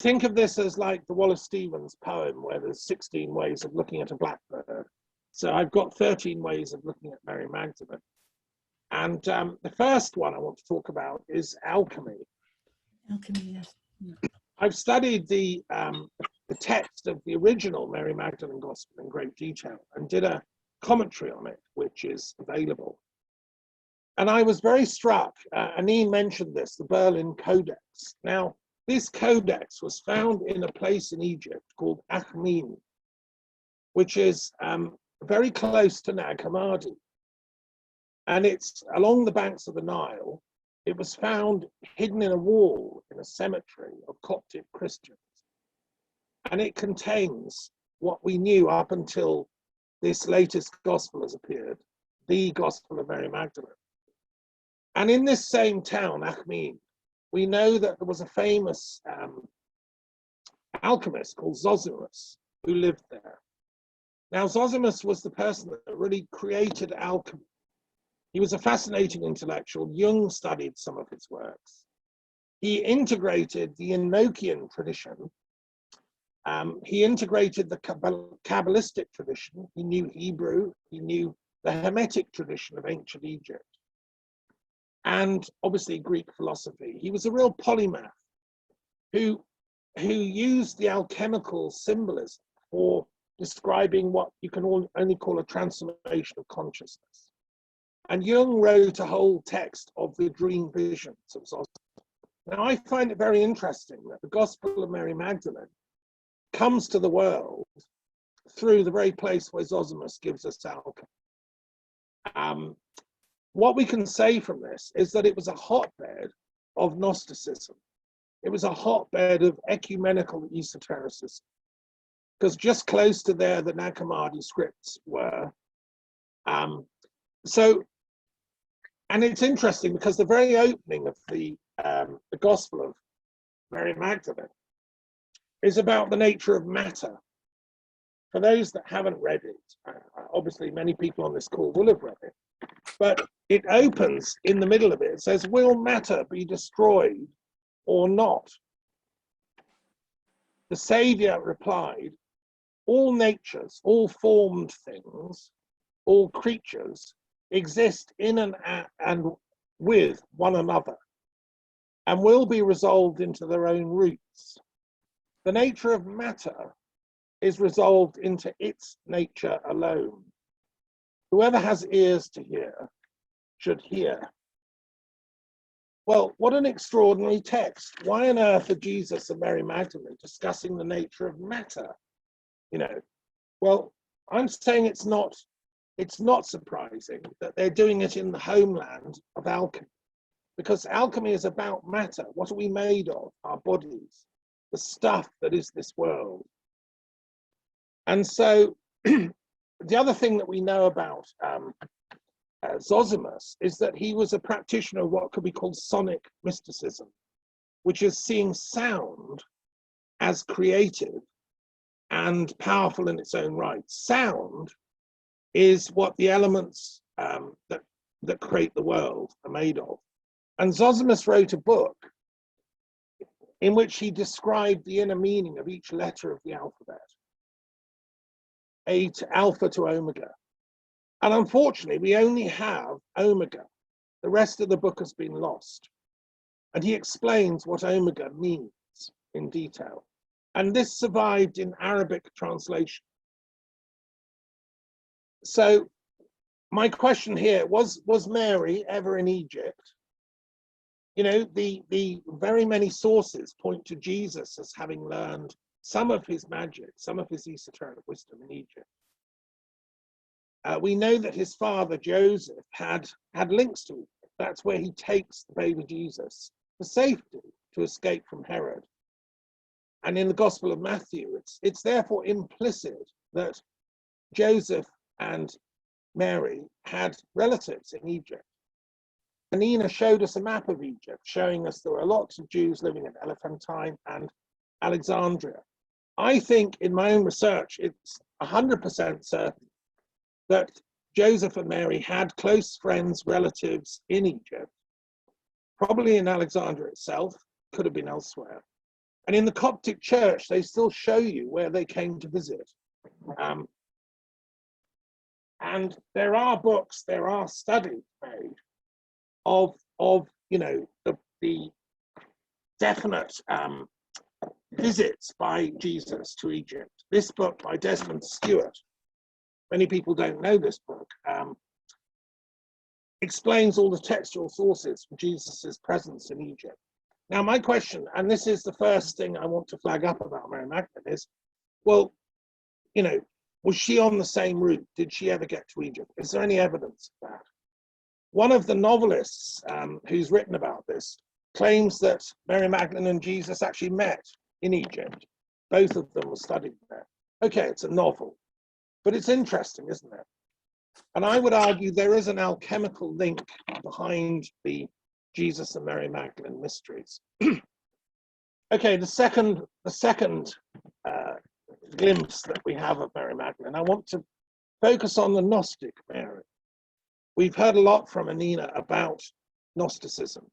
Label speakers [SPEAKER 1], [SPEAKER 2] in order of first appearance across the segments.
[SPEAKER 1] think of this as like the Wallace Stevens poem where there's 16 ways of looking at a blackbird. So I've got 13 ways of looking at Mary Magdalene. And the first one I want to talk about is alchemy.
[SPEAKER 2] Alchemy, yes. Yeah.
[SPEAKER 1] I've studied the text of the original Mary Magdalene Gospel in great detail and did a commentary on it, which is available. And I was very struck, Annine mentioned this, the Berlin Codex. Now, this codex was found in a place in Egypt called Aix-en-Provence, which is very close to Nag Hammadi. And it's along the banks of the Nile. It was found hidden in a wall in a cemetery of Coptic Christians. And it contains what we knew up until this latest gospel has appeared, the Gospel of Mary Magdalene. And in this same town, Aix-en-Provence, we know that there was a famous alchemist called Zosimus who lived there. Now, Zosimus was the person that really created alchemy. He was a fascinating intellectual. Jung studied some of his works. He integrated the Enochian tradition. He integrated the Kabbalistic tradition. He knew Hebrew. He knew the Hermetic tradition of ancient Egypt. And obviously Greek philosophy. He was a real polymath who used the alchemical symbolism for describing what you can only call a transformation of consciousness. And Jung wrote a whole text of the dream visions of Zosimus. Now, I find it very interesting that the Gospel of Mary Magdalene comes to the world through the very place where Zosimus gives us alchemy. What we can say from this is that it was a hotbed of Gnosticism. It was a hotbed of ecumenical esotericism, because just close to there, the Nag Hammadi scripts were. And it's interesting because the very opening of the Gospel of Mary Magdalene is about the nature of matter. For those that haven't read it, obviously many people on this call will have read it, but it opens in the middle of it. It says, will matter be destroyed or not? The Savior replied, all natures, all formed things, all creatures exist in and with one another and will be resolved into their own roots. The nature of matter is resolved into its nature alone. Whoever has ears to hear should hear. Well, what an extraordinary text. Why on earth are Jesus and Mary Magdalene discussing the nature of matter? You know, well, I'm saying it's not surprising that they're doing it in the homeland of alchemy, because alchemy is about matter. What are we made of? Our bodies, the stuff that is this world. And so the other thing that we know about Zosimus is that he was a practitioner of what could be called sonic mysticism, which is seeing sound as creative and powerful in its own right. Sound is what the elements that create the world are made of. And Zosimus wrote a book in which he described the inner meaning of each letter of the alphabet, alpha to omega. And unfortunately, we only have omega. The rest of the book has been lost. And he explains what omega means in detail. And this survived in Arabic translation. So my question here, was Mary ever in Egypt? You know, the very many sources point to Jesus as having learned some of his magic, some of his esoteric wisdom in Egypt. We know that his father, Joseph, had links to Egypt. That's where he takes the baby Jesus for safety to escape from Herod. And in the Gospel of Matthew, it's therefore implicit that Joseph and Mary had relatives in Egypt. Annina showed us a map of Egypt, showing us there were lots of Jews living in Elephantine and Alexandria. I think in my own research, it's 100% certain that Joseph and Mary had close friends, relatives in Egypt, probably in Alexandria itself, could have been elsewhere. And in the Coptic church, they still show you where they came to visit. And there are books, there are studies made of you know, the definite visits by Jesus to Egypt. This book by Desmond Stewart, many people don't know this book, explains all the textual sources for Jesus's presence in Egypt. Now, my question, and this is the first thing I want to flag up about Mary Magdalene, is, well, you know, was she on the same route? Did she ever get to Egypt? Is there any evidence of that? One of the novelists who's written about this claims that Mary Magdalene and Jesus actually met in Egypt. Both of them were studied there. Okay, it's a novel, but it's interesting, isn't it? And I would argue there is an alchemical link behind the Jesus and Mary Magdalene mysteries. Okay, the second glimpse that we have of Mary Magdalene, I want to focus on the Gnostic Mary. We've heard a lot from Annine about Gnosticism.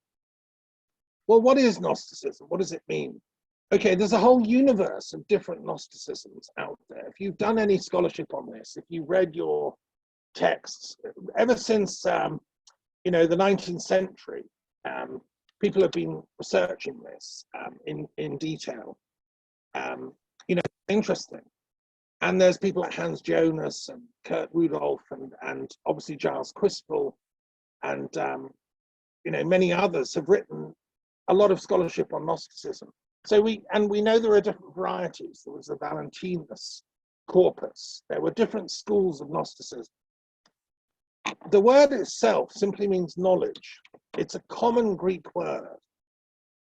[SPEAKER 1] Well, what is Gnosticism? What does it mean? Okay, there's a whole universe of different Gnosticisms out there. If you've done any scholarship on this, if you read your texts, ever since you know, the 19th century, people have been researching this in detail. You know, interesting. And there's people like Hans Jonas and Kurt Rudolph and obviously Giles Quispel and you know, many others have written a lot of scholarship on Gnosticism. So we know there are different varieties. There was the Valentinus corpus. There were different schools of Gnosticism. The word itself simply means knowledge. It's a common Greek word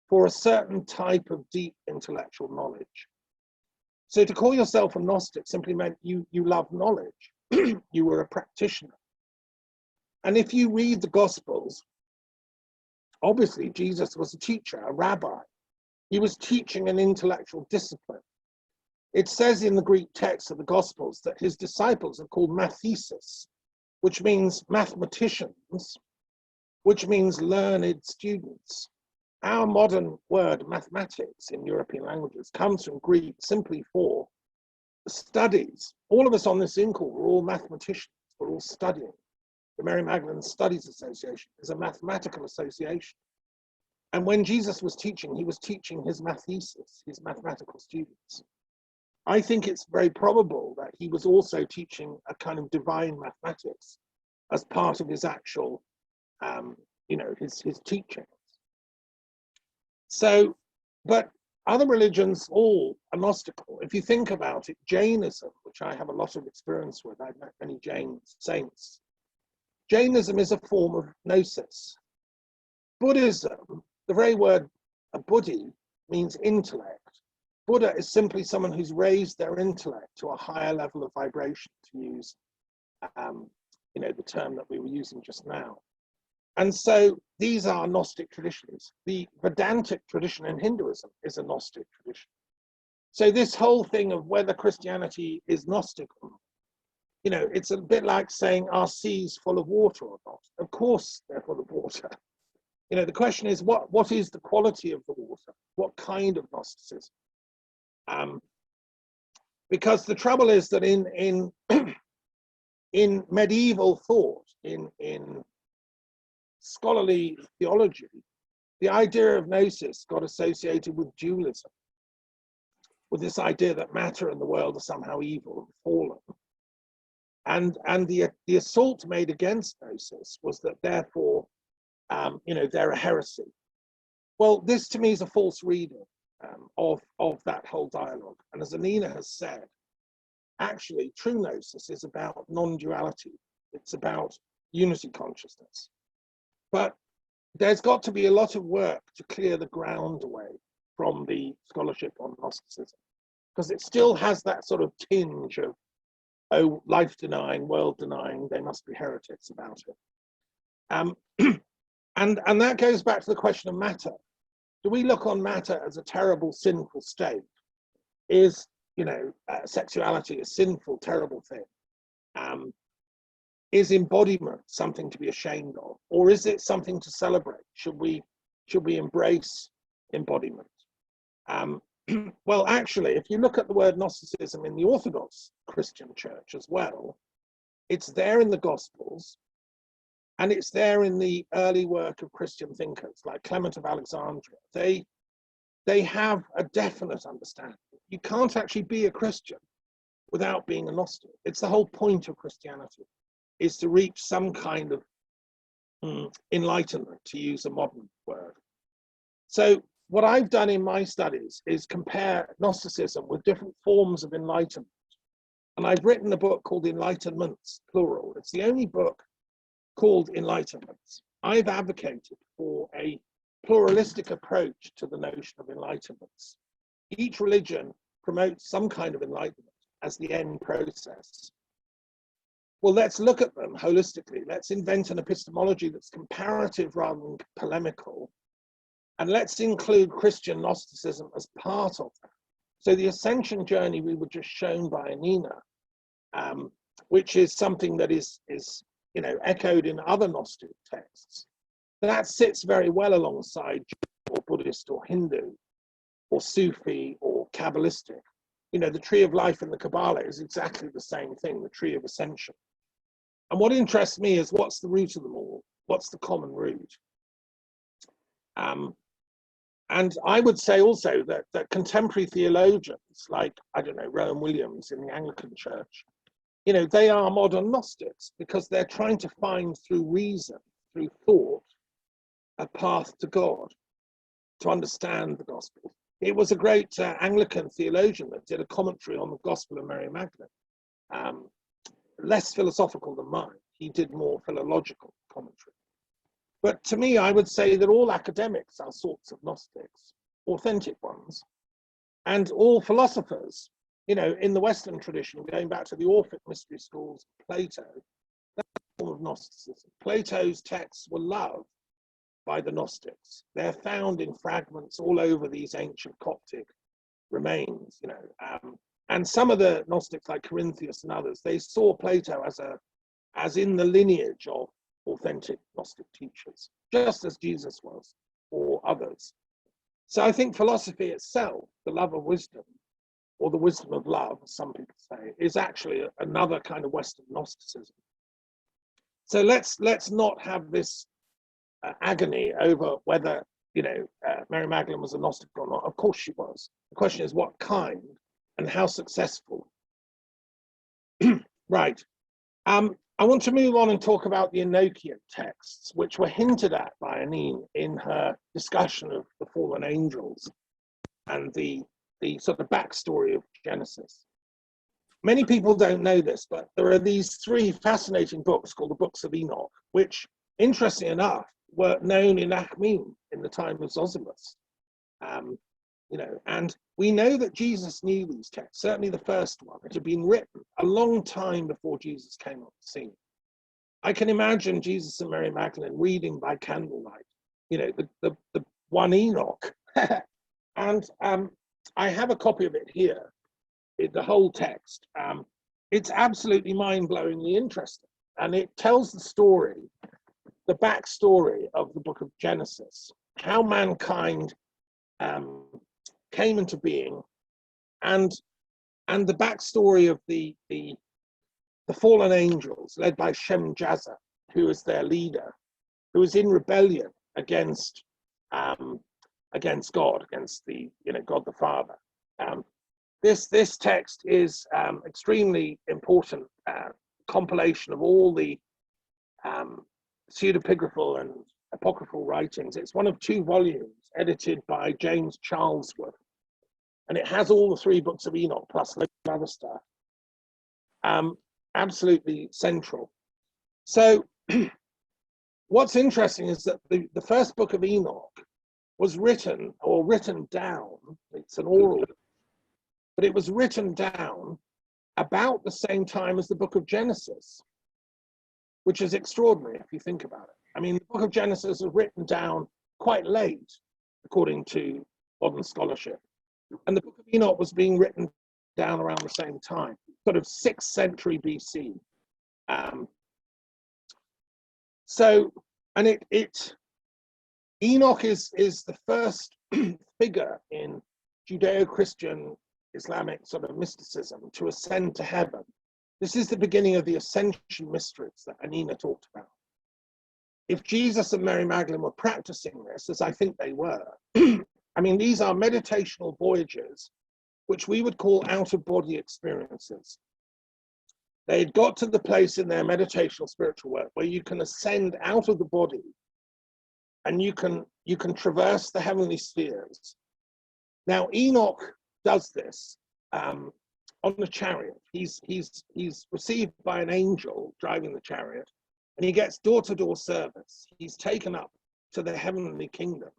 [SPEAKER 1] for a certain type of deep intellectual knowledge. So to call yourself a Gnostic simply meant you love knowledge. You were a practitioner. And if you read the Gospels, obviously Jesus was a teacher, a rabbi. He was teaching an intellectual discipline. It says in the Greek text of the Gospels that his disciples are called mathesis, which means mathematicians, which means learned students. Our modern word mathematics in European languages comes from Greek simply for studies. All of us on this Zoom call, we're all mathematicians, we're all studying. The Mary Magdalene Studies Association is a mathematical association. And when Jesus was teaching, he was teaching his mathesis, his mathematical students. I think it's very probable that he was also teaching a kind of divine mathematics as part of his actual, you know, his teaching. So, but other religions all are Gnostical. If you think about it, Jainism, which I have a lot of experience with, I've met many Jain saints. Jainism is a form of gnosis. Buddhism, the very word buddhi means intellect. Buddha is simply someone who's raised their intellect to a higher level of vibration, to use you know, the term that we were using just now. And so these are Gnostic traditions. The Vedantic tradition in Hinduism is a Gnostic tradition. So this whole thing of whether Christianity is Gnostic, you know, it's a bit like saying, are seas full of water or not? Of course they're full of water. You know, the question is, what is the quality of the water? What kind of Gnosticism? Because the trouble is that in medieval thought, in scholarly theology, the idea of gnosis got associated with dualism, with this idea that matter and the world are somehow evil and fallen. And the assault made against gnosis was that therefore, you know, they're a heresy. Well, this to me is a false reading of that whole dialogue. And as Annine has said, actually, true gnosis is about non-duality. It's about unity consciousness. But there's got to be a lot of work to clear the ground away from the scholarship on Gnosticism, because it still has that sort of tinge of, oh, life denying, world denying, they must be heretics about it. And that goes back to the question of matter. Do we look on matter as a terrible, sinful state? Is, you know, sexuality a sinful, terrible thing? Is embodiment something to be ashamed of, or is it something to celebrate? Should we embrace embodiment? Well, actually, if you look at the word Gnosticism in the Orthodox Christian Church as well, it's there in the Gospels, and it's there in the early work of Christian thinkers like Clement of Alexandria. They have a definite understanding. You can't actually be a Christian without being a Gnostic. It's the whole point of Christianity, is to reach some kind of enlightenment, to use a modern word. So what I've done in my studies is compare Gnosticism with different forms of enlightenment. And I've written a book called Enlightenments, plural. It's the only book called Enlightenments. I've advocated for a pluralistic approach to the notion of enlightenments. Each religion promotes some kind of enlightenment as the end process. Well, let's look at them holistically. Let's invent an epistemology that's comparative rather than polemical. And let's include Christian Gnosticism as part of that. So the ascension journey we were just shown by Annine, which is something that is echoed in other Gnostic texts, that sits very well alongside or Buddhist or Hindu or Sufi or Kabbalistic. The tree of life in the Kabbalah is exactly the same thing, the tree of ascension. And what interests me is what's the root of them all? What's the common root? And I would say also that contemporary theologians like, I don't know, Rowan Williams in the Anglican Church, they are modern Gnostics because they're trying to find through reason, through thought, a path to God, to understand the gospel. It was a great Anglican theologian that did a commentary on the Gospel of Mary Magdalene, less philosophical than mine. He did more philological commentary. But to me, I would say that all academics are sorts of Gnostics, authentic ones, and all philosophers, in the Western tradition, going back to the Orphic mystery schools, Plato, that's a form of Gnosticism. Plato's texts were loved by the Gnostics. They're found in fragments all over these ancient Coptic remains, and some of the Gnostics like Corinthius and others, they saw Plato as in the lineage of authentic Gnostic teachers, just as Jesus was, or others. So I think philosophy itself, the love of wisdom, or the wisdom of love, as some people say, is actually another kind of Western Gnosticism. So let's not have this agony over whether Mary Magdalene was a Gnostic or not. Of course she was. The question is what kind and how successful. Right. I want to move on and talk about the Enochian texts, which were hinted at by Annine in her discussion of the fallen angels and the sort of backstory of Genesis. Many people don't know this, but there are these three fascinating books called the Books of Enoch, which, interestingly enough, were known in Achaemenid in the time of Zosimus. And we know that Jesus knew these texts, certainly the first one. It had been written a long time before Jesus came on the scene. I can imagine Jesus and Mary Magdalene reading by candlelight, the one Enoch. And I have a copy of it here, the whole text. It's absolutely mind-blowingly interesting. And it tells the story, the backstory of the book of Genesis, how mankind came into being, and the backstory of the fallen angels led by Shem Jazza, who is their leader, who is in rebellion against God, against God the Father. This text is extremely important compilation of all the pseudepigraphal and apocryphal writings. It's one of 2 volumes edited by James Charlesworth, and it has all the 3 books of Enoch plus loads of other stuff. Absolutely central. So what's interesting is that the first book of Enoch was written down, it's an oral, but it was written down about the same time as the book of Genesis, which is extraordinary if you think about it. I mean, the book of Genesis was written down quite late, according to modern scholarship. And the book of Enoch was being written down around the same time, sort of 6th century BC. Enoch is the first figure in Judeo-Christian Islamic sort of mysticism to ascend to heaven. This is the beginning of the ascension mysteries that Annina talked about. If Jesus and Mary Magdalene were practicing this, as I think they were, I mean, these are meditational voyages, which we would call out-of-body experiences. They had got to the place in their meditational spiritual work where you can ascend out of the body and you can traverse the heavenly spheres. Now, Enoch does this on the chariot. He's received by an angel driving the chariot, and he gets door-to-door service. He's taken up to the heavenly kingdom.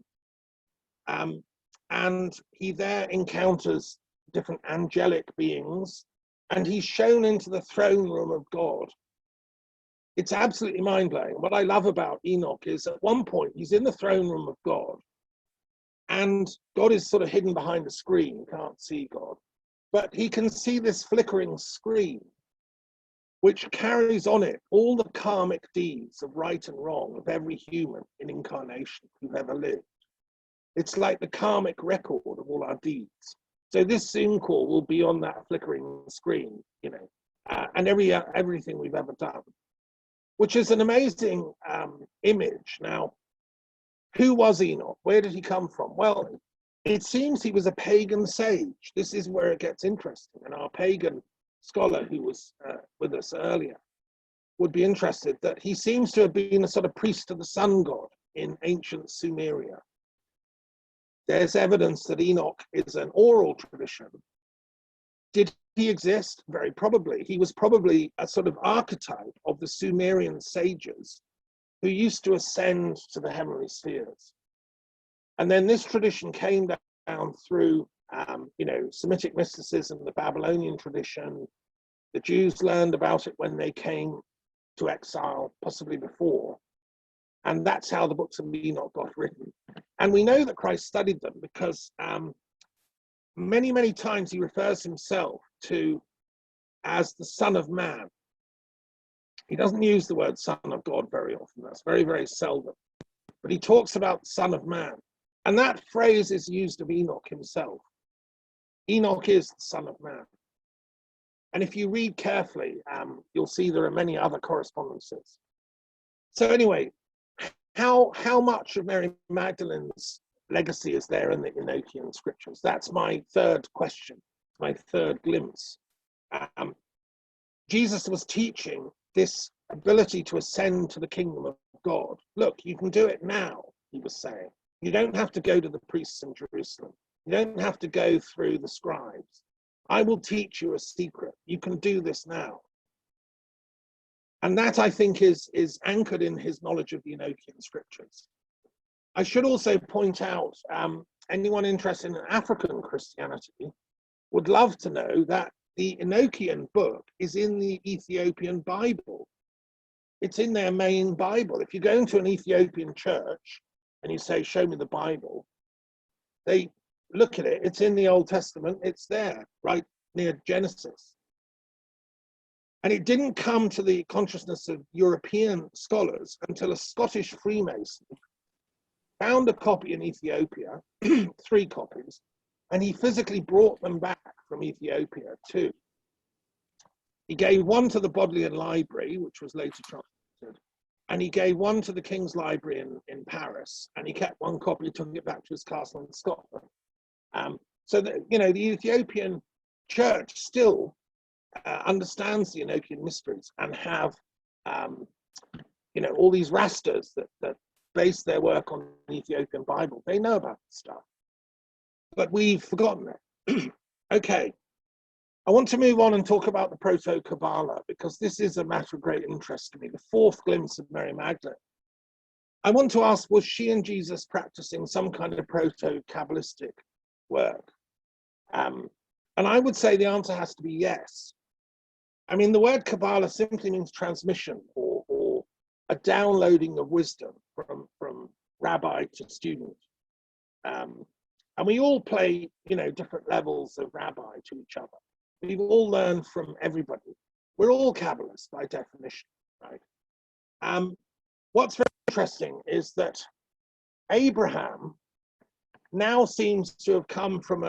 [SPEAKER 1] And he there encounters different angelic beings, and he's shown into the throne room of God. It's absolutely mind-blowing. What I love about Enoch is at one point, he's in the throne room of God, and God is sort of hidden behind a screen, can't see God. But he can see this flickering screen, which carries on it all the karmic deeds of right and wrong of every human in incarnation who've ever lived. It's like the karmic record of all our deeds. So this Zoom call will be on that flickering screen, you know, and everything we've ever done, which is an amazing image. Now, who was Enoch? Where did he come from? Well, it seems he was a pagan sage. This is where it gets interesting. And our pagan scholar who was with us earlier would be interested that he seems to have been a sort of priest of the sun god in ancient Sumeria. There's evidence that Enoch is an oral tradition. Did he exist? Very probably. He was probably a sort of archetype of the Sumerian sages who used to ascend to the heavenly spheres. And then this tradition came down through, you know, Semitic mysticism, the Babylonian tradition. The Jews learned about it when they came to exile, possibly before. And that's how the books of Enoch got written. And we know that Christ studied them because many, many times he refers himself to as the Son of Man. He doesn't use the word Son of God very often. That's very, very seldom. But he talks about the Son of Man. And that phrase is used of Enoch himself. Enoch is the Son of Man. And if you read carefully, you'll see there are many other correspondences. So anyway, how much of Mary Magdalene's legacy is there in the Enochian scriptures? That's my third question, my third glimpse. Jesus was teaching this ability to ascend to the kingdom of God. Look, you can do it now, he was saying. You don't have to go to the priests in Jerusalem. You don't have to go through the scribes. I will teach you a secret. You can do this now. And that, I think, is anchored in his knowledge of the Enochian scriptures. I should also point out, anyone interested in African Christianity would love to know that the Enochian book is in the Ethiopian Bible. It's in their main Bible. If you go into an Ethiopian church and you say, show me the Bible, they look at it, it's in the Old Testament, it's there, right near Genesis. And it didn't come to the consciousness of European scholars until a Scottish Freemason found a copy in Ethiopia, 3 copies, and he physically brought them back from Ethiopia too. He gave one to the Bodleian Library, which was later translated, and he gave one to the King's Library in Paris, and he kept one copy, took it back to his castle in Scotland. So that, you know, the Ethiopian church still understands the Enochian mysteries and have, you know, all these Rastas that base their work on the Ethiopian Bible. They know about this stuff, but we've forgotten it. Okay, I want to move on and talk about the Proto-Kabbalah, because this is a matter of great interest to me, the 4th glimpse of Mary Magdalene. I want to ask, was she and Jesus practicing some kind of proto-Kabbalistic work? And I would say the answer has to be yes. I mean, the word Kabbalah simply means transmission or a downloading of wisdom from rabbi to student. And we all play, you know, different levels of rabbi to each other. We've all learned from everybody. We're all Kabbalists by definition, right? What's very interesting is that Abraham now seems to have come from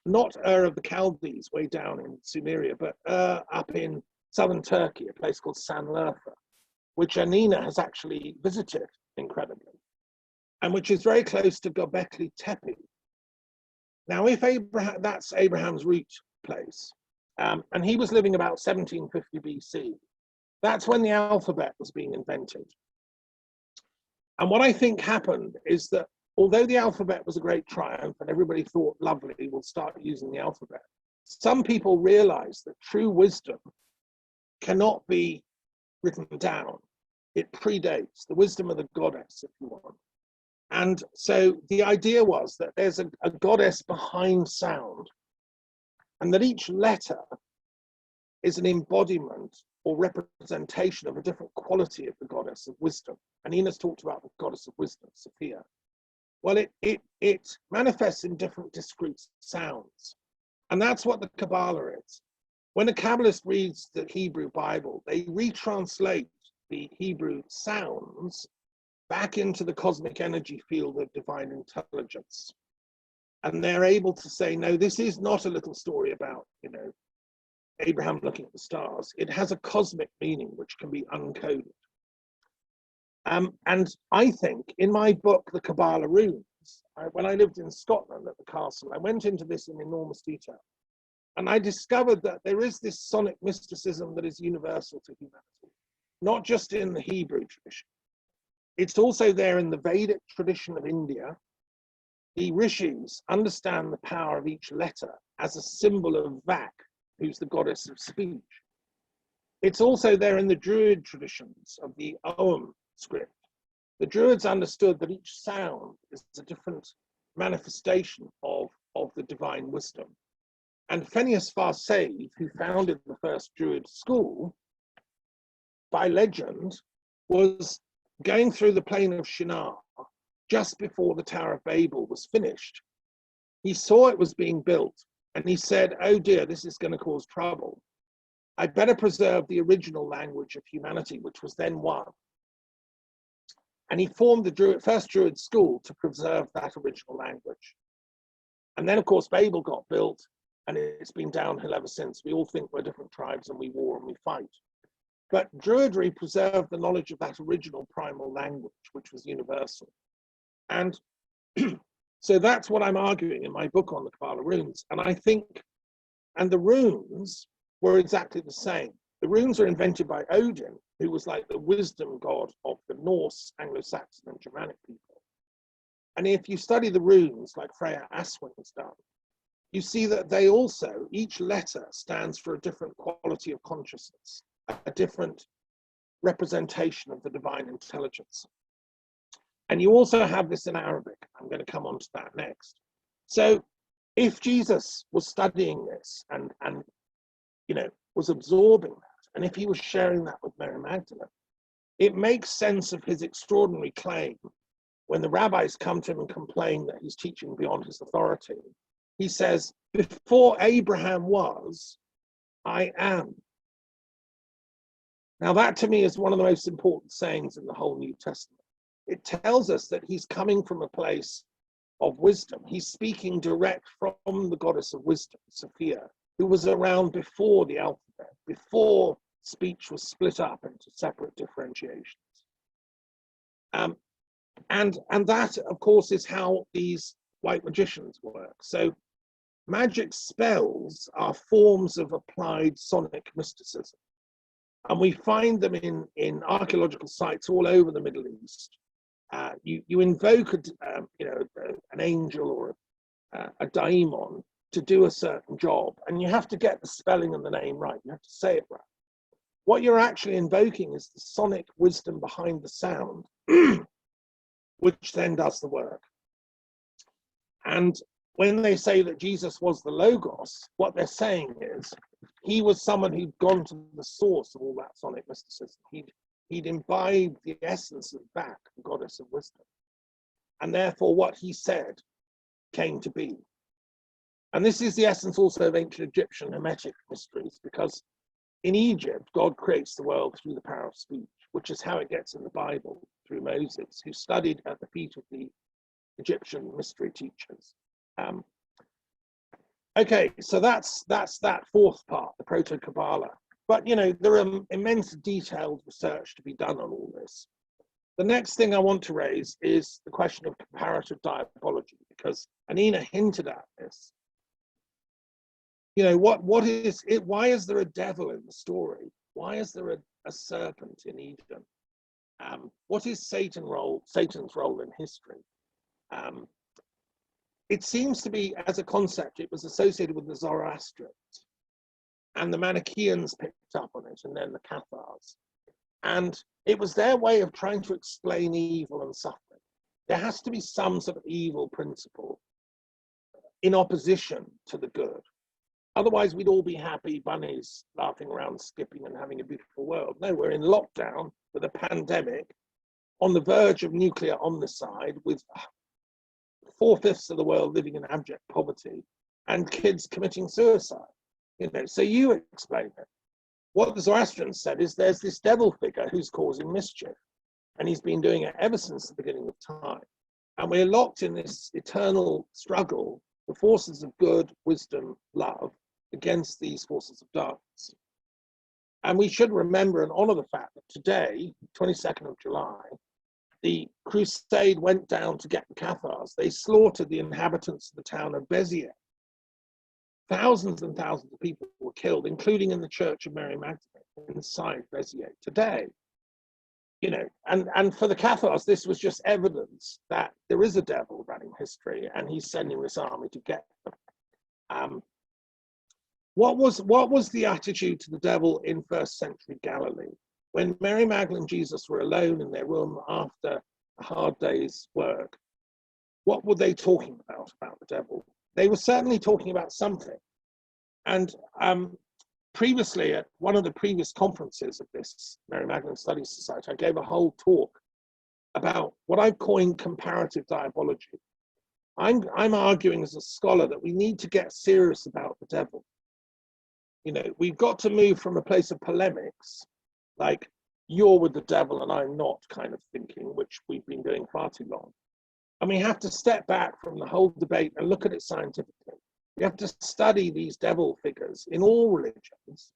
[SPEAKER 1] not of the Chaldees way down in Sumeria, but up in southern Turkey, a place called Sanliurfa, which Annine has actually visited, incredibly, and which is very close to Göbekli Tepe. Now, if that's Abraham's root place, and he was living about 1750 BC, that's when the alphabet was being invented. And what I think happened is that although the alphabet was a great triumph and everybody thought, lovely, we'll start using the alphabet, some people realized that true wisdom cannot be written down. It predates the wisdom of the goddess, if you want. And so the idea was that there's a goddess behind sound, and that each letter is an embodiment or representation of a different quality of the goddess of wisdom. And Ina's talked about the goddess of wisdom, Sophia. Well, it manifests in different discrete sounds. And that's what the Kabbalah is. When a Kabbalist reads the Hebrew Bible, they retranslate the Hebrew sounds back into the cosmic energy field of divine intelligence. And they're able to say, no, this is not a little story about, Abraham looking at the stars. It has a cosmic meaning which can be uncoded. And I think in my book, The Kabbalah Runes, when I lived in Scotland at the castle, I went into this in enormous detail. And I discovered that there is this sonic mysticism that is universal to humanity, not just in the Hebrew tradition. It's also there in the Vedic tradition of India. The rishis understand the power of each letter as a symbol of Vak, who's the goddess of speech. It's also there in the Druid traditions of the Ogham script. The Druids understood that each sound is a different manifestation of the divine wisdom. And Phineas Farsave, who founded the first Druid school, by legend, was going through the plain of Shinar just before the Tower of Babel was finished. He saw it was being built, and he said, oh dear, this is going to cause trouble. I better preserve the original language of humanity, which was then one. And he formed the first Druid school to preserve that original language. And then, of course, Babel got built, and it's been downhill ever since. We all think we're different tribes, and we war and we fight. But Druidry preserved the knowledge of that original primal language, which was universal. And so that's what I'm arguing in my book on the Kabbalah runes. And I think, and the runes were exactly the same. The runes were invented by Odin, who was like the wisdom god of the Norse, Anglo-Saxon, and Germanic people. And if you study the runes, like Freya Aswin has done, you see that they also, each letter stands for a different quality of consciousness, a different representation of the divine intelligence. And you also have this in Arabic. I'm going to come on to that next. So if Jesus was studying this and was absorbing that, and if he was sharing that with Mary Magdalene, it makes sense of his extraordinary claim when the rabbis come to him and complain that he's teaching beyond his authority. He says, before Abraham was, I am. Now that to me is one of the most important sayings in the whole New Testament. It tells us that he's coming from a place of wisdom. He's speaking direct from the goddess of wisdom, Sophia, who was around before the alphabet, before speech was split up into separate differentiations. And that, of course, is how these white magicians work. So magic spells are forms of applied sonic mysticism. And we find them in archaeological sites all over the Middle East. You invoke an angel or a daimon to do a certain job, and you have to get the spelling and the name right. You have to say it right. What you're actually invoking is the sonic wisdom behind the sound, which then does the work. And when they say that Jesus was the Logos, what they're saying is he was someone who'd gone to the source of all that sonic mysticism. He'd imbibed the essence of that, the goddess of wisdom. And therefore what he said came to be. And this is the essence also of ancient Egyptian Hermetic mysteries, because in Egypt, God creates the world through the power of speech, which is how it gets in the Bible through Moses, who studied at the feet of the Egyptian mystery teachers. Okay, so that's that fourth part, the Proto-Kabbalah. But you know, there are immense detailed research to be done on all this. The next thing I want to raise is the question of comparative diabology, because Annina hinted at this. You know, what is it? Why is there a devil in the story? Why is there a serpent in Eden? What is Satan's role in history? It seems to be, as a concept, it was associated with the Zoroastrians, and the Manichaeans picked up on it, and then the Cathars. And it was their way of trying to explain evil and suffering. There has to be some sort of evil principle in opposition to the good. Otherwise, we'd all be happy bunnies laughing around, skipping and having a beautiful world. No, we're in lockdown with a pandemic, on the verge of nuclear omnicide, with 4/5 of the world living in abject poverty and kids committing suicide. You know, so you explain it. What the Zoroastrians said is there's this devil figure who's causing mischief, and he's been doing it ever since the beginning of time. And we're locked in this eternal struggle, the forces of good, wisdom, love, against these forces of darkness. And we should remember and honor the fact that today, 22nd of July, the crusade went down to get the Cathars. They slaughtered the inhabitants of the town of Béziers. Thousands and thousands of people were killed, including in the church of Mary Magdalene inside Béziers today. You know, and for the Cathars, this was just evidence that there is a devil running history, and he's sending this army to get them. What was the attitude to the devil in first century Galilee? When Mary Magdalene and Jesus were alone in their room after a hard day's work, what were they talking about the devil? They were certainly talking about something. And previously, at one of the previous conferences of this Mary Magdalene Studies Society, I gave a whole talk about what I've coined comparative diabology. I'm arguing as a scholar that we need to get serious about the devil. You know, we've got to move from a place of polemics, like you're with the devil and I'm not kind of thinking, which we've been doing far too long. And we have to step back from the whole debate and look at it scientifically. We have to study these devil figures in all religions,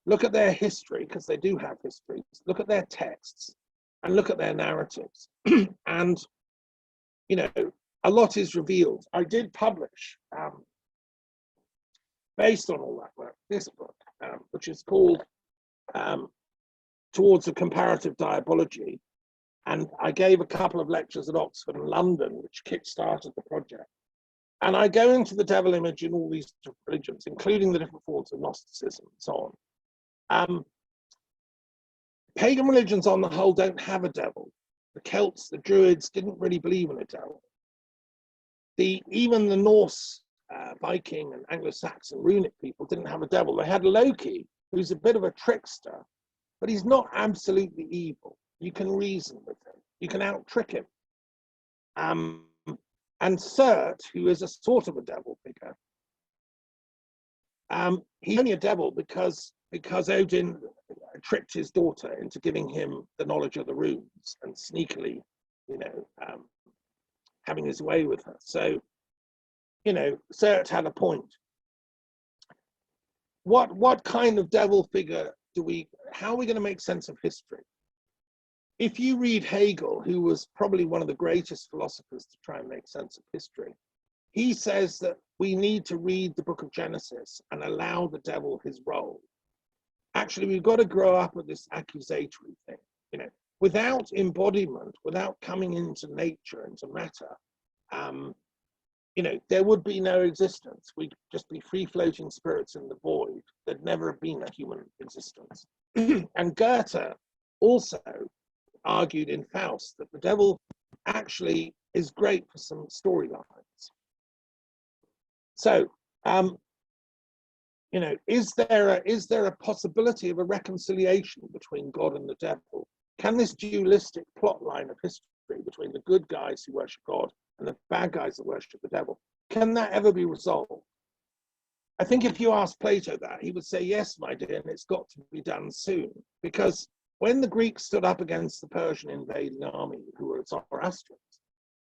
[SPEAKER 1] look at their history, because they do have histories, look at their texts, and look at their narratives. And, you know, a lot is revealed. I did publish, based on all that work, this book, which is called Towards a Comparative Diabology. And I gave a couple of lectures at Oxford and London, which kick-started the project. And I go into the devil image in all these different religions, including the different forms of Gnosticism and so on. Pagan religions on the whole don't have a devil. The Celts, the Druids didn't really believe in a devil. Even the Norse, Viking and Anglo-Saxon runic people didn't have a devil. They had Loki, who's a bit of a trickster, but he's not absolutely evil. You can reason with him. You can out-trick him. And Surt, who is a sort of a devil figure, he's only a devil because Odin tricked his daughter into giving him the knowledge of the runes and sneakily, you know, having his way with her. So, you know, Surt had a point. What kind of devil figure how are we going to make sense of history? If you read Hegel, who was probably one of the greatest philosophers to try and make sense of history, he says that we need to read the book of Genesis and allow the devil his role. Actually, we've got to grow up with this accusatory thing. You know, without embodiment, without coming into nature, into matter, you know, there would be no existence. We'd just be free-floating spirits in the void. There'd never have been a human existence. And Goethe also argued in Faust that the devil actually is great for some storylines. So, you know, is there a possibility of a reconciliation between God and the devil? Can this dualistic plot line of history between the good guys who worship God and the bad guys that worship the devil, can that ever be resolved? I think if you ask Plato that, he would say, yes, my dear, and it's got to be done soon. Because when the Greeks stood up against the Persian invading army, who were Zoroastrians,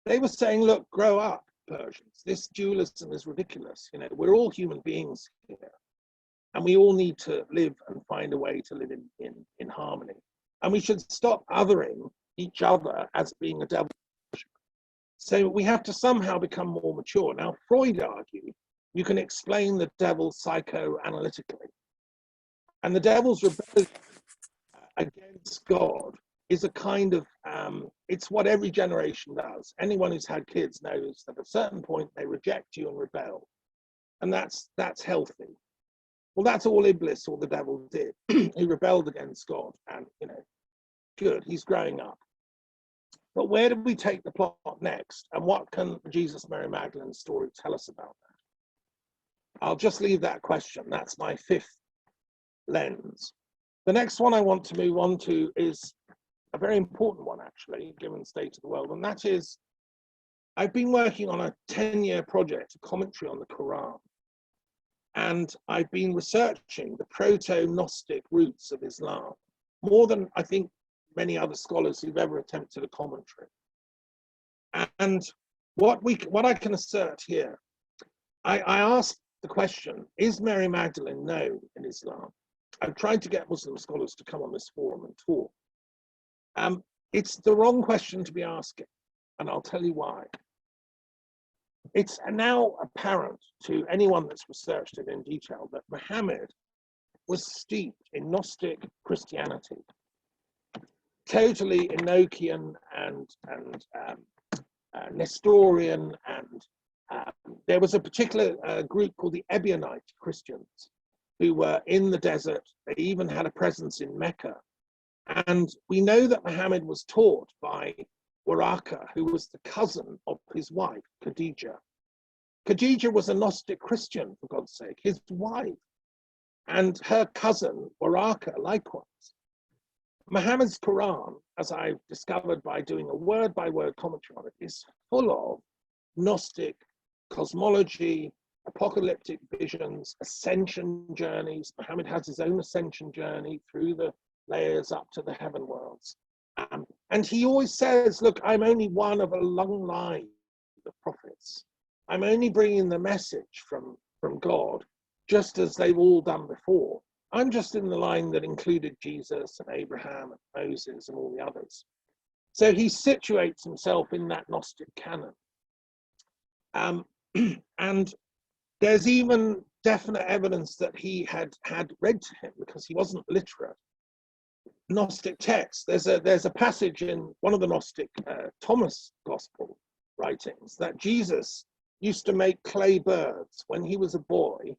[SPEAKER 1] They were saying, look, grow up, Persians. This dualism is ridiculous. You know, we're all human beings here, and we all need to live and find a way to live in harmony. And we should stop othering each other as being a devil. So we have to somehow become more mature. Now, Freud argued you can explain the devil psychoanalytically. And the devil's rebellion against God is a kind of, it's what every generation does. Anyone who's had kids knows that at a certain point they reject you and rebel. And that's healthy. Well, that's all Iblis or the devil did. He rebelled against God, and, you know, good, he's growing up. But where do we take the plot next? And what can Jesus, Mary Magdalene story tell us about that? I'll just leave that question. That's my fifth lens. The next one I want to move on to is a very important one, actually, given the state of the world. And that is, I've been working on a 10-year project, a commentary on the Quran. And I've been researching the proto-Gnostic roots of Islam, more than I think many other scholars who've ever attempted a commentary. And what I can assert here, I asked the question, is Mary Magdalene known in Islam? I've tried to get Muslim scholars to come on this forum and talk. It's the wrong question to be asking, and I'll tell you why. It's now apparent to anyone that's researched it in detail that Muhammad was steeped in Gnostic Christianity, totally Enochian and Nestorian, and there was a particular group called the Ebionite Christians who were in the desert. They even had a presence in Mecca. And we know that Muhammad was taught by Bugarach, who was the cousin of his wife, Khadija. Khadija was a Gnostic Christian, for God's sake, his wife, and her cousin, Bugarach, likewise. Muhammad's Quran, as I've discovered by doing a word-by-word commentary on it, is full of Gnostic cosmology, apocalyptic visions, ascension journeys. Muhammad has his own ascension journey through the layers up to the heaven worlds. And he always says, look, I'm only one of a long line of prophets. I'm only bringing the message from God, just as they've all done before. I'm just in the line that included Jesus and Abraham and Moses and all the others. So he situates himself in that Gnostic canon. And there's even definite evidence that he had read to him, because he wasn't literate, Gnostic texts. There's a passage in one of the Gnostic Thomas Gospel writings that Jesus used to make clay birds. When he was a boy,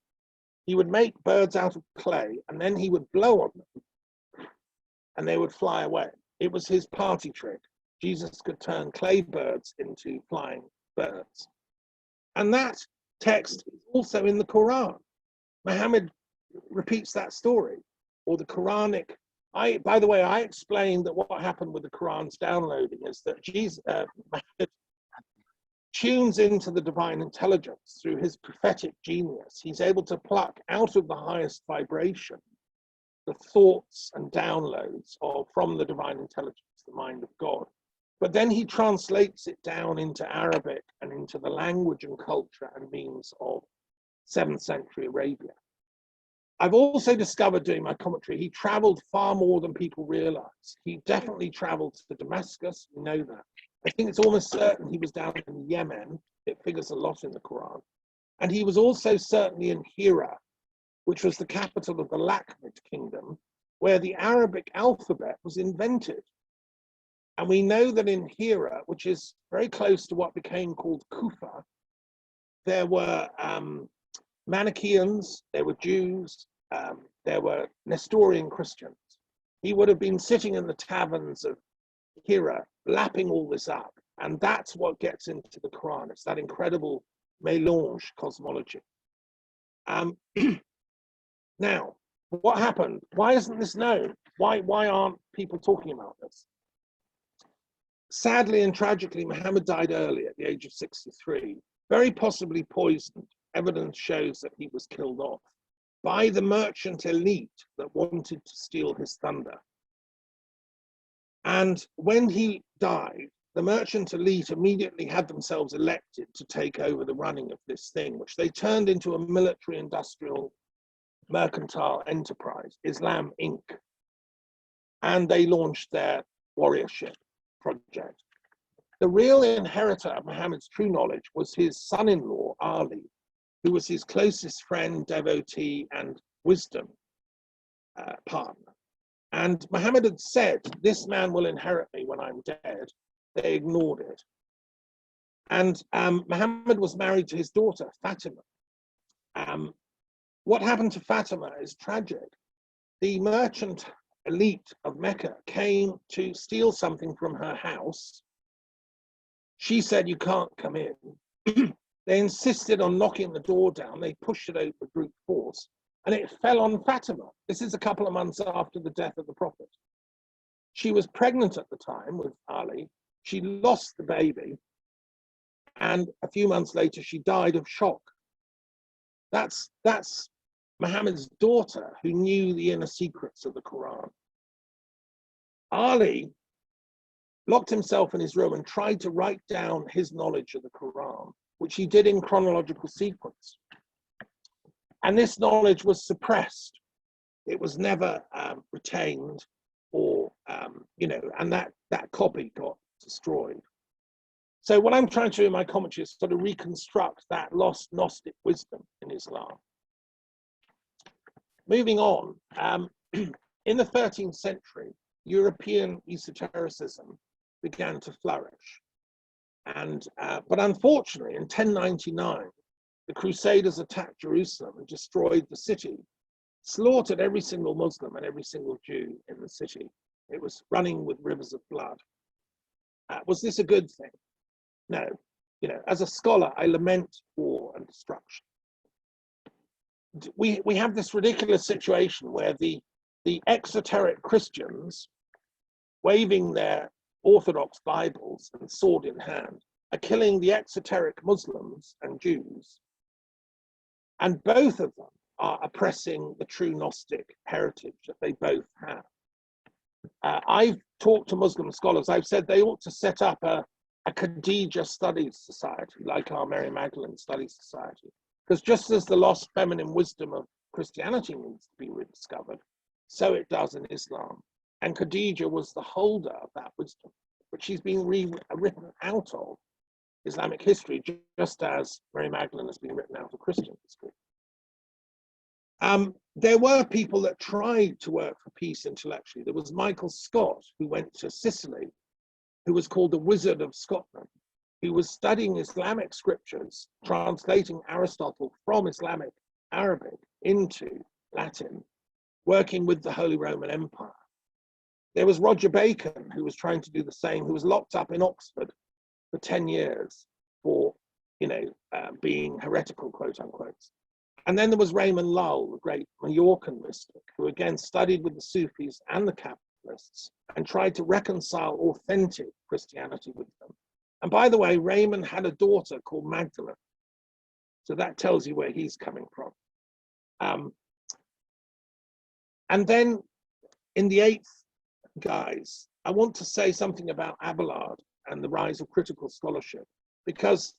[SPEAKER 1] he would make birds out of clay, and then he would blow on them and they would fly away. It was his party trick. Jesus could turn clay birds into flying birds. And that text is also in the Quran. Muhammad repeats that story, or the Quranic. By the way, I explained that what happened with the Quran's downloading is that Muhammad tunes into the divine intelligence through his prophetic genius. He's able to pluck out of the highest vibration the thoughts and downloads from the divine intelligence, the mind of God. But then he translates it down into Arabic and into the language and culture and means of 7th century Arabia. I've also discovered doing my commentary, he traveled far more than people realize. He definitely traveled to Damascus, we know that. I think it's almost certain he was down in Yemen. It figures a lot in the Quran. And he was also certainly in Hira, which was the capital of the Lakhmid kingdom, where the Arabic alphabet was invented. And we know that in Hira, which is very close to what became called Kufa, there were Manichaeans, there were Jews, there were Nestorian Christians. He would have been sitting in the taverns of Hira, lapping all this up. And that's what gets into the Quran. It's that incredible mélange cosmology. Now, what happened? Why isn't this known? Why aren't people talking about this? Sadly and tragically, Muhammad died early at the age of 63, very possibly poisoned. Evidence shows that he was killed off by the merchant elite that wanted to steal his thunder. And when he died, the merchant elite immediately had themselves elected to take over the running of this thing, which they turned into a military industrial mercantile enterprise, Islam Inc. And they launched their warriorship project. The real inheritor of Muhammad's true knowledge was his son-in-law, Ali, who was his closest friend, devotee, and wisdom partner. And Muhammad had said, "This man will inherit me when I'm dead." They ignored it. And Muhammad was married to his daughter, Fatima. What happened to Fatima is tragic. The merchant elite of Mecca came to steal something from her house. She said, "You can't come in." They insisted on knocking the door down. They pushed it open with brute force, and it fell on Fatima. This is a couple of months after the death of the Prophet. She was pregnant at the time with Ali. She lost the baby, and a few months later, she died of shock. That's Muhammad's daughter, who knew the inner secrets of the Quran. Ali locked himself in his room and tried to write down his knowledge of the Quran, which he did in chronological sequence. And this knowledge was suppressed. It was never retained, or, and that copy got destroyed. So what I'm trying to do in my commentary is sort of reconstruct that lost Gnostic wisdom in Islam. Moving on, in the 13th century, European esotericism began to flourish. And, but unfortunately, in 1099, the Crusaders attacked Jerusalem and destroyed the city, slaughtered every single Muslim and every single Jew in the city. It was running with rivers of blood. Was this a good thing? No. As a scholar, I lament war and destruction. We have this ridiculous situation where the exoteric Christians, waving their Orthodox Bibles and sword in hand, are killing the exoteric Muslims and Jews. And both of them are oppressing the true Gnostic heritage that they both have. I've talked to Muslim scholars. I've said they ought to set up a Khadija Studies Society, like our Mary Magdalene Studies Society. Because just as the lost feminine wisdom of Christianity needs to be rediscovered, so it does in Islam. And Khadija was the holder of that wisdom, but she's been written out of Islamic history, just as Mary Magdalene has been written out of Christian history. There were people that tried to work for peace intellectually. There was Michael Scott, who went to Sicily, who was called the Wizard of Scotland, who was studying Islamic scriptures, translating Aristotle from Islamic Arabic into Latin, working with the Holy Roman Empire. There was Roger Bacon, who was trying to do the same, who was locked up in Oxford for 10 years for, being heretical, quote unquote. And then there was Raymond Lull, the great Majorcan mystic, who again studied with the Sufis and the Kabbalists and tried to reconcile authentic Christianity with them. And by the way, Raymond had a daughter called Magdalene. So that tells you where he's coming from. And then in the eighth guise, I want to say something about Abelard and the rise of critical scholarship, because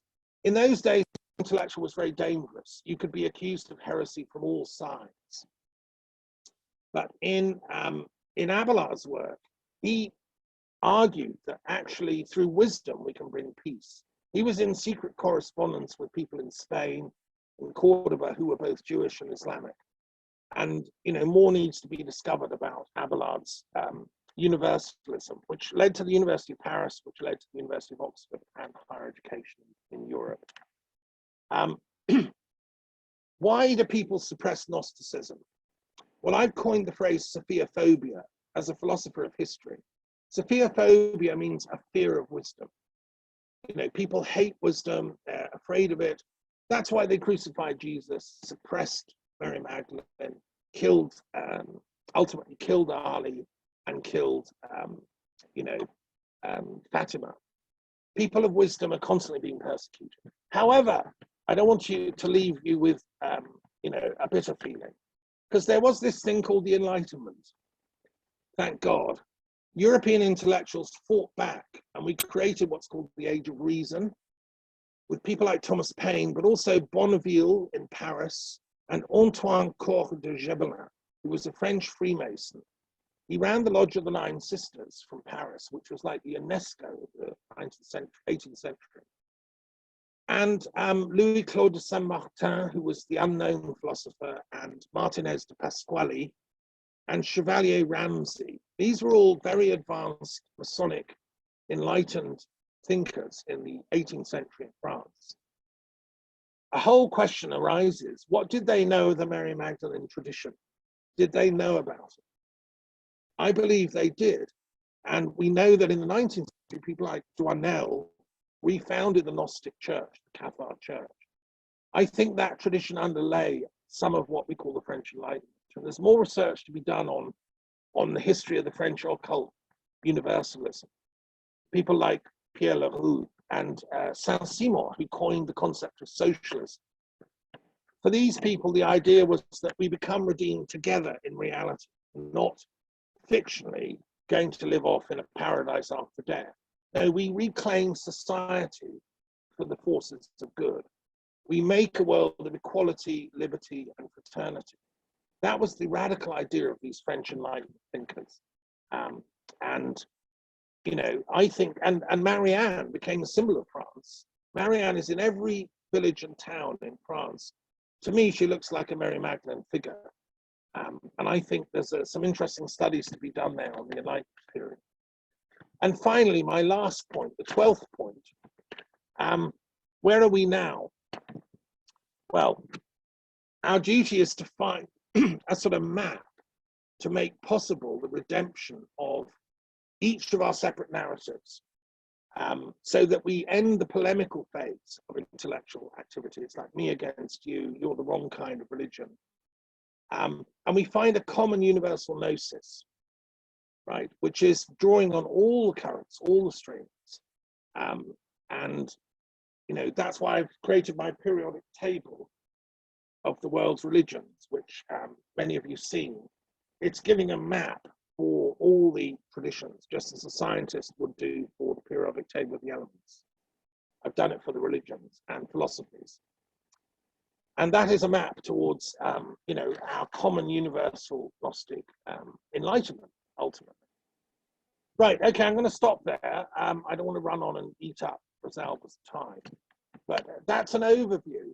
[SPEAKER 1] in those days, intellectual was very dangerous. You could be accused of heresy from all sides. But in Abelard's work, he argued that actually through wisdom we can bring peace. He was in secret correspondence with people in Spain, in Cordoba, who were both Jewish and Islamic. And more needs to be discovered about Abelard's universalism, which led to the University of Paris, which led to the University of Oxford and higher education in Europe. Why do people suppress Gnosticism? Well, I've coined the phrase Sophiaphobia as a philosopher of history. Sophiaphobia means a fear of wisdom. People hate wisdom, they're afraid of it. That's why they crucified Jesus, suppressed Mary Magdalene, ultimately killed Ali, and killed, Fatima. People of wisdom are constantly being persecuted. However, I don't want you to leave you with, a bitter feeling, because there was this thing called the Enlightenment. Thank God. European intellectuals fought back, and we created what's called the Age of Reason, with people like Thomas Paine, but also Bonneville in Paris, and Antoine Coeur de Gebelin, who was a French Freemason. He ran the Lodge of the Nine Sisters from Paris, which was like the UNESCO of the 19th century, 18th century. And Louis-Claude de Saint-Martin, who was the unknown philosopher, and Martinez de Pasquale, and Chevalier Ramsay. These were all very advanced Masonic, enlightened thinkers in the 18th century in France. A whole question arises: what did they know of the Mary Magdalene tradition? Did they know about it? I believe they did. And we know that in the 19th century, people like Douanel refounded the Gnostic Church, the Catholic Church. I think that tradition underlay some of what we call the French Enlightenment. And there's more research to be done on the history of the French occult universalism. People like Pierre Leroux and Saint-Simon, who coined the concept of socialism. For these people, the idea was that we become redeemed together in reality, not fictionally going to live off in a paradise after death. No, we reclaim society for the forces of good. We make a world of equality, liberty, and fraternity. That was the radical idea of these French Enlightenment thinkers. And you know, I think, and Marianne became a symbol of France. Marianne is in every village and town in France. To me, she looks like a Mary Magdalene figure. And I think there's some interesting studies to be done there on the Enlightenment period. And finally, my last point, the 12th point, where are we now? Well, our duty is to find a sort of map to make possible the redemption of each of our separate narratives, so that we end the polemical phase of intellectual activity. It's like me against you, you're the wrong kind of religion. And we find a common universal gnosis, right, which is drawing on all the currents, all the streams. And, you know, that's why I've created my periodic table of the world's religions, which many of you have seen. It's giving a map for all the traditions, just as a scientist would do for the periodic table of the elements. I've done it for the religions and philosophies. And that is a map towards, you know, our common universal Gnostic enlightenment, ultimately. Right, okay, I'm going to stop there. I don't want to run on and eat up Rosalba's time, but that's an overview.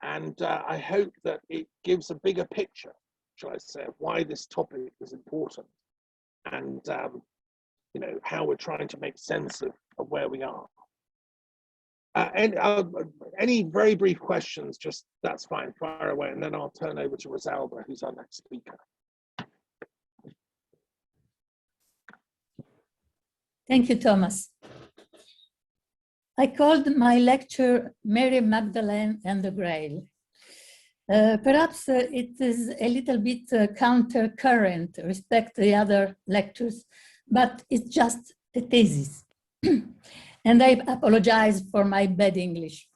[SPEAKER 1] And I hope that it gives a bigger picture, shall I say, of why this topic is important, and you know, how we're trying to make sense of where we are. And any very brief questions, just that's fine, fire away, and then I'll turn over to Rosalba, who's our next speaker.
[SPEAKER 2] Thank you, Thomas. I called my lecture Mary Magdalene and the Grail. Perhaps it is a little bit counter-current respect to the other lectures, but it's just a thesis. And I apologize for my bad English.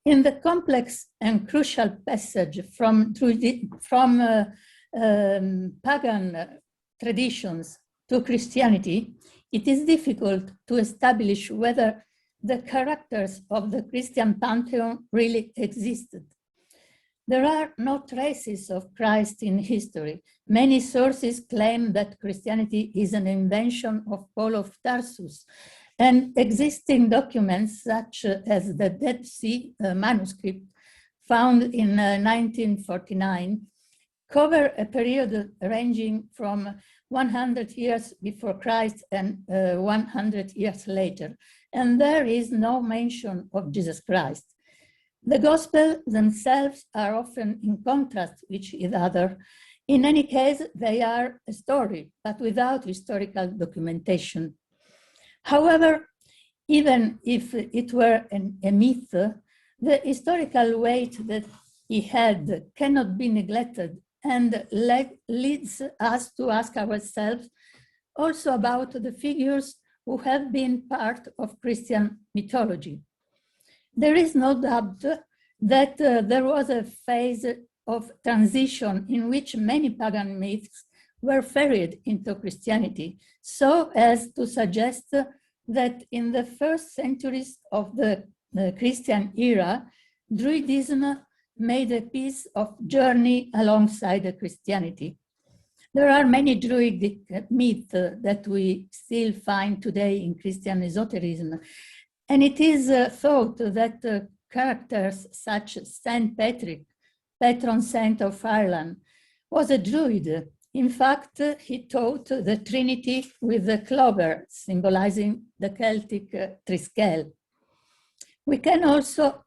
[SPEAKER 2] In the complex and crucial passage from pagan traditions to Christianity, it is difficult to establish whether the characters of the Christian pantheon really existed. There are no traces of Christ in history. Many sources claim that Christianity is an invention of Paul of Tarsus, and existing documents such as the Dead Sea manuscript found in 1949 cover a period ranging from 100 years before Christ and 100 years later, and there is no mention of Jesus Christ. The Gospels themselves are often in contrast with each other. In any case, they are a story, but without historical documentation. However, even if it were a myth, the historical weight that he had cannot be neglected, and leads us to ask ourselves also about the figures who have been part of Christian mythology. There is no doubt that there was a phase of transition in which many pagan myths were ferried into Christianity, so as to suggest that in the first centuries of the Christian era, Druidism made a piece of journey alongside Christianity. There are many Druidic myths that we still find today in Christian esotericism, and it is thought that characters such as Saint Patrick, patron saint of Ireland, was a Druid. In fact, he taught the Trinity with the clover, symbolizing the Celtic triskel. We can also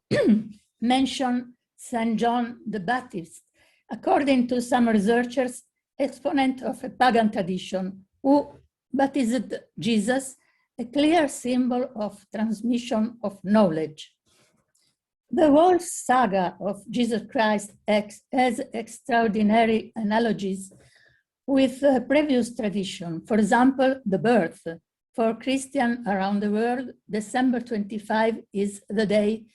[SPEAKER 2] mention Saint John the Baptist, according to some researchers, exponent of a pagan tradition, who baptized Jesus, a clear symbol of transmission of knowledge. The whole saga of Jesus Christ has extraordinary analogies with previous tradition. For example, the birth. For Christians around the world, December 25 is the day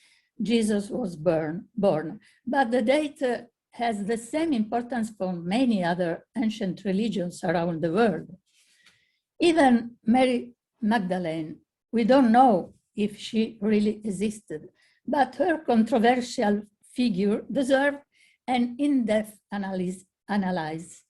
[SPEAKER 2] Jesus was born. But the date has the same importance for many other ancient religions around the world. Even Mary Magdalene, we don't know if she really existed, but her controversial figure deserves an in-depth analysis.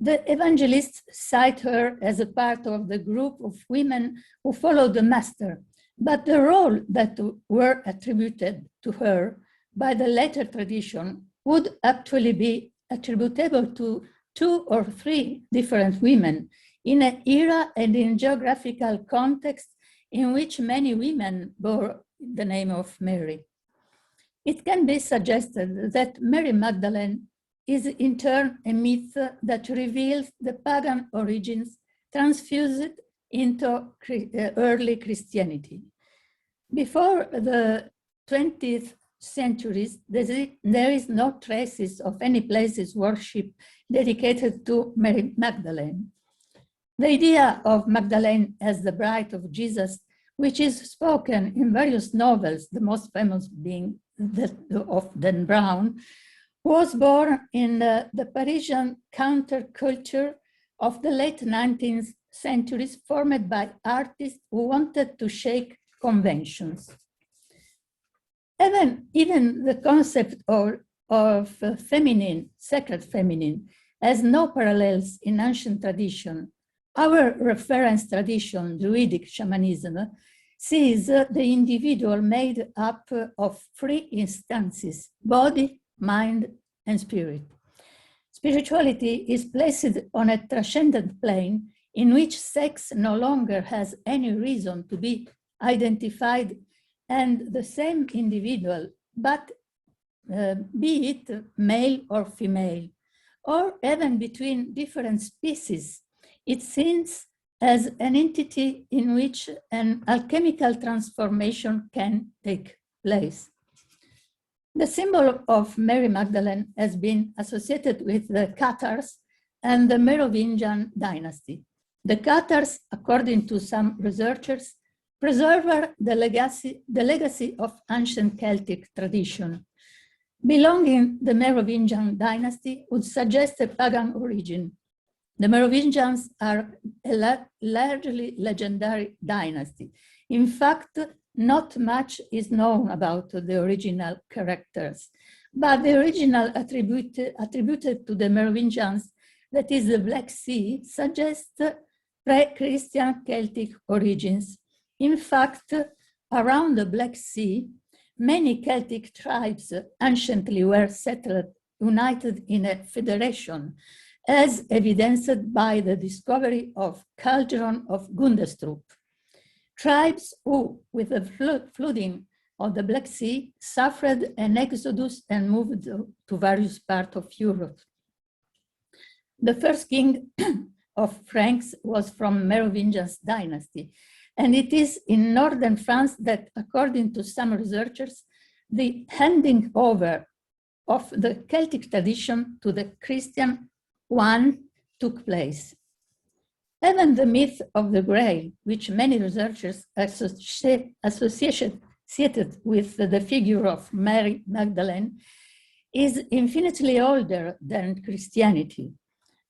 [SPEAKER 2] The evangelists cite her as a part of the group of women who followed the master, but the role that were attributed to her by the later tradition would actually be attributable to 2 or 3 different women in an era and in geographical context in which many women bore the name of Mary. It can be suggested that Mary Magdalene is in turn a myth that reveals the pagan origins transfused into early Christianity. Before the 20th centuries, there is no traces of any places worship dedicated to Mary Magdalene. The idea of Magdalene as the bride of Jesus, which is spoken in various novels, the most famous being that of Dan Brown, was born in the Parisian counterculture of the late 19th century, formed by artists who wanted to shake conventions. Even the concept of feminine, sacred feminine, has no parallels in ancient tradition. Our reference tradition, Druidic shamanism, sees the individual made up of 3 instances: body, mind, and spirit. Spirituality is placed on a transcendent plane in which sex no longer has any reason to be identified, and the same individual, but be it male or female, or even between different species, it seems as an entity in which an alchemical transformation can take place. The symbol of Mary Magdalene has been associated with the Cathars and the Merovingian dynasty. The Cathars, according to some researchers, preserve the legacy of ancient Celtic tradition. Belonging to the Merovingian dynasty would suggest a pagan origin. The Merovingians are a largely legendary dynasty. In fact, not much is known about the original characters, but the original attributed to the Merovingians, that is the Black Sea, suggests pre-Christian Celtic origins. In fact, around the Black Sea, many Celtic tribes anciently were settled, united in a federation, as evidenced by the discovery of cauldron of Gundestrup. Tribes who, with the flooding of the Black Sea, suffered an exodus and moved to various parts of Europe. The first king of Franks was from Merovingian dynasty, and it is in northern France that, according to some researchers, the handing over of the Celtic tradition to the Christian one took place. Even the myth of the Grail, which many researchers associated with the figure of Mary Magdalene, is infinitely older than Christianity.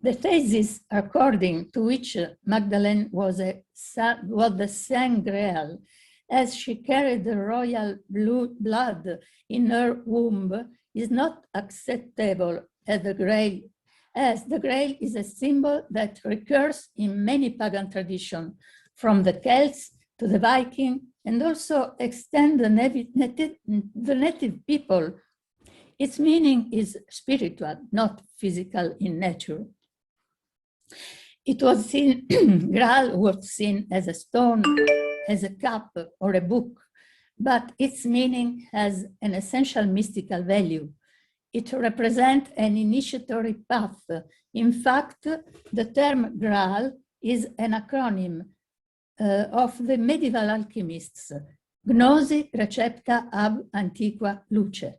[SPEAKER 2] The thesis according to which Magdalene was the St Grail, as she carried the royal blood in her womb, is not acceptable as the Grail, as the Grail is a symbol that recurs in many pagan traditions, from the Celts to the Viking, and also extend the native people. Its meaning is spiritual, not physical in nature. It was seen, Graal was seen as a stone, as a cup, or a book, but its meaning has an essential mystical value. It represents an initiatory path. In fact, the term Graal is an acronym of the medieval alchemists, Gnosi recepta ab antiqua luce.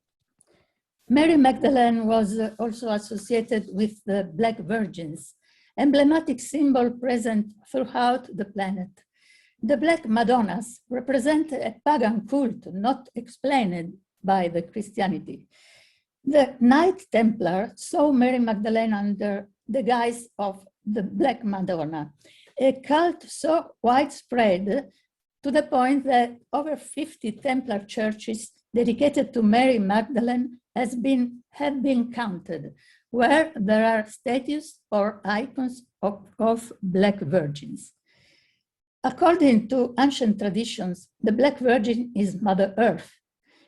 [SPEAKER 2] Mary Magdalene was also associated with the Black Virgins, emblematic symbol present throughout the planet. The Black Madonnas represent a pagan cult not explained by the Christianity. The Knight Templar saw Mary Magdalene under the guise of the Black Madonna, a cult so widespread to the point that over 50 Templar churches dedicated to Mary Magdalene have been counted, where there are statues or icons of Black Virgins. According to ancient traditions, the Black Virgin is Mother Earth.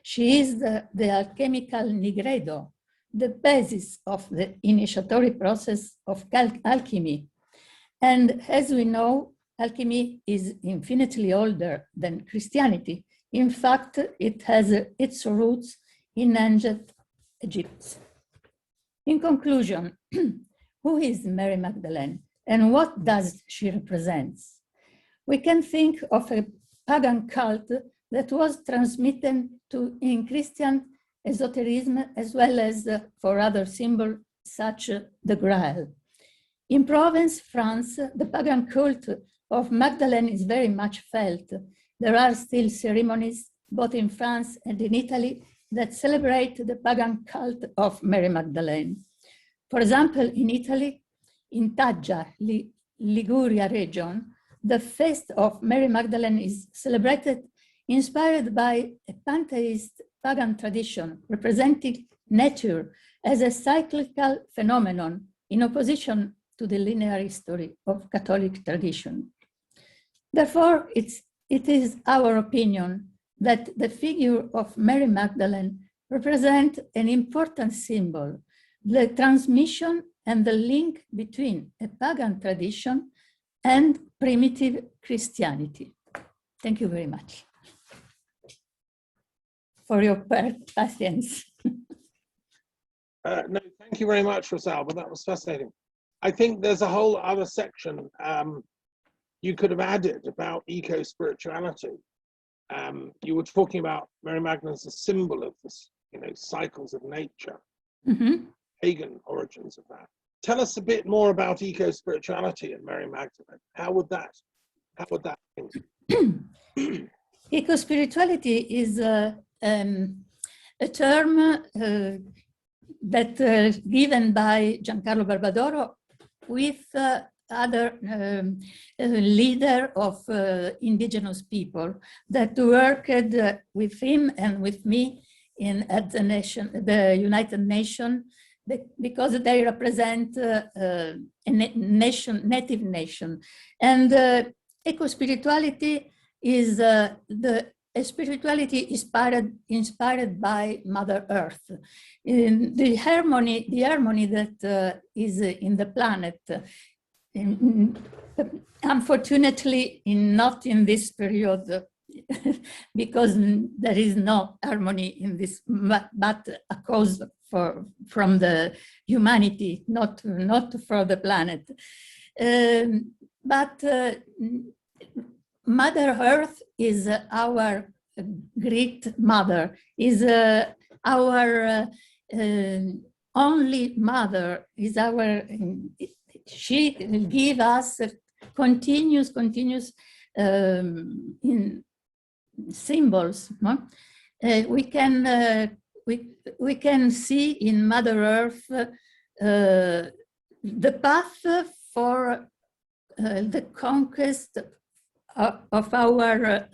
[SPEAKER 2] She is the alchemical nigredo, the basis of the initiatory process of alchemy. And as we know, alchemy is infinitely older than Christianity. In fact, it has its roots in ancient Egypt. In conclusion, who is Mary Magdalene and what does she represent? We can think of a pagan cult that was transmitted in Christian esotericism as well as for other symbols such as the Grail. In Provence, France, the pagan cult of Magdalene is very much felt. There are still ceremonies, both in France and in Italy, that celebrate the pagan cult of Mary Magdalene. For example, in Italy, in Taggia, Liguria region, the feast of Mary Magdalene is celebrated inspired by a pantheist pagan tradition representing nature as a cyclical phenomenon in opposition to the linear history of Catholic tradition. Therefore, it is our opinion that the figure of Mary Magdalene represents an important symbol, the transmission and the link between a pagan tradition and primitive Christianity. Thank you very much for your patience.
[SPEAKER 1] No, thank you very much, Rosalba. That was fascinating. I think there's a whole other section you could have added about eco-spirituality. You were talking about Mary Magdalene as a symbol of this, cycles of nature, pagan origins of that. Tell us a bit more about eco-spirituality and Mary Magdalene. How would that be?
[SPEAKER 2] Eco-spirituality is a term that given by Giancarlo Barbadoro with other leader of indigenous people that worked with him and with me at the United Nations, because they represent a native nation. And eco-spirituality is the spirituality inspired by Mother Earth. The harmony that is in the planet. Unfortunately, not in this period, because there is no harmony in this, but a cause from the humanity, not for the planet. But Mother Earth is our great mother, is our only mother, is our, she gives us continuous in symbols. No? We can see in Mother Earth the path for the conquest of our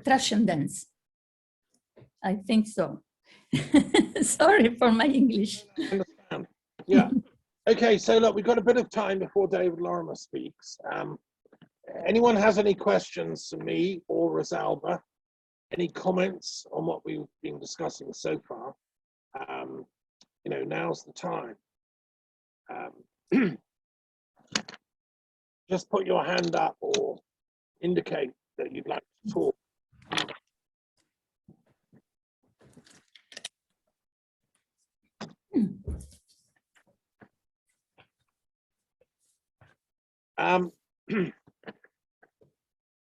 [SPEAKER 2] transcendence. I think so. Sorry for my English.
[SPEAKER 1] I understand. Yeah. Okay, so look, we've got a bit of time before David Lorimer speaks. Anyone has any questions for me or Rosalba? Any comments on what we've been discussing so far? You know, now's the time. Just put your hand up or indicate that you'd like to talk.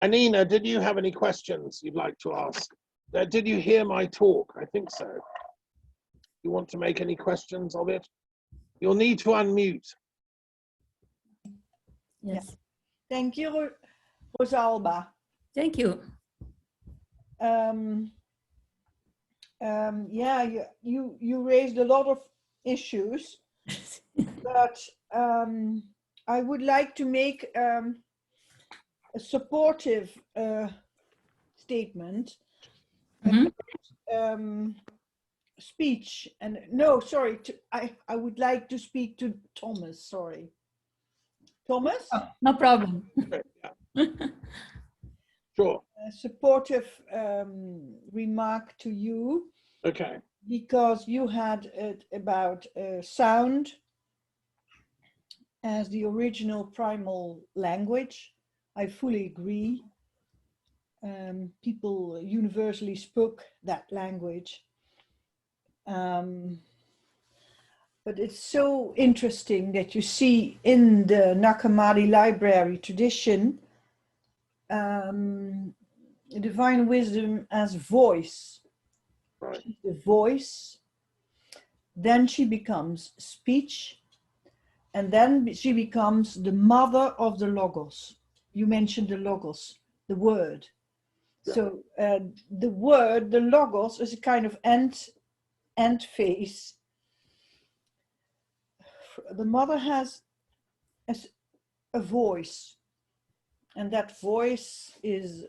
[SPEAKER 1] Annina, did you have any questions you'd like to ask? Did you hear my talk? I think so. You want to make any questions of it? You'll need to unmute.
[SPEAKER 2] Yes.
[SPEAKER 3] Thank you, Rosalba.
[SPEAKER 2] Thank you.
[SPEAKER 3] Yeah, you raised a lot of issues, but I would like to make a supportive statement. Speech and no, sorry, I would like to speak to Thomas. Sorry, Thomas.
[SPEAKER 2] Oh, no problem.
[SPEAKER 1] Yeah. Sure.
[SPEAKER 3] A supportive remark to you.
[SPEAKER 1] Okay.
[SPEAKER 3] Because you had it about sound as the original primal language. I fully agree. People universally spoke that language. But it's so interesting that you see in the Nag Hammadi library tradition divine wisdom as voice.
[SPEAKER 1] Right.
[SPEAKER 3] She's the voice, then she becomes speech, and then she becomes the mother of the logos. You mentioned the logos, the word. Yeah. So the word, the logos, is a kind of end phase. The mother has a voice, and that voice is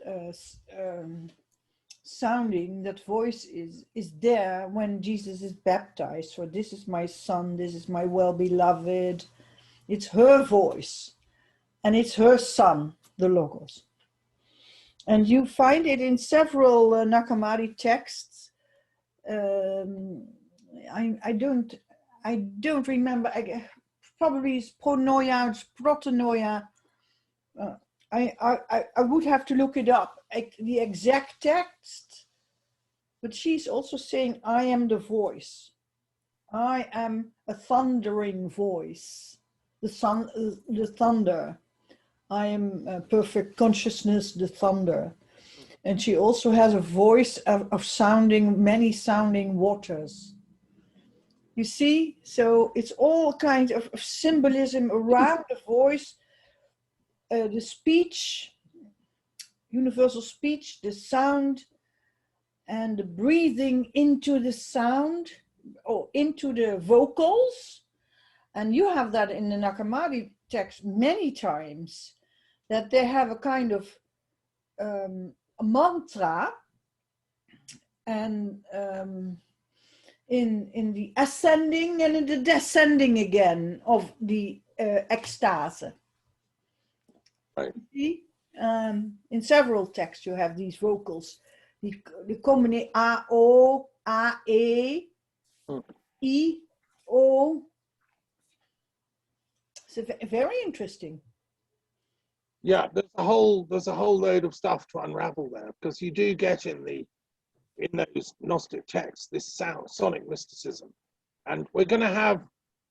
[SPEAKER 3] sounding. That voice is there when Jesus is baptized. So this is my son, this is my well-beloved. It's her voice, and it's her son, the logos. And you find it in several Nag Hammadi texts. I don't remember. Probably it's pronoia, it's protanoia. I would have to look it up, the exact text. But she's also saying, I am the voice. I am a thundering voice. The thunder. I am perfect consciousness, the thunder. And she also has a voice of sounding, many sounding waters. You see, so it's all kinds of symbolism around the voice, the speech, universal speech, the sound, and the breathing into the sound, or into the vocals. And you have that in the Nag Hammadi text many times, that they have a kind of a mantra, and in the ascending and in the descending again of the ecstasy.
[SPEAKER 1] Right.
[SPEAKER 3] See? In several texts you have these vocals. The common A, O, A, E, I, O. So very interesting.
[SPEAKER 1] Yeah, there's a whole load of stuff to unravel there, because you do get in those Gnostic texts this sonic mysticism, and we're going to have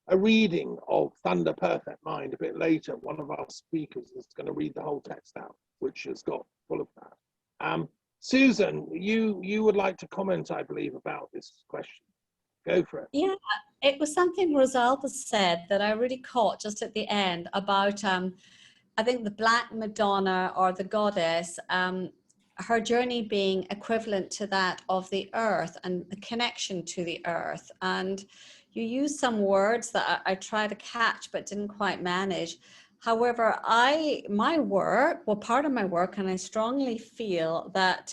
[SPEAKER 1] a reading of Thunder Perfect Mind a bit later. One of our speakers is going to read the whole text out, which has got full of that. Susan, you would like to comment, I believe, about this question. Go for it.
[SPEAKER 4] Yeah, it was something Rosalba said that I really caught just at the end about, I think the Black Madonna or the goddess, her journey being equivalent to that of the earth and the connection to the earth. And you use some words that I tried to catch but didn't quite manage. However, my work, well, part of my work, and I strongly feel that,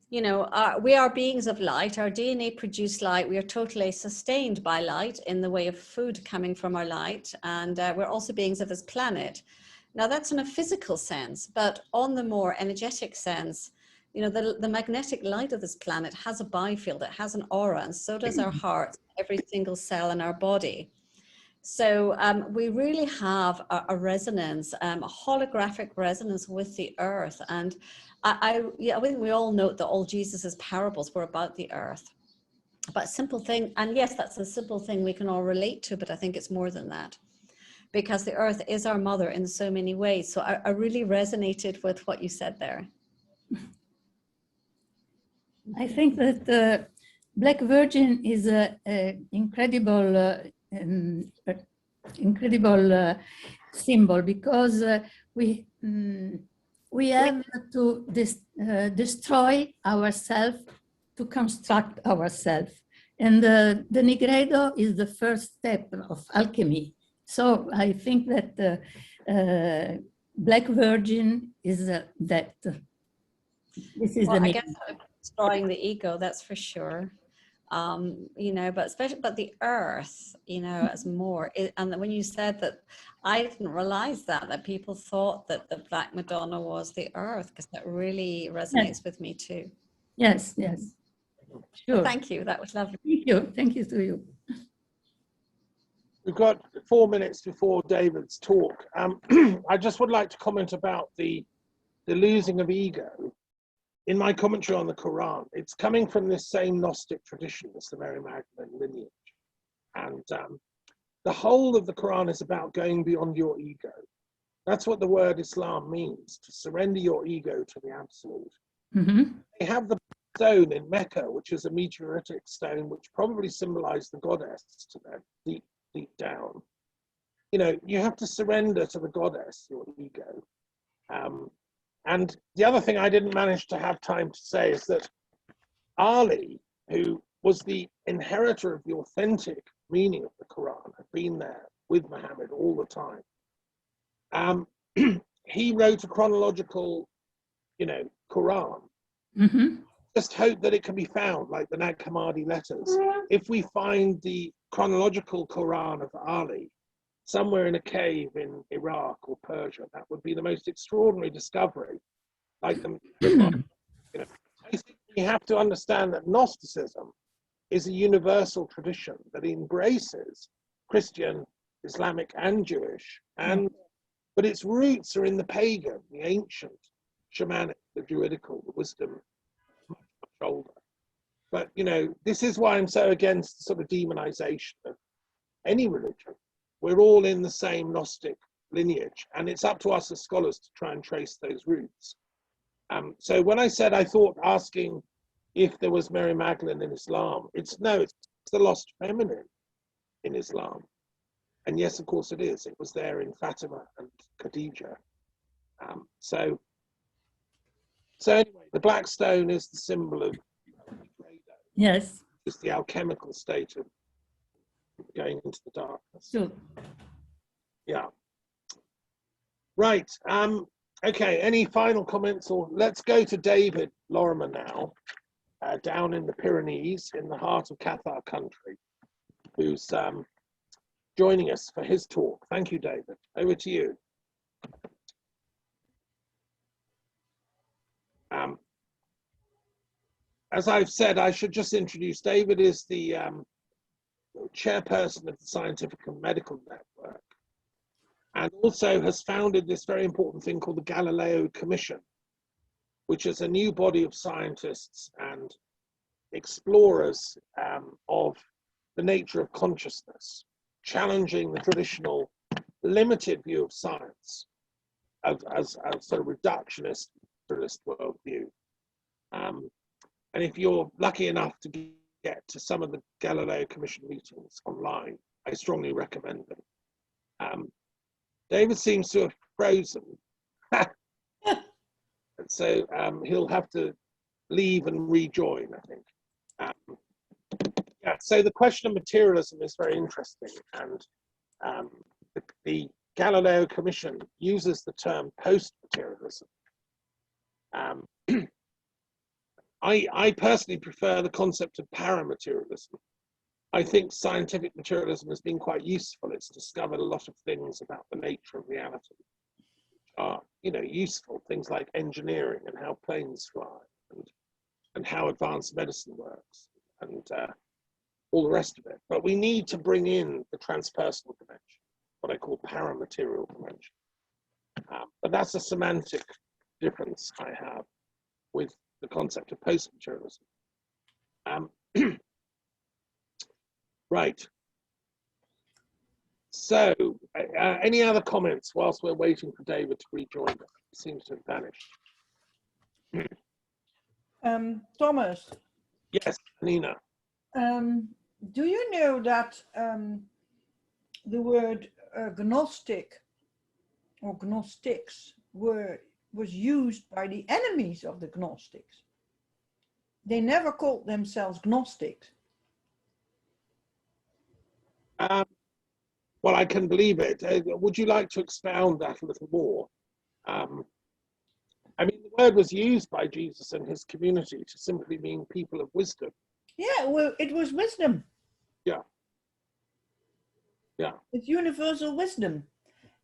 [SPEAKER 4] you know, we are beings of light. Our DNA produced light. We are totally sustained by light in the way of food coming from our light. And we're also beings of this planet. Now, that's in a physical sense, but on the more energetic sense, you know, the magnetic light of this planet has a biofield. It has an aura, and so does our heart, every single cell in our body. So we really have a resonance, a holographic resonance with the earth. And I think we all note that all Jesus's parables were about the earth. But a simple thing, and yes, that's a simple thing we can all relate to, but I think it's more than that, because the earth is our mother in so many ways. So I really resonated with what you said there.
[SPEAKER 2] I think that the Black Virgin is an incredible symbol, because we have to destroy ourselves to construct ourselves, and the Nigredo is the first step of alchemy. So I think that Black Virgin is that. This is
[SPEAKER 4] well, I guess destroying the ego, that's for sure. You know, but the earth, you know, as more. And when you said that, I didn't realize that people thought that the Black Madonna was the earth, because that really resonates with me too.
[SPEAKER 2] Yes, sure.
[SPEAKER 4] Well, thank you. That was lovely.
[SPEAKER 2] Thank you to you.
[SPEAKER 1] We've got 4 minutes before David's talk. I just would like to comment about the losing of ego. In my commentary on the Quran, it's coming from this same Gnostic tradition as the Mary Magdalene lineage. And the whole of the Quran is about going beyond your ego. That's what the word Islam means, to surrender your ego to the absolute.
[SPEAKER 2] Mm-hmm.
[SPEAKER 1] They have the stone in Mecca, which is a meteoritic stone, which probably symbolized the goddess to them deep down. You know, you have to surrender to the goddess, your ego. And the other thing I didn't manage to have time to say is that Ali, who was the inheritor of the authentic meaning of the Quran, had been there with Muhammad all the time. He wrote a chronological, you know, Quran.
[SPEAKER 2] Mm-hmm.
[SPEAKER 1] Just hope that it can be found, like the Nag Hammadi letters. If we find the chronological Quran of Ali somewhere in a cave in Iraq or Persia, that would be the most extraordinary discovery. Like them, you know, I think you have to understand that Gnosticism is a universal tradition that embraces Christian, Islamic, and Jewish, but its roots are in the pagan, the ancient, shamanic, the druidical, the wisdom, much older. But you know, this is why I'm so against the sort of demonization of any religion. We're all in the same Gnostic lineage, and it's up to us as scholars to try and trace those roots. So when I said I thought asking if there was Mary Magdalene in Islam, it's the lost feminine in Islam. And yes, of course it is. It was there in Fatima and Khadija. So anyway, the black stone is the symbol of
[SPEAKER 2] Yes.
[SPEAKER 1] It's the alchemical state of going into the darkness.
[SPEAKER 2] Sure.
[SPEAKER 1] Yeah. Right. Okay. Any final comments? Or let's go to David Lorimer now, down in the Pyrenees, in the heart of Cathar country, who's joining us for his talk. Thank you, David. Over to you. As I've said, I should just introduce David is the chairperson of the Scientific and Medical Network, and also has founded this very important thing called the Galileo Commission, which is a new body of scientists and explorers of the nature of consciousness, challenging the traditional limited view of science as a sort of reductionist worldview. And if you're lucky enough to get to some of the Galileo Commission meetings online, I strongly recommend them. David seems to have frozen. So he'll have to leave and rejoin, I think. Yeah, so the question of materialism is very interesting, and the Galileo Commission uses the term post-materialism. I personally prefer the concept of paramaterialism. I think scientific materialism has been quite useful. It's discovered a lot of things about the nature of reality, which are, you know, useful, things like engineering and how planes fly, and how advanced medicine works, and all the rest of it. But we need to bring in the transpersonal dimension, what I call paramaterial dimension. But that's a semantic difference I have with the concept of post-materialism. Right. So, any other comments whilst we're waiting for David to rejoin us? He seems to have vanished.
[SPEAKER 3] Thomas.
[SPEAKER 1] Yes, Nina.
[SPEAKER 3] Do you know that the word Gnostic or Gnostics was used by the enemies of the Gnostics? They never called themselves Gnostics.
[SPEAKER 1] Well, I can believe it. Would you like to expound that a little more? I mean, the word was used by Jesus and his community to simply mean people of wisdom.
[SPEAKER 3] Yeah, well, it was wisdom.
[SPEAKER 1] Yeah. Yeah.
[SPEAKER 3] It's universal wisdom.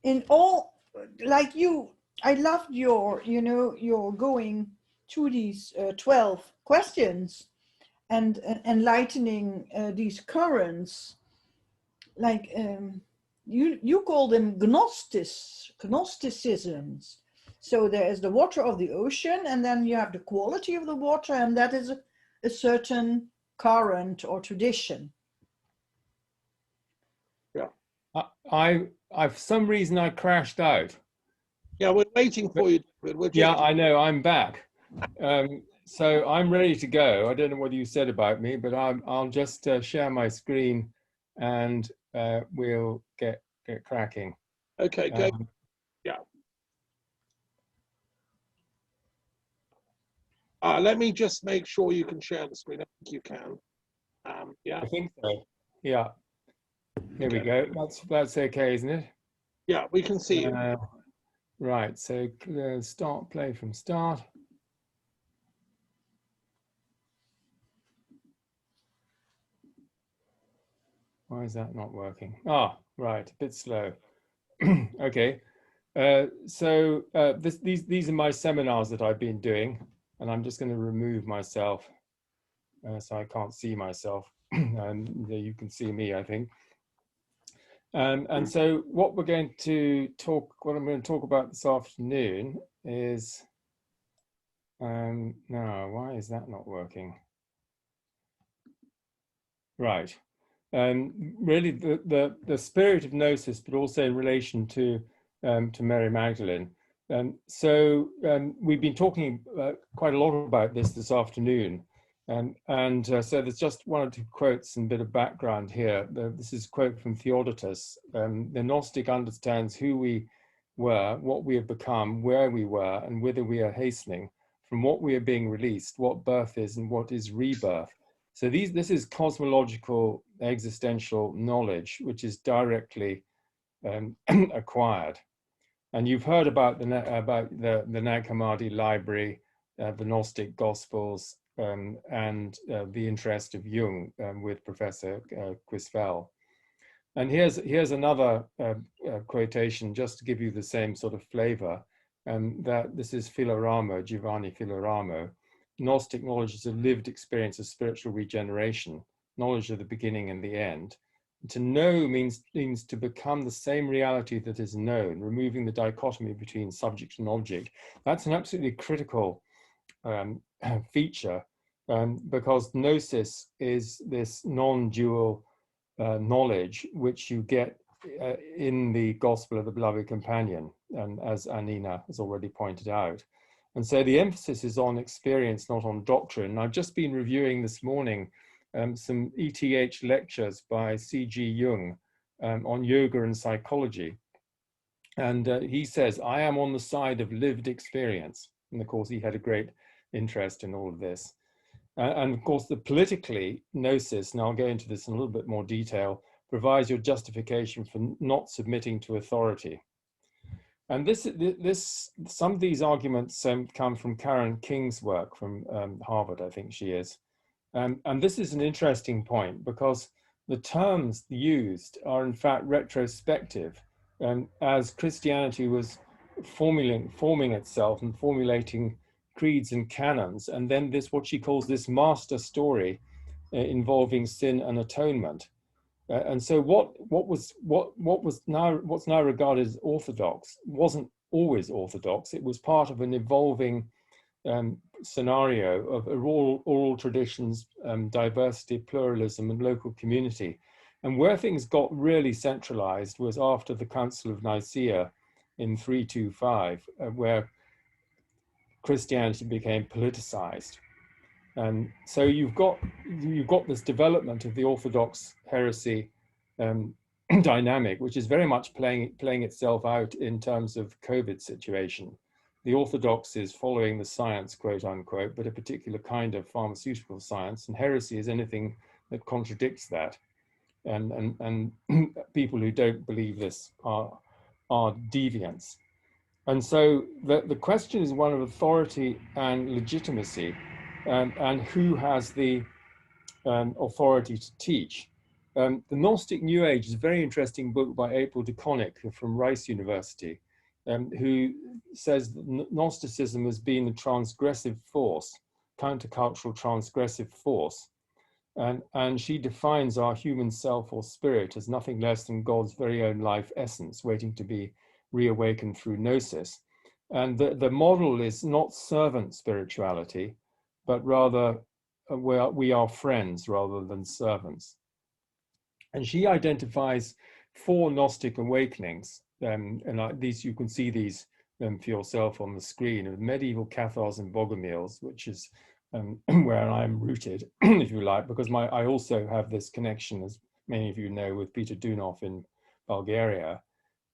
[SPEAKER 3] In all, like you, I loved your, you know, you're going through these 12 questions and enlightening these currents. Like you call them Gnosticisms. So there is the water of the ocean, and then you have the quality of the water, and that is a certain current or tradition.
[SPEAKER 1] Yeah.
[SPEAKER 5] I for some reason I crashed out.
[SPEAKER 1] Yeah, we're waiting for you.
[SPEAKER 5] Yeah, I know, I'm back. So I'm ready to go. I don't know what you said about me, but I'll just share my screen, and we'll get cracking.
[SPEAKER 1] Okay, go. Yeah. Let me just make sure you can share the screen. I think you can. Yeah.
[SPEAKER 5] I think so. Yeah. Here we go. That's okay, isn't it?
[SPEAKER 1] Yeah, we can see you.
[SPEAKER 5] Right. So start play from start. Why is that not working? Ah, right. A bit slow. Okay. So these are my seminars that I've been doing, and I'm just going to remove myself so I can't see myself, and you can see me, I think. And so what I'm going to talk about this afternoon is, no, why is that not working? Right. Really the spirit of Gnosis, but also in relation to Mary Magdalene. So we've been talking quite a lot about this afternoon. So there's just one or two quotes and a bit of background here. This is a quote from Theodotus. The Gnostic understands who we were, what we have become, where we were, and whither we are hastening, from what we are being released, what birth is and what is rebirth. So this is cosmological existential knowledge, which is directly acquired. And you've heard about the Nag Hammadi library, the Gnostic Gospels, and the interest of Jung with Professor Quisfel. And here's another quotation, just to give you the same sort of flavor. That this is Giovanni Filoramo. Gnostic knowledge is a lived experience of spiritual regeneration, knowledge of the beginning and the end. To know means to become the same reality that is known, removing the dichotomy between subject and object. That's an absolutely critical feature, because gnosis is this non-dual knowledge which you get in the Gospel of the Beloved Companion, as Annina has already pointed out. And so the emphasis is on experience, not on doctrine. I've just been reviewing this morning some ETH lectures by C.G. Jung on yoga and psychology. And he says, I am on the side of lived experience. And of course, he had a great interest in all of this. And of course, the politically, gnosis, and I'll go into this in a little bit more detail, provides your justification for not submitting to authority. And some of these arguments come from Karen King's work from Harvard, I think she is. And this is an interesting point because the terms used are in fact retrospective, as Christianity was forming itself and formulating creeds and canons, and then this, what she calls this master story involving sin and atonement. And so what's now regarded as orthodox wasn't always orthodox. It was part of an evolving scenario of oral traditions, diversity, pluralism, and local community. And where things got really centralized was after the Council of Nicaea in 325, where Christianity became politicized. And so you've got this development of the Orthodox heresy dynamic, which is very much playing itself out in terms of COVID situation. The Orthodox is following the science, quote unquote, but a particular kind of pharmaceutical science, and heresy is anything that contradicts that. And people who don't believe this are deviants. And so the question is one of authority and legitimacy, and who has the authority to teach. The Gnostic New Age is a very interesting book by April de Konik from Rice University, who says that Gnosticism has been a transgressive force, countercultural transgressive force. And she defines our human self or spirit as nothing less than God's very own life essence, waiting to be reawakened through gnosis. And the model is not servant spirituality, but rather we are friends rather than servants. And she identifies 4 Gnostic awakenings, and these, you can see these for yourself on the screen, of medieval Cathars and Bogomils, which is where I'm rooted, if you like, because I also have this connection, as many of you know, with Peter Dunov in Bulgaria.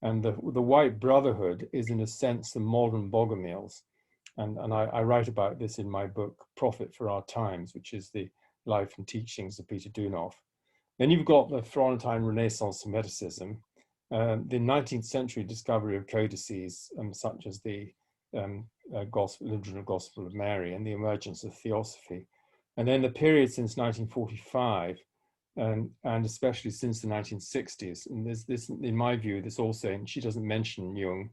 [SPEAKER 5] And the White Brotherhood is, in a sense, the modern Bogomils. And I write about this in my book, Prophet for Our Times, which is the life and teachings of Peter Dunov. Then you've got the Florentine Renaissance Hermeticism, the 19th century discovery of codices, such as the original Gospel of Mary, and the emergence of Theosophy. And then the period since 1945, and especially since the 1960s. And there's this, in my view, this also, and she doesn't mention Jung,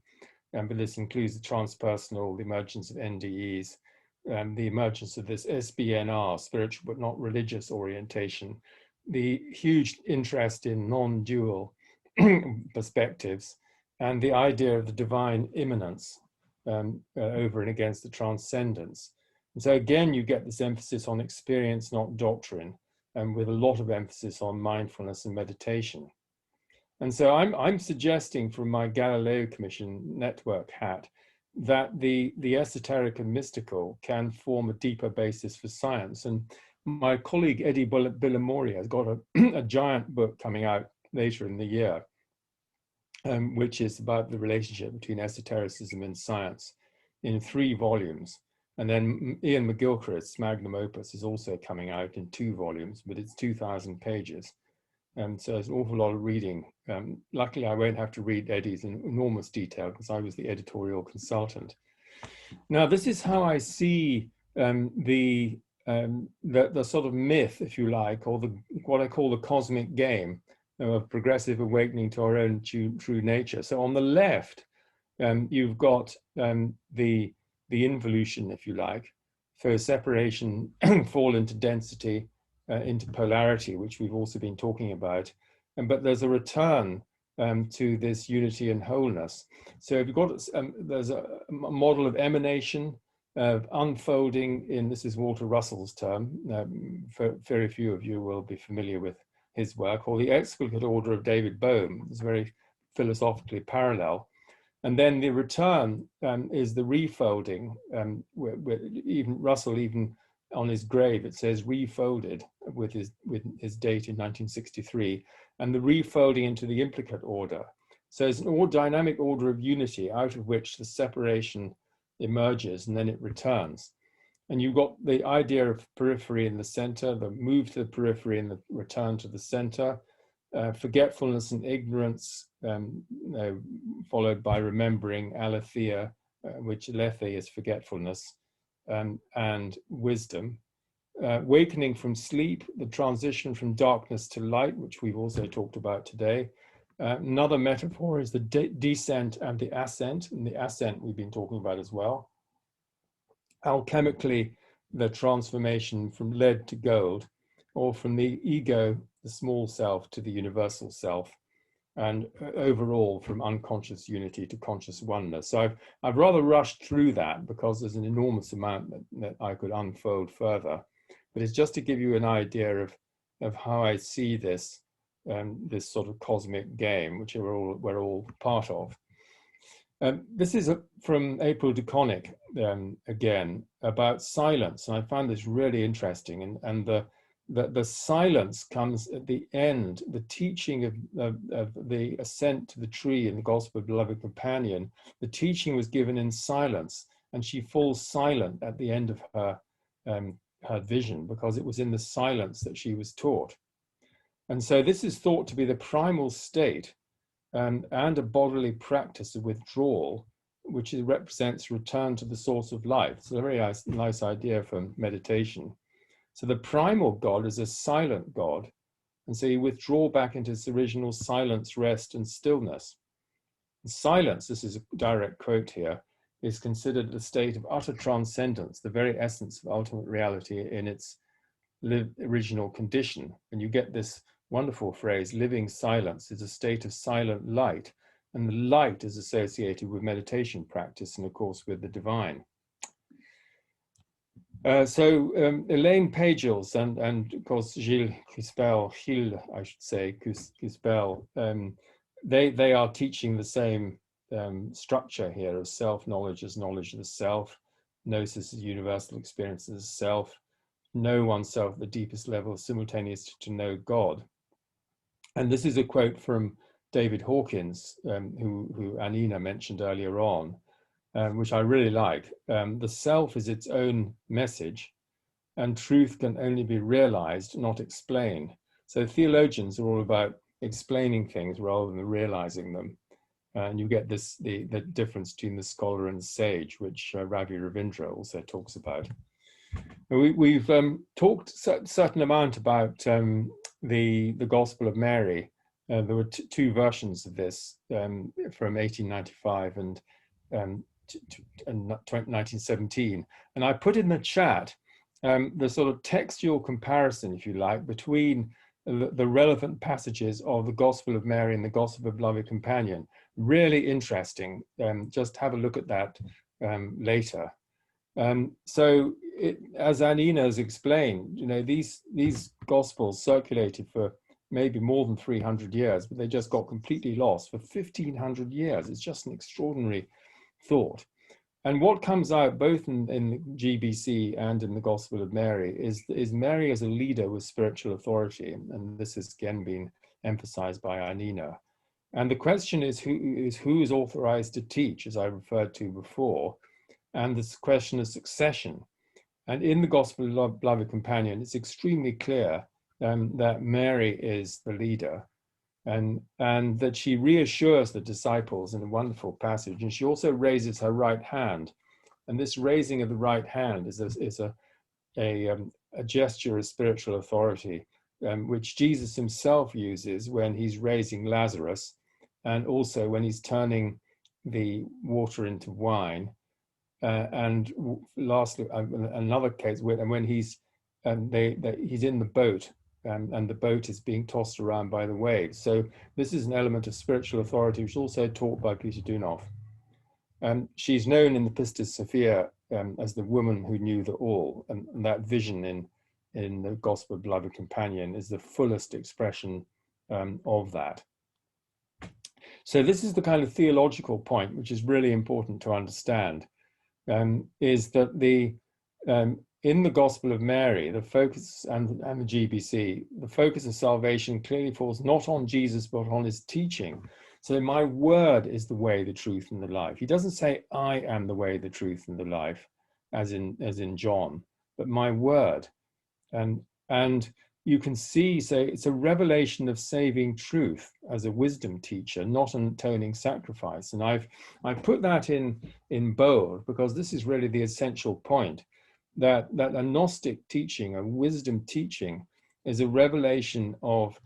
[SPEAKER 5] but this includes the transpersonal, the emergence of NDEs, the emergence of this SBNR, spiritual but not religious orientation, the huge interest in non-dual perspectives, and the idea of the divine immanence over and against the transcendence. And so again, you get this emphasis on experience, not doctrine, and with a lot of emphasis on mindfulness and meditation. And so I'm suggesting from my Galileo Commission network hat that the esoteric and mystical can form a deeper basis for science. And my colleague Eddie Billamori has got a giant book coming out later in the year, which is about the relationship between esotericism and science in 3 volumes. And then Ian McGilchrist's magnum opus is also coming out in 2 volumes, but it's 2,000 pages. So there's an awful lot of reading. Luckily, I won't have to read Eddie's in enormous detail because I was the editorial consultant. Now, this is how I see the sort of myth, if you like, or what I call the cosmic game of progressive awakening to our own true nature. So on the left, you've got the involution, if you like, so separation, fall into density, into polarity, which we've also been talking about. But there's a return to this unity and wholeness. So you've got, there's a model of emanation, of unfolding in, this is Walter Russell's term, very few of you will be familiar with his work, or the explicate order of David Bohm. It's very philosophically parallel. And then the return is the refolding. Where even Russell, even on his grave, it says refolded with his date in 1963, and the refolding into the implicate order. So it's an dynamic order of unity, out of which the separation emerges and then it returns. And you've got the idea of periphery in the center, the move to the periphery and the return to the center, forgetfulness and ignorance, followed by remembering, aletheia, which lethe is forgetfulness, and wisdom. Awakening from sleep, the transition from darkness to light, which we've also talked about today. Another metaphor is the descent and the ascent, and the ascent we've been talking about as well. Alchemically, the transformation from lead to gold, or from the ego, the small self, to the universal self, and overall from unconscious unity to conscious oneness. So I've rather rushed through that because there's an enormous amount that I could unfold further. But it's just to give you an idea of how I see this, this sort of cosmic game, which we're all part of. This is from April DeConnick, again, about silence. And I found this really interesting. And the silence comes at the end, the teaching of the ascent to the tree in the Gospel of Beloved Companion. The teaching was given in silence, and she falls silent at the end of her vision, because it was in the silence that she was taught. And so this is thought to be the primal state, and a bodily practice of withdrawal, which represents return to the source of life. It's a very nice idea for meditation. So the primal God is a silent God, and so you withdraw back into its original silence, rest, and stillness. And silence, this is a direct quote here, is considered a state of utter transcendence, the very essence of ultimate reality in its original condition. And you get this wonderful phrase, living silence is a state of silent light, and the light is associated with meditation practice and of course with the divine. Elaine Pagels and of course Gilles Crispel, I should say, Crispel, they are teaching the same structure here of self-knowledge as knowledge of the self, gnosis as universal experience as self, know oneself at the deepest level, simultaneous to know God. And this is a quote from David Hawkins, who Annina mentioned earlier on, which I really like. The self is its own message, and truth can only be realized, not explained. So theologians are all about explaining things rather than realizing them. And you get the difference between the scholar and the sage, which Ravi Ravindra also talks about. We've talked a certain amount about the Gospel of Mary. There were two versions of this from 1895 and 1917. And I put in the chat the sort of textual comparison, if you like, between the relevant passages of the Gospel of Mary and the Gospel of Beloved Companion. Really interesting. Just have a look at that later. As Annina has explained, you know, these Gospels circulated for maybe more than 300 years, but they just got completely lost for 1,500 years. It's just an extraordinary thought. And what comes out both in the GBC and in the Gospel of Mary is Mary as a leader with spiritual authority. And this has again been emphasized by Annina. And the question is who is authorized to teach, as I referred to before, and this question of succession. And in the Gospel of Beloved Companion, it's extremely clear that Mary is the leader, and that she reassures the disciples in a wonderful passage. And she also raises her right hand. And this raising of the right hand is a gesture of spiritual authority, which Jesus himself uses when he's raising Lazarus, and also when he's turning the water into wine. And lastly, another case when he's in the boat, and the boat is being tossed around by the waves. So this is an element of spiritual authority, which is also taught by Peter Dunhoff. She's known in the Pistis Sophia as the woman who knew the all, and that vision in the Gospel of Beloved Companion is the fullest expression of that. So this is the kind of theological point which is really important to understand, is that in the Gospel of Mary, the focus, and the GBC, the focus of salvation clearly falls not on Jesus, but on his teaching. So my word is the way, the truth, and the life. He doesn't say, I am the way, the truth, and the life, as in John, but my word. And you can see, so it's a revelation of saving truth as a wisdom teacher, not an atoning sacrifice. And I've put that in bold because this is really the essential point, that a Gnostic teaching, a wisdom teaching, is a revelation of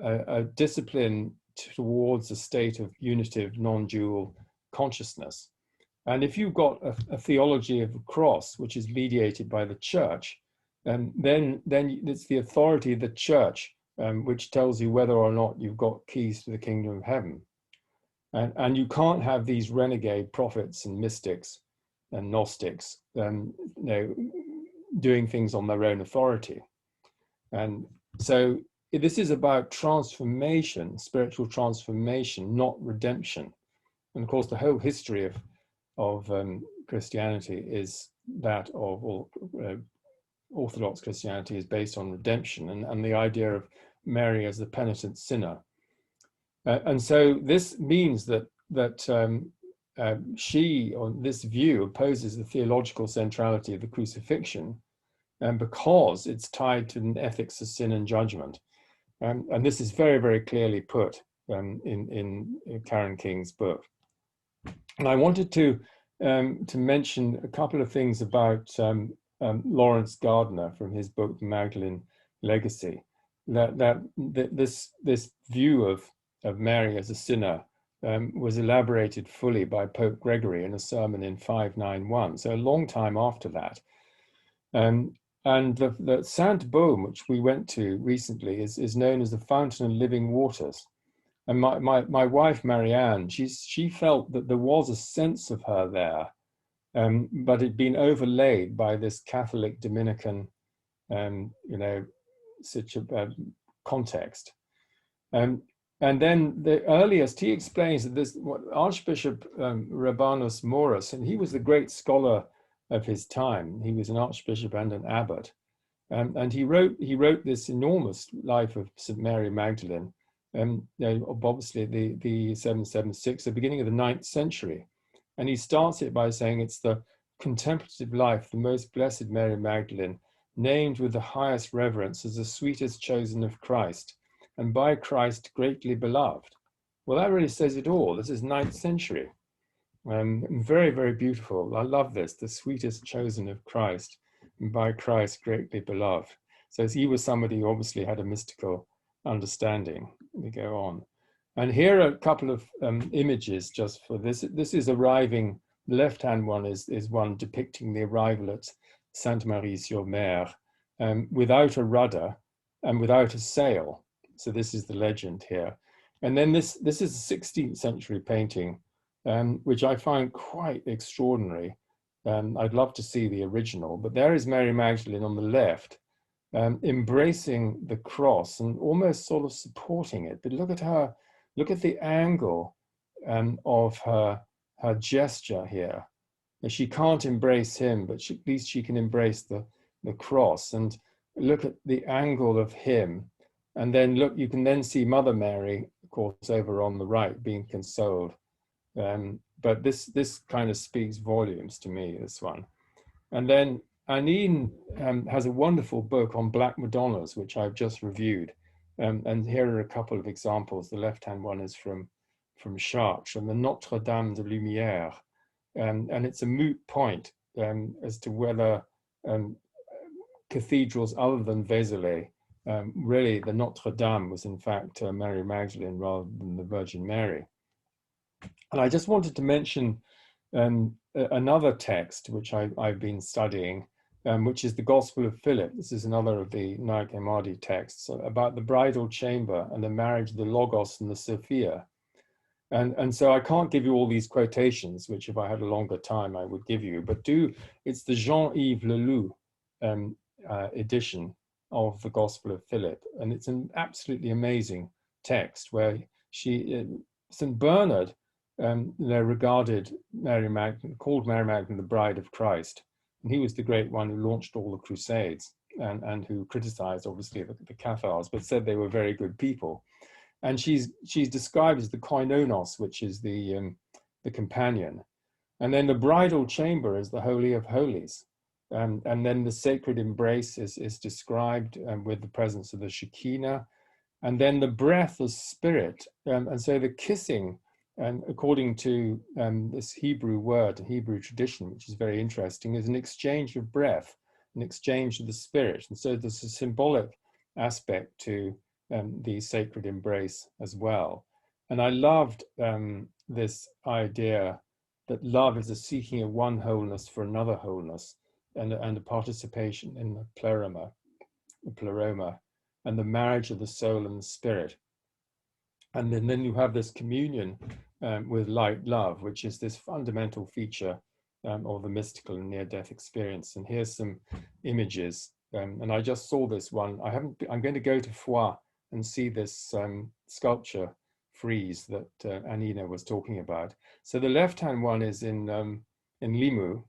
[SPEAKER 5] a discipline towards a state of unitive, non-dual consciousness. And if you've got a theology of the cross, which is mediated by the church, then it's the authority of the church which tells you whether or not you've got keys to the kingdom of heaven. And you can't have these renegade prophets and mystics and Gnostics doing things on their own authority. And so this is about transformation, spiritual transformation, not redemption. And of course, the whole history of Christianity is that of Orthodox Christianity is based on redemption and the idea of Mary as the penitent sinner. And so this means that she, on this view, opposes the theological centrality of the crucifixion, because it's tied to an ethics of sin and judgment. And this is very, very clearly put in Karen King's book. And I wanted to mention a couple of things about Lawrence Gardner from his book, The Magdalene Legacy, this view of Mary as a sinner was elaborated fully by Pope Gregory in a sermon in 591, so a long time after that. And the St Baume, which we went to recently, is known as the fountain of living waters. And my wife, Marianne, she felt that there was a sense of her there, but it'd been overlaid by this Catholic Dominican, context. And then the earliest, he explains that this Archbishop Rabanus Maurus, and he was the great scholar of his time. He was an archbishop and an abbot, and he wrote this enormous life of St Mary Magdalene. Obviously the 776, the beginning of the 9th century, and he starts it by saying it's the contemplative life, the most blessed Mary Magdalene, named with the highest reverence as the sweetest chosen of Christ, and by Christ greatly beloved. Well, that really says it all. This is 9th century. Very, very beautiful. I love this, the sweetest chosen of Christ, and by Christ greatly beloved. So he was somebody who obviously had a mystical understanding. We go on. And here are a couple of images just for this. This is arriving, the left-hand one is one depicting the arrival at Sainte-Marie-sur-Mer without a rudder and without a sail. So this is the legend here. And then this is a 16th century painting, which I find quite extraordinary. I'd love to see the original, but there is Mary Magdalene on the left, embracing the cross and almost sort of supporting it. But look at her, look at the angle of her gesture here. She can't embrace him, but at least she can embrace the cross. And look at the angle of him. And then look, you can then see Mother Mary, of course, over on the right, being consoled. But this kind of speaks volumes to me, this one. And then Annine has a wonderful book on Black Madonnas, which I've just reviewed. And here are a couple of examples. The left-hand one is from Chartres, and the Notre Dame de Lumière. And it's a moot point as to whether cathedrals other than Vézelay, really the Notre Dame was in fact Mary Magdalene rather than the Virgin Mary. And I just wanted to mention another text which I've been studying, which is the Gospel of Philip. This is another of the Nag Hammadi texts about the bridal chamber and the marriage of the Logos and the Sophia. And so I can't give you all these quotations, which if I had a longer time I would give you, but it's the Jean-Yves Leloup edition of the Gospel of Philip. And it's an absolutely amazing text where St. Bernard regarded Mary Magdalene, called Mary Magdalene the bride of Christ. And he was the great one who launched all the Crusades and who criticized, obviously, the Cathars, but said they were very good people. and she's described as the koinonos, which is the companion. And then the bridal chamber is the Holy of Holies. And then the sacred embrace is described with the presence of the Shekinah. And then the breath of spirit. And so the kissing, according to this Hebrew word, Hebrew tradition, which is very interesting, is an exchange of breath, an exchange of the spirit. And so there's a symbolic aspect to the sacred embrace as well. And I loved this idea that love is a seeking of one wholeness for another wholeness, and a participation in the pleroma, and the marriage of the soul and the spirit. And then you have this communion with light love, which is this fundamental feature of the mystical and near-death experience. And here's some images. And I just saw this one. I'm going to go to Foix and see this sculpture frieze that Annina was talking about. So the left-hand one is in Limoux,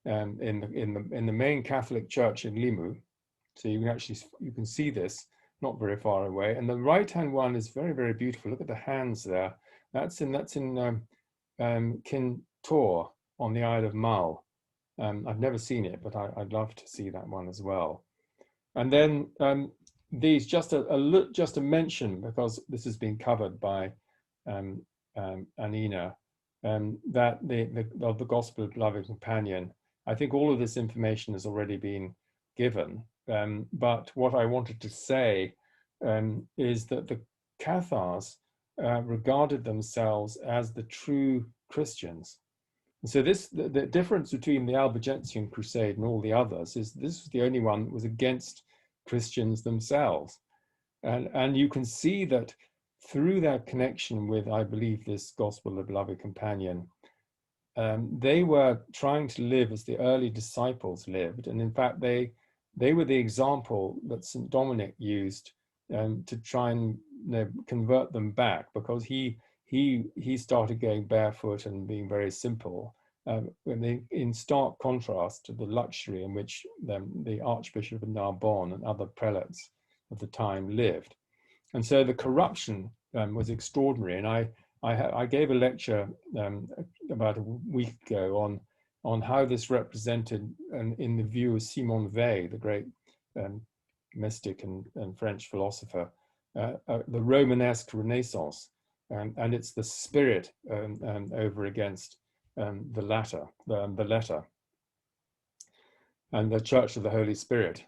[SPEAKER 5] in the main Catholic church in Limoux. So you can see this not very far away. And the right-hand one is very, very beautiful. Look at the hands there. That's in Kintor on the Isle of Mull. I've never seen it, but I'd love to see that one as well. And then these, just a mention, because this has been covered by Annina, that the Gospel of Beloved Companion. I think all of this information has already been given, but what I wanted to say is that the Cathars regarded themselves as the true Christians. And so the difference between the Albigensian Crusade and all the others is this was the only one that was against Christians themselves. And you can see that through their connection with, I believe, this Gospel of the Beloved Companion, they were trying to live as the early disciples lived. And in fact, they were the example that St Dominic used to try and convert them back, because he started going barefoot and being very simple, in stark contrast to the luxury in which the Archbishop of Narbonne and other prelates of the time lived. And so the corruption was extraordinary. And I gave a lecture about a week ago on how this represented, in the view of Simon Weil, the great mystic and French philosopher, the Romanesque Renaissance. And it's the spirit over against the letter, and the Church of the Holy Spirit.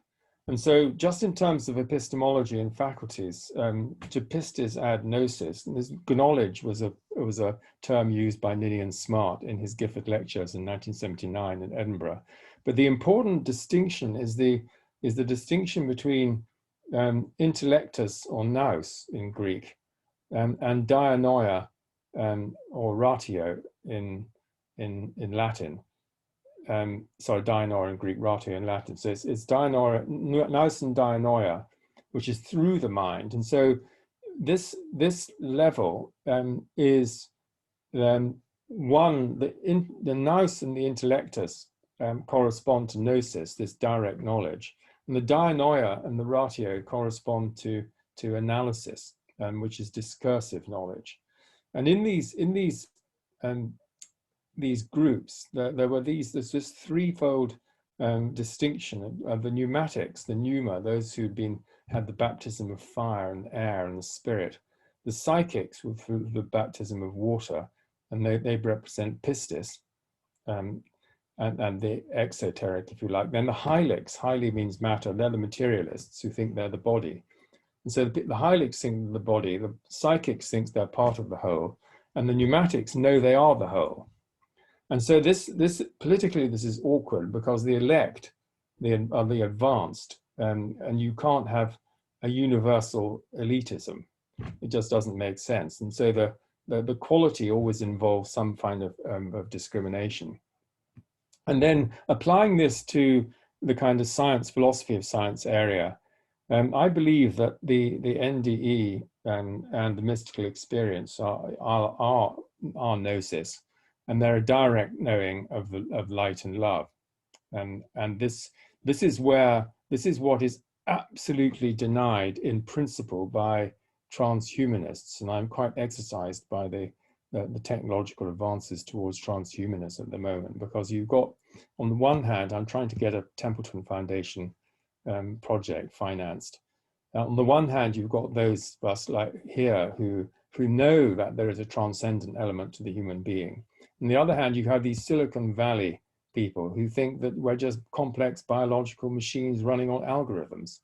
[SPEAKER 5] And so, just in terms of epistemology and faculties, to pistis ad gnosis, and this knowledge was a term used by Ninian Smart in his Gifford Lectures in 1979 in Edinburgh. But the important distinction is the distinction between intellectus or nous in Greek, and dianoia or ratio in Latin. Sorry, dianoia in Greek, ratio in Latin. So it's dianoia, nous and dianoia, which is through the mind. And so this level is one, the nous and the intellectus correspond to gnosis, this direct knowledge, and the dianoia and the ratio correspond to analysis, which is discursive knowledge. And in these groups, there's this threefold distinction of the pneumatics, the pneuma, those who'd had the baptism of fire and air and the spirit, the psychics with the baptism of water, and they represent pistis, and the exoteric, if you like. Then the hylics, hyli means matter, they're the materialists who think they're the body. And so the hylics think they're the body, the psychics think they're part of the whole, and the pneumatics know they are the whole. And so this politically, this is awkward, because the elect are the advanced, and you can't have a universal elitism. It just doesn't make sense. And so the quality always involves some kind of discrimination. And then applying this to the kind of science, philosophy of science area, I believe that the NDE and the mystical experience are gnosis, and they're a direct knowing of light and love, and this is what is absolutely denied in principle by transhumanists, and I'm quite exercised by the technological advances towards transhumanism at the moment, because you've got, on the one hand, I'm trying to get a Templeton Foundation project financed. On the one hand, you've got those of us like here who know that there is a transcendent element to the human being. On the other hand, you have these Silicon Valley people who think that we're just complex biological machines running on algorithms.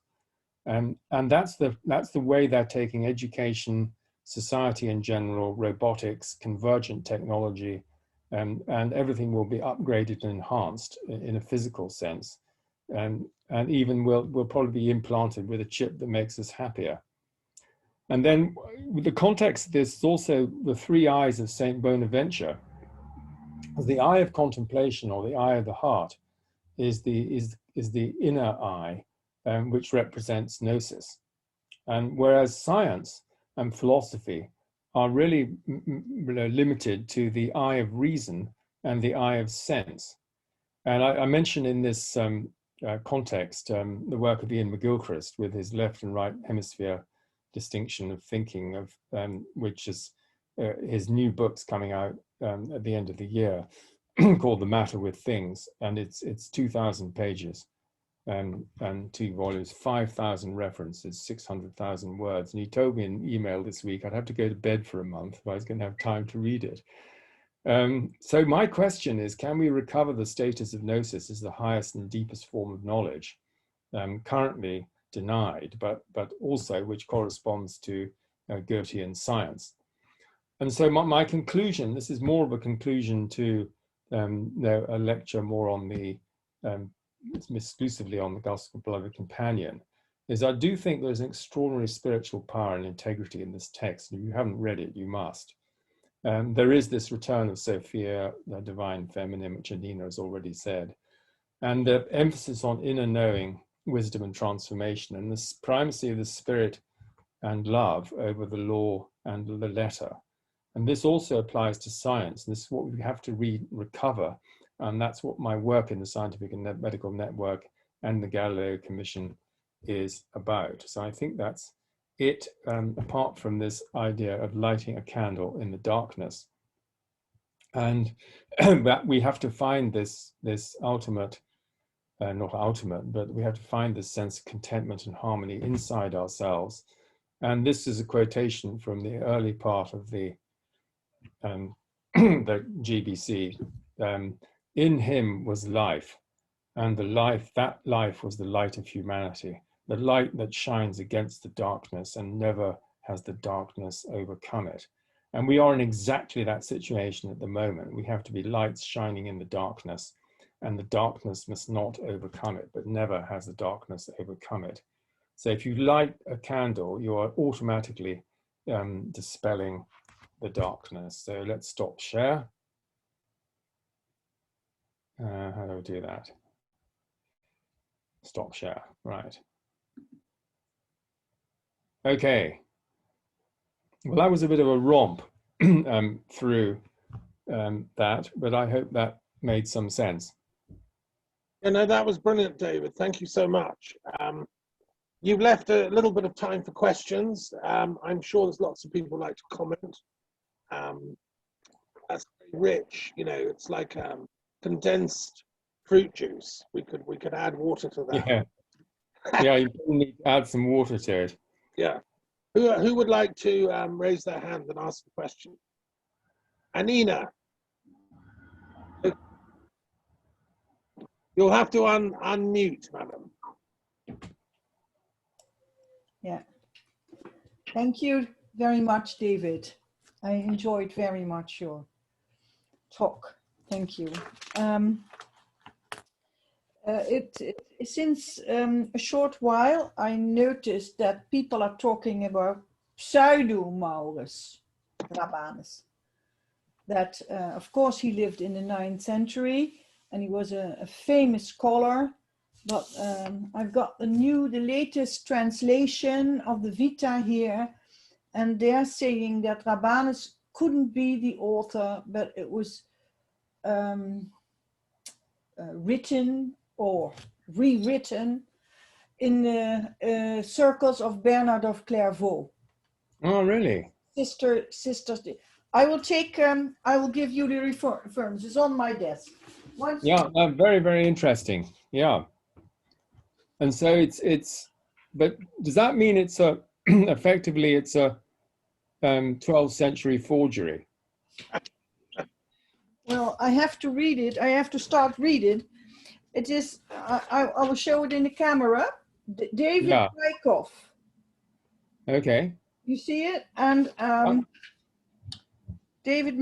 [SPEAKER 5] And that's the way they're taking education, society in general, robotics, convergent technology, and everything will be upgraded and enhanced in a physical sense. And even will probably be implanted with a chip that makes us happier. And then with the context of this, also the three eyes of St. Bonaventure. The eye of contemplation, or the eye of the heart, is the inner eye, which represents gnosis. And whereas science and philosophy are really limited to the eye of reason and the eye of sense. And I mentioned in this context the work of Ian McGilchrist with his left and right hemisphere distinction of thinking, of which is his new book's coming out at the end of the year called The Matter with Things, and it's 2,000 pages and 2 volumes, 5,000 references, 600,000 words. And he told me in an email this week I'd have to go to bed for a month if I was going to have time to read it. So my question is, can we recover the status of gnosis as the highest and deepest form of knowledge, currently denied, but also which corresponds to Goethean science? And so my conclusion, this is more of a conclusion to a lecture more on the, exclusively on the Gospel Beloved Companion, is I do think there's an extraordinary spiritual power and integrity in this text. If you haven't read it, you must. There is this return of Sophia, the divine feminine, which Annina has already said, and the emphasis on inner knowing, wisdom and transformation, and the primacy of the spirit and love over the law and the letter. And this also applies to science. This is what we have to recover. And that's what my work in the Scientific and Medical Network and the Galileo Commission is about. So I think that's it, apart from this idea of lighting a candle in the darkness. And that we have to find this ultimate, not ultimate, but we have to find this sense of contentment and harmony inside ourselves. And this is a quotation from the early part of the GBC. In him was life, and that life was the light of humanity, the light that shines against the darkness and never has the darkness overcome it. And we are in exactly that situation at the moment. We have to be lights shining in the darkness, and the darkness must not overcome it, but never has the darkness overcome it. So if you light a candle, you are automatically dispelling the darkness. So let's stop share. How do I do that? Stop share, right. Okay. Well, that was a bit of a romp through that, but I hope that made some sense.
[SPEAKER 1] You know, that was brilliant, David. Thank you so much. You've left a little bit of time for questions. I'm sure there's lots of people like to comment. That's very rich, you know, it's like condensed fruit juice. We could add water to that.
[SPEAKER 5] Yeah, yeah, you need to add some water to it.
[SPEAKER 1] Yeah. Who would like to raise their hand and ask a question? Annina. You'll have to unmute, madam.
[SPEAKER 3] Yeah. Thank you very much, David. I enjoyed very much your talk. Thank you. Since a short while, I noticed that people are talking about pseudo-Maurus Rabanus. That, of course, he lived in the 9th century and he was a famous scholar. But I've got the latest translation of the Vita here, and they're saying that Rabanus couldn't be the author, but it was written or rewritten in the circles of Bernard of Clairvaux.
[SPEAKER 5] Oh, really?
[SPEAKER 3] Sisters. I will take. I will give you the reference. It's on my desk.
[SPEAKER 5] Yeah, very, very interesting. Yeah. And so but does that mean it's a, effectively it's a 12th century forgery?
[SPEAKER 3] Well, I have to read it. I have to start reading. It is, I will show it in the camera. David Wyckoff.
[SPEAKER 5] Okay.
[SPEAKER 3] You see it? And David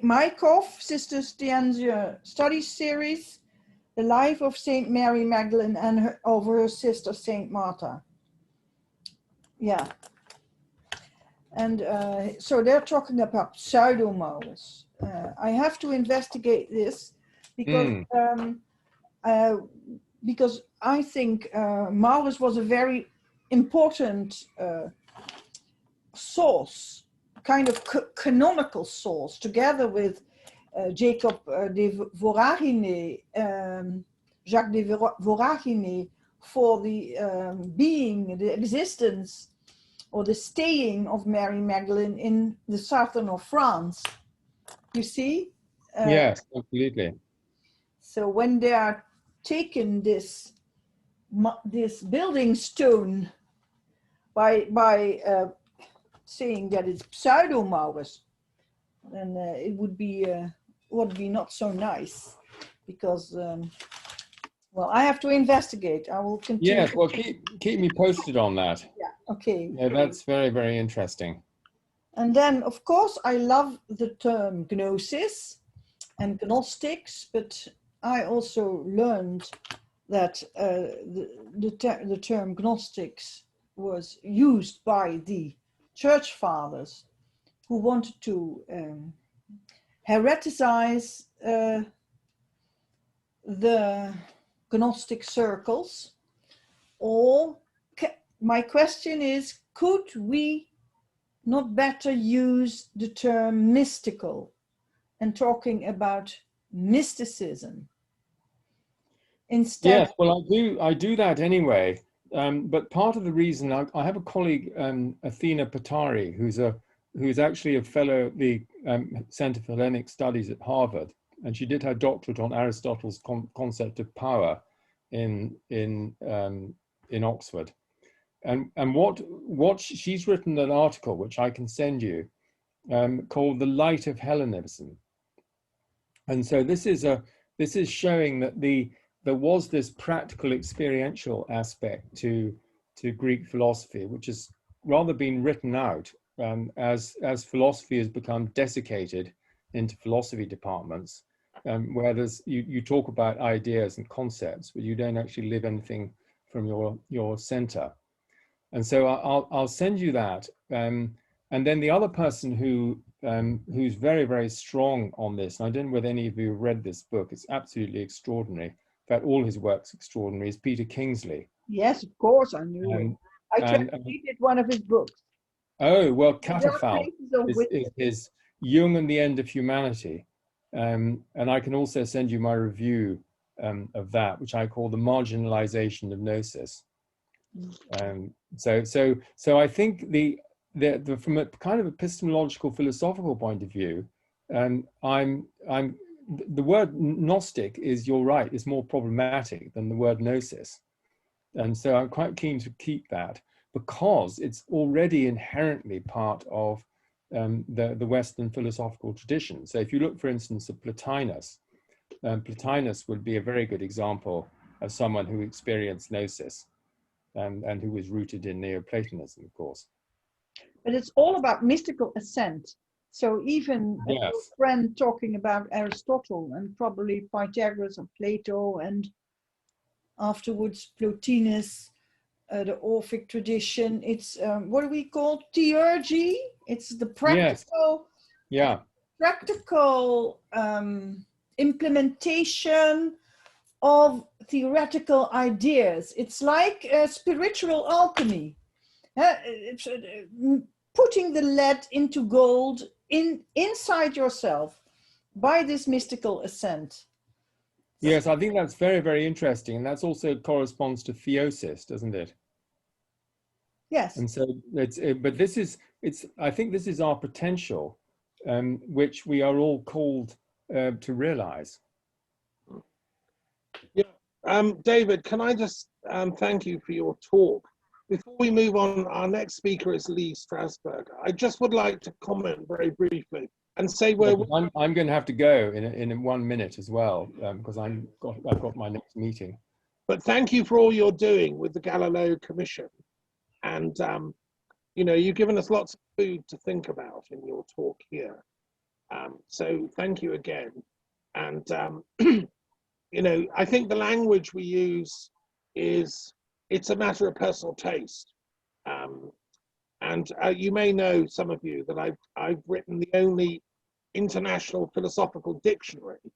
[SPEAKER 3] Wyckoff, Sister Stianza Study Series, The Life of Saint Mary Magdalene and her sister Saint Martha. Yeah. And so they're talking about pseudo-Maurus. I have to investigate this because I think Maurus was a very important source, kind of canonical source, together with Jacob de Voragine, Jacques de Voragine, for the being, the existence, or the staying of Mary Magdalene in the southern of France. You see?
[SPEAKER 5] Yes, absolutely.
[SPEAKER 3] So when they are taking this building stone by saying that it's pseudo-Maurus, then it would be not so nice, because well, I have to investigate. I will continue.
[SPEAKER 5] Yes, well, keep me posted on that.
[SPEAKER 3] Yeah. Okay.
[SPEAKER 5] Yeah, that's very, very interesting.
[SPEAKER 3] And then, of course, I love the term gnosis and gnostics, but I also learned that the term gnostics was used by the church fathers who wanted to hereticize the Gnostic circles. Or my question is, could we not better use the term mystical and talking about mysticism instead?
[SPEAKER 5] Yes, well, I do that anyway. But part of the reason I have a colleague, Athena Patari, who's actually a fellow at the Center for Hellenic Studies at Harvard, and she did her doctorate on Aristotle's concept of power in Oxford. And what she's written an article which I can send you called "The Light of Hellenism," and so this is showing that there was this practical experiential aspect to Greek philosophy, which has rather been written out as philosophy has become desiccated into philosophy departments, where you talk about ideas and concepts, but you don't actually live anything from your center. And so I'll send you that. And then the other person who's very, very strong on this, and I don't know whether any of you have read this book, it's absolutely extraordinary. In fact, all his work's extraordinary, is Peter Kingsley.
[SPEAKER 3] Yes, of course, I knew it. I translated one of his books.
[SPEAKER 5] Oh, well, Catafalque is his Jung and the End of Humanity. And I can also send you my review of that, which I call The Marginalization of Gnosis. So I think the from a kind of epistemological philosophical point of view, the word Gnostic is, you're right, is more problematic than the word Gnosis. And so I'm quite keen to keep that, because it's already inherently part of the Western philosophical tradition. So if you look, for instance, at Plotinus, Plotinus would be a very good example of someone who experienced Gnosis and who was rooted in Neoplatonism, of course.
[SPEAKER 3] But it's all about mystical ascent. So even a friend talking about Aristotle and probably Pythagoras and Plato, and afterwards Plotinus, the Orphic tradition. It's what do we call theurgy? It's the practical, practical implementation of theoretical ideas. It's like spiritual alchemy. It's putting the lead into gold inside yourself by this mystical ascent.
[SPEAKER 5] Yes, I think that's very, very interesting. And that's also corresponds to theosis, doesn't it?
[SPEAKER 3] Yes.
[SPEAKER 5] And so but this is, I think this is our potential, which we are all called to realize.
[SPEAKER 1] Yeah, David, can I just thank you for your talk? Before we move on, our next speaker is Lee Strasburger. I just would like to comment very briefly and say where
[SPEAKER 5] I'm going to have to go in 1 minute as well, because I've got my next meeting.
[SPEAKER 1] But thank you for all you're doing with the Galileo Commission. And, you know, you've given us lots of food to think about in your talk here. So thank you again. And, you know, I think the language we use it's a matter of personal taste. And you may know, some of you, that I've written the only international philosophical dictionary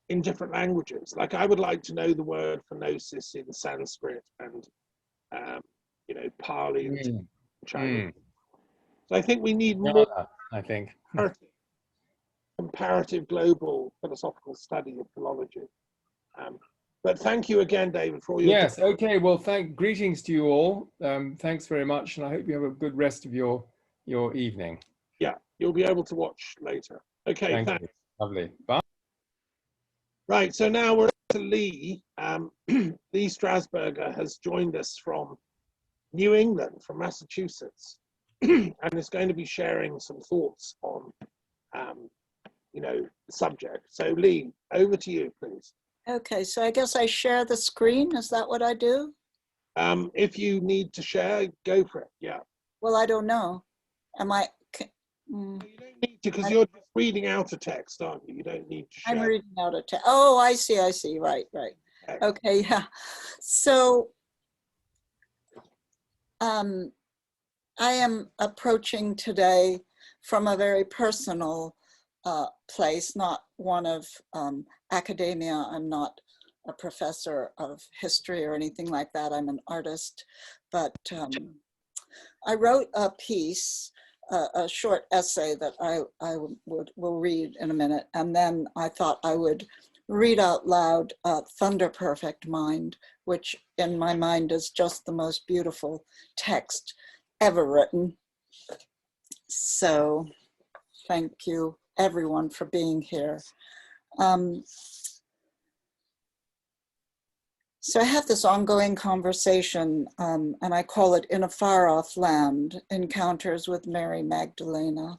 [SPEAKER 1] in different languages. Like, I would like to know the word for gnosis in Sanskrit and, you know, Pali in Chinese. So I think we need more comparative global philosophical study of philology. But thank you again, David, for all your...
[SPEAKER 5] Yes, okay, well, greetings to you all. Thanks very much, and I hope you have a good rest of your evening.
[SPEAKER 1] Yeah, you'll be able to watch later. Okay, thanks.
[SPEAKER 5] You. Lovely. Bye.
[SPEAKER 1] Right, so now we're to Lee. Lee Strasburger has joined us from New England, from Massachusetts, and is going to be sharing some thoughts on, you know, the subject. So Lee, over to you, please.
[SPEAKER 6] Okay, so I guess I share the screen. Is that what I do?
[SPEAKER 1] If you need to share, go for it. Yeah.
[SPEAKER 6] Well, I don't know. Am I?
[SPEAKER 1] You don't need to, because you're just reading out a text, aren't you? You don't need to share.
[SPEAKER 6] I'm reading out a text. Oh, I see. Right. Okay, yeah. So I am approaching today from a very personal place, not one of academia. I'm not a professor of history or anything like that. I'm an artist, but I wrote a piece, a short essay that I will read in a minute, and then I thought I would read out loud Thunder Perfect Mind, which in my mind is just the most beautiful text ever written. So thank you everyone for being here. So I have this ongoing conversation, and I call it In a Far Off Land, Encounters with Mary Magdalene.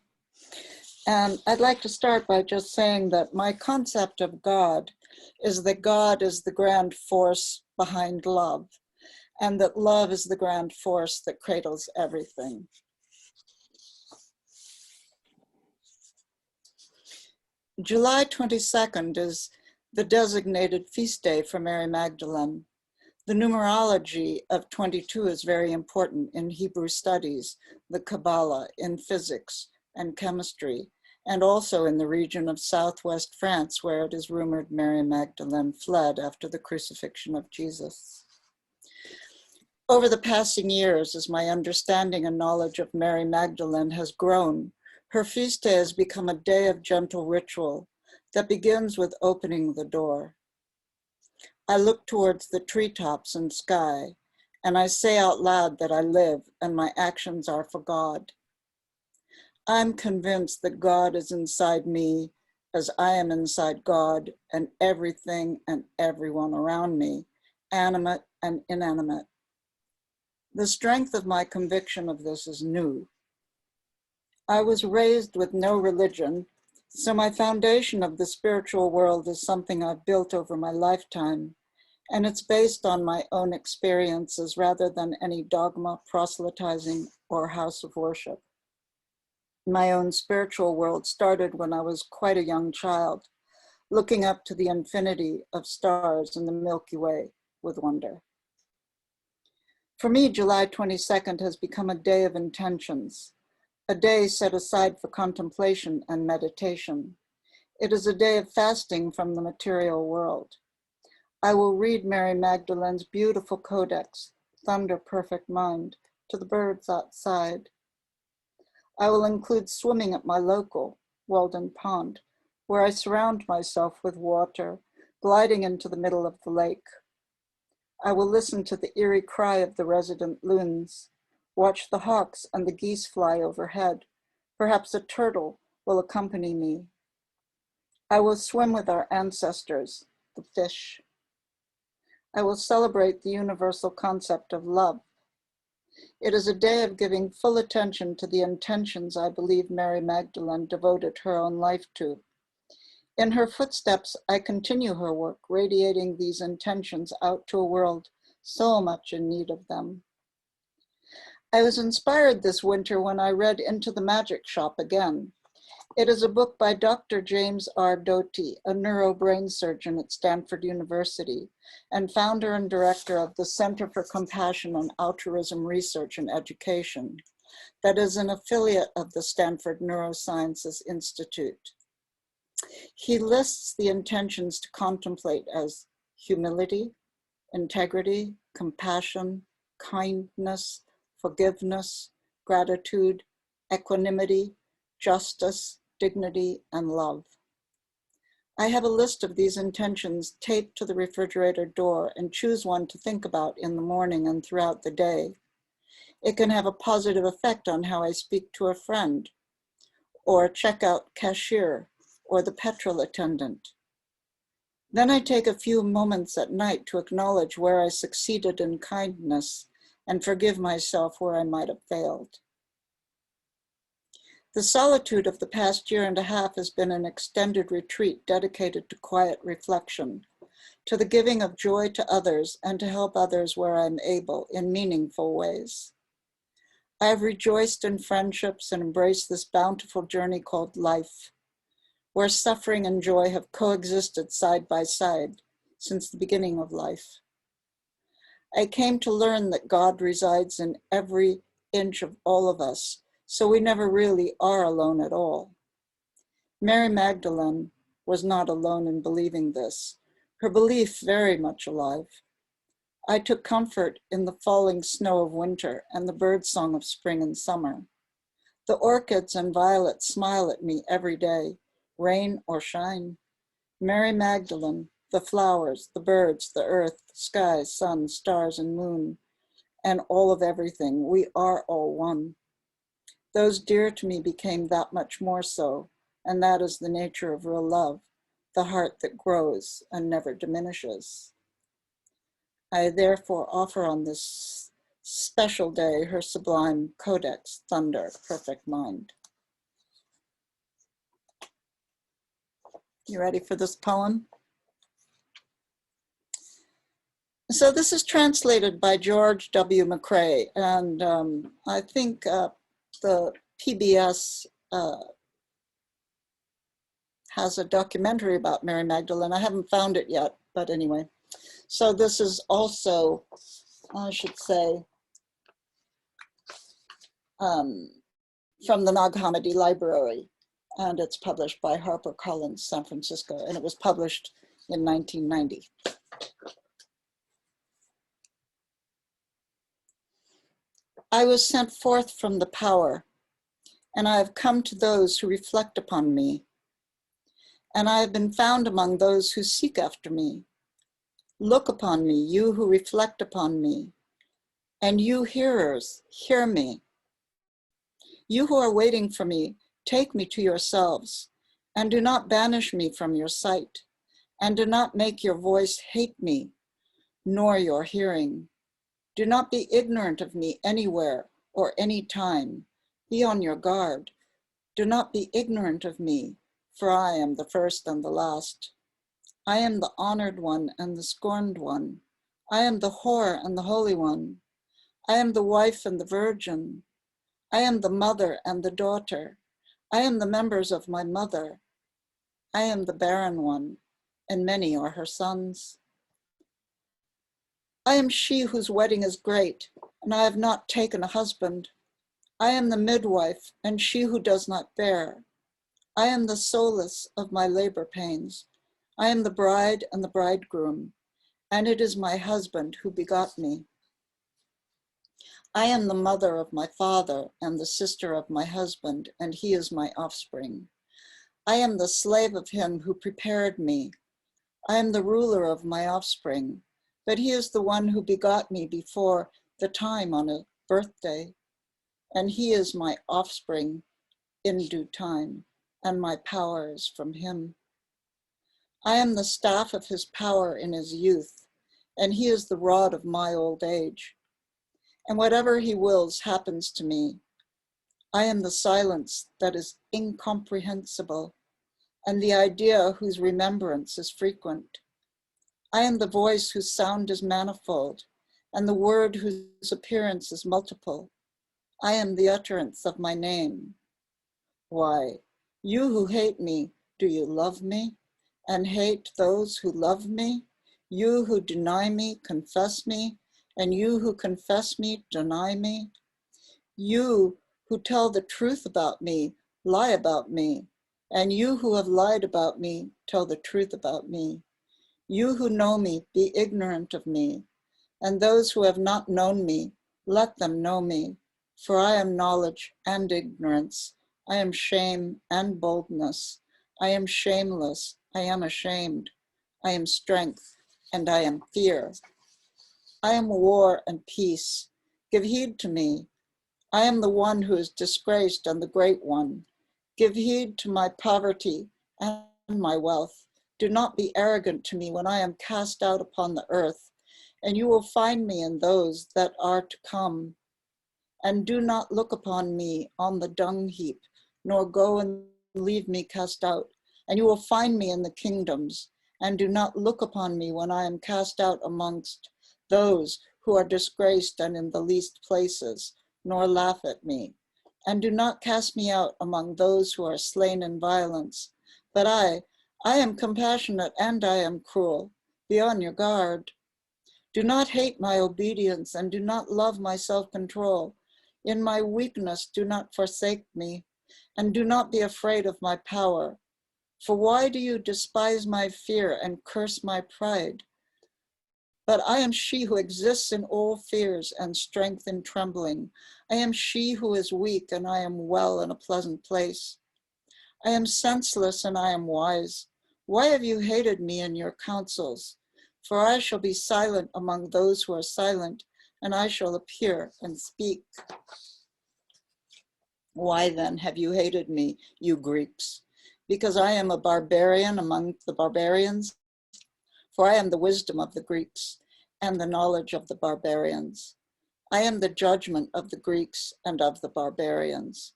[SPEAKER 6] And I'd like to start by just saying that my concept of God is that God is the grand force behind love, and that love is the grand force that cradles everything. July 22nd is the designated feast day for Mary Magdalene. The numerology of 22 is very important in Hebrew studies, the Kabbalah, in physics and chemistry, and also in the region of Southwest France, where it is rumored Mary Magdalene fled after the crucifixion of Jesus. Over the passing years, as my understanding and knowledge of Mary Magdalene has grown, her feast day has become a day of gentle ritual that begins with opening the door. I look towards the treetops and sky, and I say out loud that I live and my actions are for God. I'm convinced that God is inside me as I am inside God and everything and everyone around me, animate and inanimate. The strength of my conviction of this is new. I was raised with no religion, so my foundation of the spiritual world is something I've built over my lifetime, and it's based on my own experiences rather than any dogma, proselytizing, or house of worship. My own spiritual world started when I was quite a young child, looking up to the infinity of stars in the Milky Way with wonder. For me, July 22nd has become a day of intentions, a day set aside for contemplation and meditation. It is a day of fasting from the material world. I will read Mary Magdalene's beautiful codex, Thunder Perfect Mind, to the birds outside. I will include swimming at my local, Walden Pond, where I surround myself with water, gliding into the middle of the lake. I will listen to the eerie cry of the resident loons, watch the hawks and the geese fly overhead. Perhaps a turtle will accompany me. I will swim with our ancestors, the fish. I will celebrate the universal concept of love. It is a day of giving full attention to the intentions I believe Mary Magdalene devoted her own life to. In her footsteps, I continue her work, radiating these intentions out to a world so much in need of them. I was inspired this winter when I read Into the Magic Shop again. It is a book by Dr. James R. Doty, a neurobrain surgeon at Stanford University, and founder and director of the Center for Compassion and Altruism Research and Education, that is an affiliate of the Stanford Neurosciences Institute. He lists the intentions to contemplate as humility, integrity, compassion, kindness, forgiveness, gratitude, equanimity, justice, dignity, and love. I have a list of these intentions taped to the refrigerator door and choose one to think about in the morning and throughout the day. It can have a positive effect on how I speak to a friend, or a checkout cashier, or the petrol attendant. Then I take a few moments at night to acknowledge where I succeeded in kindness and forgive myself where I might have failed. The solitude of the past year and a half has been an extended retreat dedicated to quiet reflection, to the giving of joy to others and to help others where I'm able in meaningful ways. I have rejoiced in friendships and embraced this bountiful journey called life, where suffering and joy have coexisted side by side since the beginning of life. I came to learn that God resides in every inch of all of us, so we never really are alone at all. Mary Magdalene was not alone in believing this, her belief very much alive. I took comfort in the falling snow of winter and the birdsong of spring and summer. The orchids and violets smile at me every day, rain or shine. Mary Magdalene, the flowers, the birds, the earth, the sky, sun, stars, and moon, and all of everything, we are all one. Those dear to me became that much more so, and that is the nature of real love, the heart that grows and never diminishes. I therefore offer on this special day her sublime codex, Thunder, Perfect Mind. You ready for this poem? So this is translated by George W. McCrae, and I think the PBS has a documentary about Mary Magdalene. I haven't found it yet, but anyway. So this is also, I should say, from the Nag Hammadi Library, and it's published by HarperCollins, San Francisco, and it was published in 1990. I was sent forth from the power, and I have come to those who reflect upon me, and I have been found among those who seek after me. Look upon me, you who reflect upon me, and you hearers, hear me. You who are waiting for me, take me to yourselves, and do not banish me from your sight, and do not make your voice hate me, nor your hearing. Do not be ignorant of me anywhere or any time. Be on your guard. Do not be ignorant of me, for I am the first and the last. I am the honored one and the scorned one. I am the whore and the holy one. I am the wife and the virgin. I am the mother and the daughter. I am the members of my mother. I am the barren one, and many are her sons. I am she whose wedding is great, and I have not taken a husband. I am the midwife, and she who does not bear. I am the solace of my labor pains. I am the bride and the bridegroom, and it is my husband who begot me. I am the mother of my father and the sister of my husband, and he is my offspring. I am the slave of him who prepared me. I am the ruler of my offspring, but he is the one who begot me before the time on a birthday. and he is my offspring in due time, and my power is from him. I am the staff of his power in his youth, and he is the rod of my old age. And whatever he wills happens to me. I am the silence that is incomprehensible, and the idea whose remembrance is frequent. I am the voice whose sound is manifold, and the word whose appearance is multiple. I am the utterance of my name. Why, you who hate me, do you love me, and hate those who love me? You who deny me, confess me, and you who confess me, deny me? You who tell the truth about me, lie about me, and you who have lied about me, tell the truth about me. You who know me, be ignorant of me, and those who have not known me, let them know me. For I am knowledge and ignorance. I am shame and boldness. I am shameless. I am ashamed. I am strength, and I am fear. I am war and peace. Give heed to me. I am the one who is disgraced and the great one. Give heed to my poverty and my wealth. Do not be arrogant to me when I am cast out upon the earth, and you will find me in those that are to come. And do not look upon me on the dung heap, nor go and leave me cast out, and you will find me in the kingdoms. And do not look upon me when I am cast out amongst those who are disgraced and in the least places, nor laugh at me. And do not cast me out among those who are slain in violence. But I am compassionate and I am cruel. Be on your guard. Do not hate my obedience and do not love my self-control. In my weakness, do not forsake me, and do not be afraid of my power. For why do you despise my fear and curse my pride? But I am she who exists in all fears and strength in trembling. I am she who is weak, and I am well in a pleasant place. I am senseless, and I am wise. Why have you hated me in your counsels? For I shall be silent among those who are silent, and I shall appear and speak. Why then have you hated me, you Greeks? Because I am a barbarian among the barbarians? For I am the wisdom of the Greeks and the knowledge of the barbarians. I am the judgment of the Greeks and of the barbarians.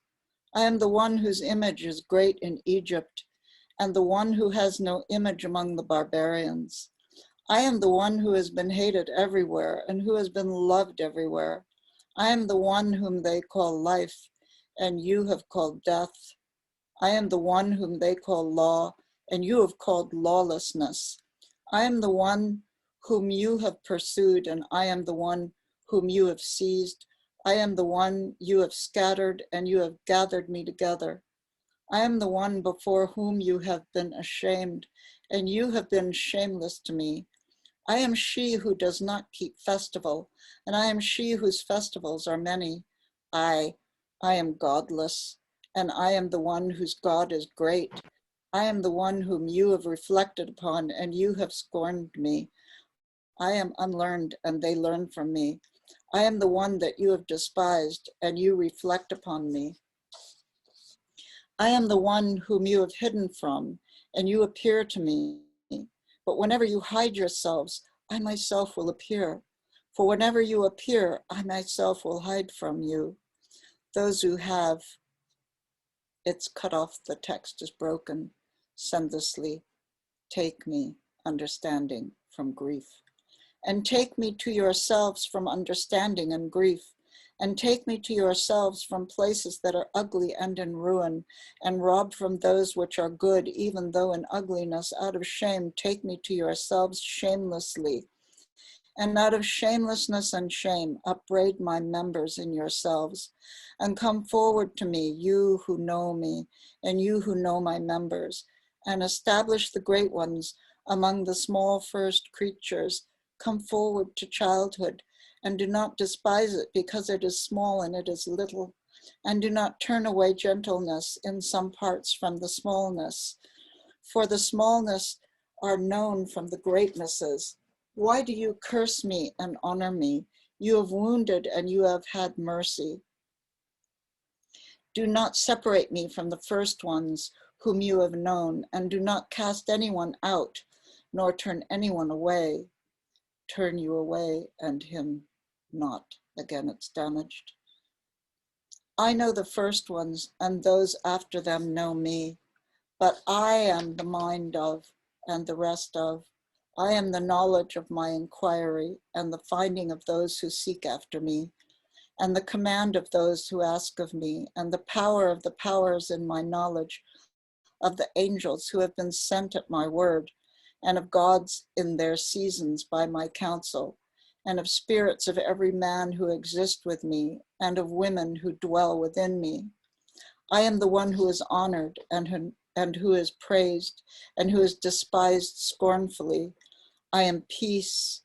[SPEAKER 6] I am the one whose image is great in Egypt, and the one who has no image among the barbarians. I am the one who has been hated everywhere and who has been loved everywhere. I am the one whom they call life, and you have called death. I am the one whom they call law, and you have called lawlessness. I am the one whom you have pursued, and I am the one whom you have seized. I am the one you have scattered, and you have gathered me together. I am the one before whom you have been ashamed, and you have been shameless to me. I am she who does not keep festival, and I am she whose festivals are many. I am godless, and I am the one whose God is great. I am the one whom you have reflected upon, and you have scorned me. I am unlearned, and they learn from me. I am the one that you have despised, and you reflect upon me. I am the one whom you have hidden from, and you appear to me. But whenever you hide yourselves, I myself will appear. For whenever you appear, I myself will hide from you. Those who have, it's cut off, the text is broken, senselessly, take me, understanding, from grief. And take me to yourselves from understanding and grief. And take me to yourselves from places that are ugly and in ruin, and rob from those which are good, even though in ugliness. Out of shame, take me to yourselves shamelessly. And out of shamelessness and shame, upbraid my members in yourselves. And come forward to me, you who know me, and you who know my members, and establish the great ones among the small first creatures. Come forward to childhood, and do not despise it, because it is small and it is little. And do not turn away gentleness in some parts from the smallness. For the smallness are known from the greatnesses. Why do you curse me and honor me? You have wounded and you have had mercy. Do not separate me from the first ones whom you have known, and do not cast anyone out, nor turn anyone away. Turn you away and him not. Again, it's damaged. I know the first ones, and those after them know me, but I am the mind of, and the rest of. I am the knowledge of my inquiry, and the finding of those who seek after me, and the command of those who ask of me, and the power of the powers in my knowledge, of the angels who have been sent at my word, and of gods in their seasons by my counsel, and of spirits of every man who exist with me, and of women who dwell within me. I am the one who is honored, and who is praised, and who is despised scornfully. I am peace,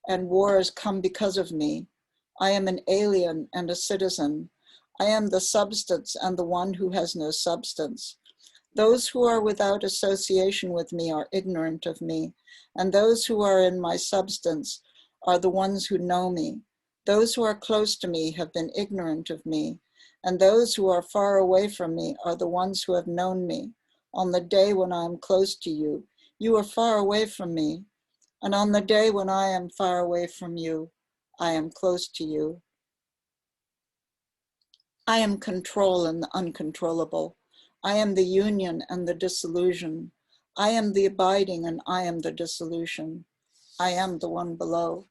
[SPEAKER 6] and war has come because of me. I am an alien and a citizen. I am the substance and the one who has no substance. Those who are without association with me are ignorant of me, and those who are in my substance are the ones who know me. Those who are close to me have been ignorant of me, and those who are far away from me are the ones who have known me. On the day when I am close to you, you are far away from me, and on the day when I am far away from you, I am close to you. I am control and the uncontrollable. I am the union and the dissolution. I am the abiding and I am the dissolution. I am the one below.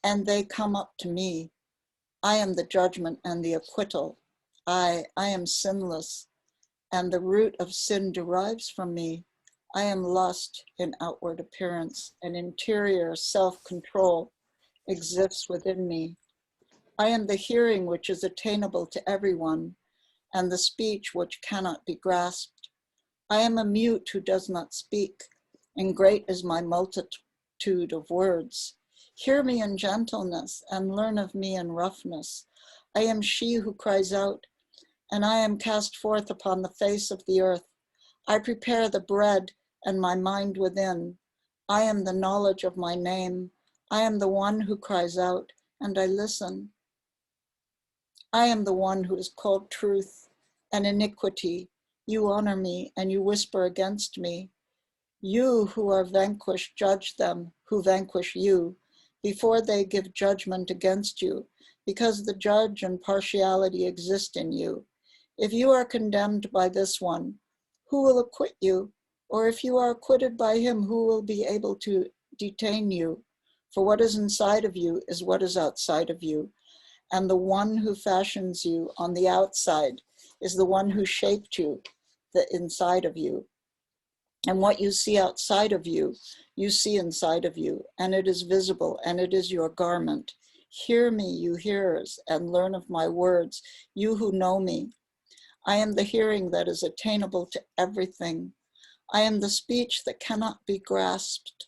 [SPEAKER 6] And they come up to me. I am the judgment and the acquittal. I am sinless, and the root of sin derives from me. I am lust in outward appearance, and interior self-control exists within me. I am the hearing which is attainable to everyone, and the speech which cannot be grasped. I am a mute who does not speak, and great is my multitude of words. Hear me in gentleness, and learn of me in roughness. I am she who cries out, and I am cast forth upon the face of the earth. I prepare the bread and my mind within. I am the knowledge of my name. I am the one who cries out, and I listen. I am the one who is called truth and iniquity. You honor me, and you whisper against me. You who are vanquished, judge them who vanquish you, before they give judgment against you, because the judge and partiality exist in you. If you are condemned by this one, who will acquit you? Or if you are acquitted by him, who will be able to detain you? For what is inside of you is what is outside of you. And the one who fashions you on the outside is the one who shaped you, the inside of you. And what you see outside of you, you see inside of you, and it is visible, and it is your garment. Hear me, you hearers, and learn of my words, you who know me. I am the hearing that is attainable to everything. I am the speech that cannot be grasped.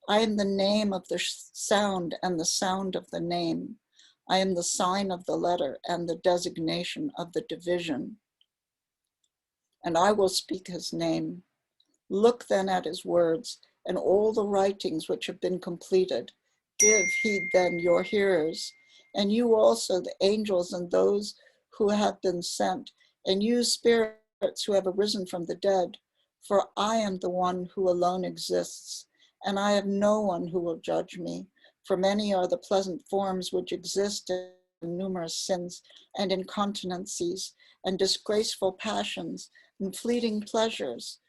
[SPEAKER 6] I am the name of the sound and the sound of the name. I am the sign of the letter and the designation of the division. And I will speak his name. Look then at his words and all the writings which have been completed. Give heed then, your hearers, and you also, the angels and those who have been sent, and you spirits who have arisen from the dead. For I am the one who alone exists, and I have no one who will judge me. For many are the pleasant forms which exist in numerous sins and incontinencies and disgraceful passions and fleeting pleasures,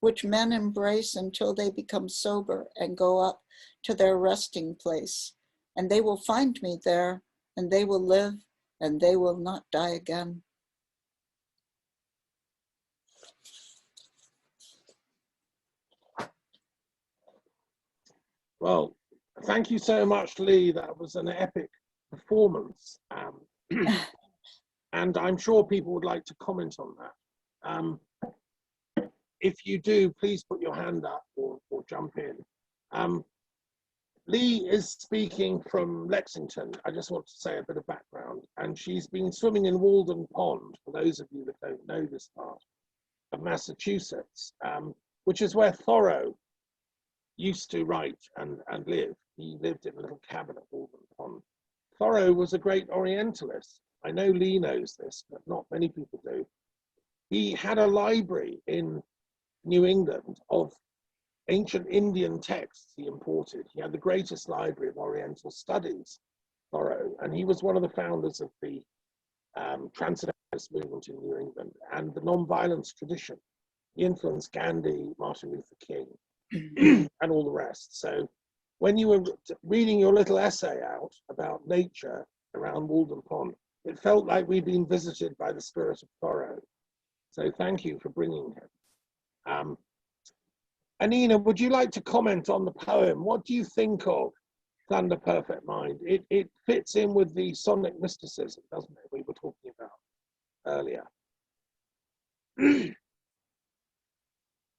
[SPEAKER 6] which men embrace until they become sober and go up to their resting place. And they will find me there, and they will live, and they will not die again.
[SPEAKER 1] Well, thank you so much, Lee. That was an epic performance. And I'm sure people would like to comment on that. If you do, please put your hand up or jump in. Lee is speaking from Lexington. I just want to say a bit of background. And she's been swimming in Walden Pond, for those of you that don't know this part of Massachusetts, which is where Thoreau used to write and live. He lived in a little cabin at Walden Pond. Thoreau was a great Orientalist. I know Lee knows this, but not many people do. He had a library in New England of ancient Indian texts he imported. He had the greatest library of Oriental studies, Thoreau, and he was one of the founders of the Transcendentalist movement in New England and the nonviolence tradition. He influenced Gandhi, Martin Luther King, and all the rest. So when you were reading your little essay out about nature around Walden Pond, it felt like we'd been visited by the spirit of Thoreau. So thank you for bringing him. Annina, would you like to comment on the poem? What do you think of Thunder Perfect Mind? It fits in with the sonic mysticism, doesn't it, we were talking about earlier? Do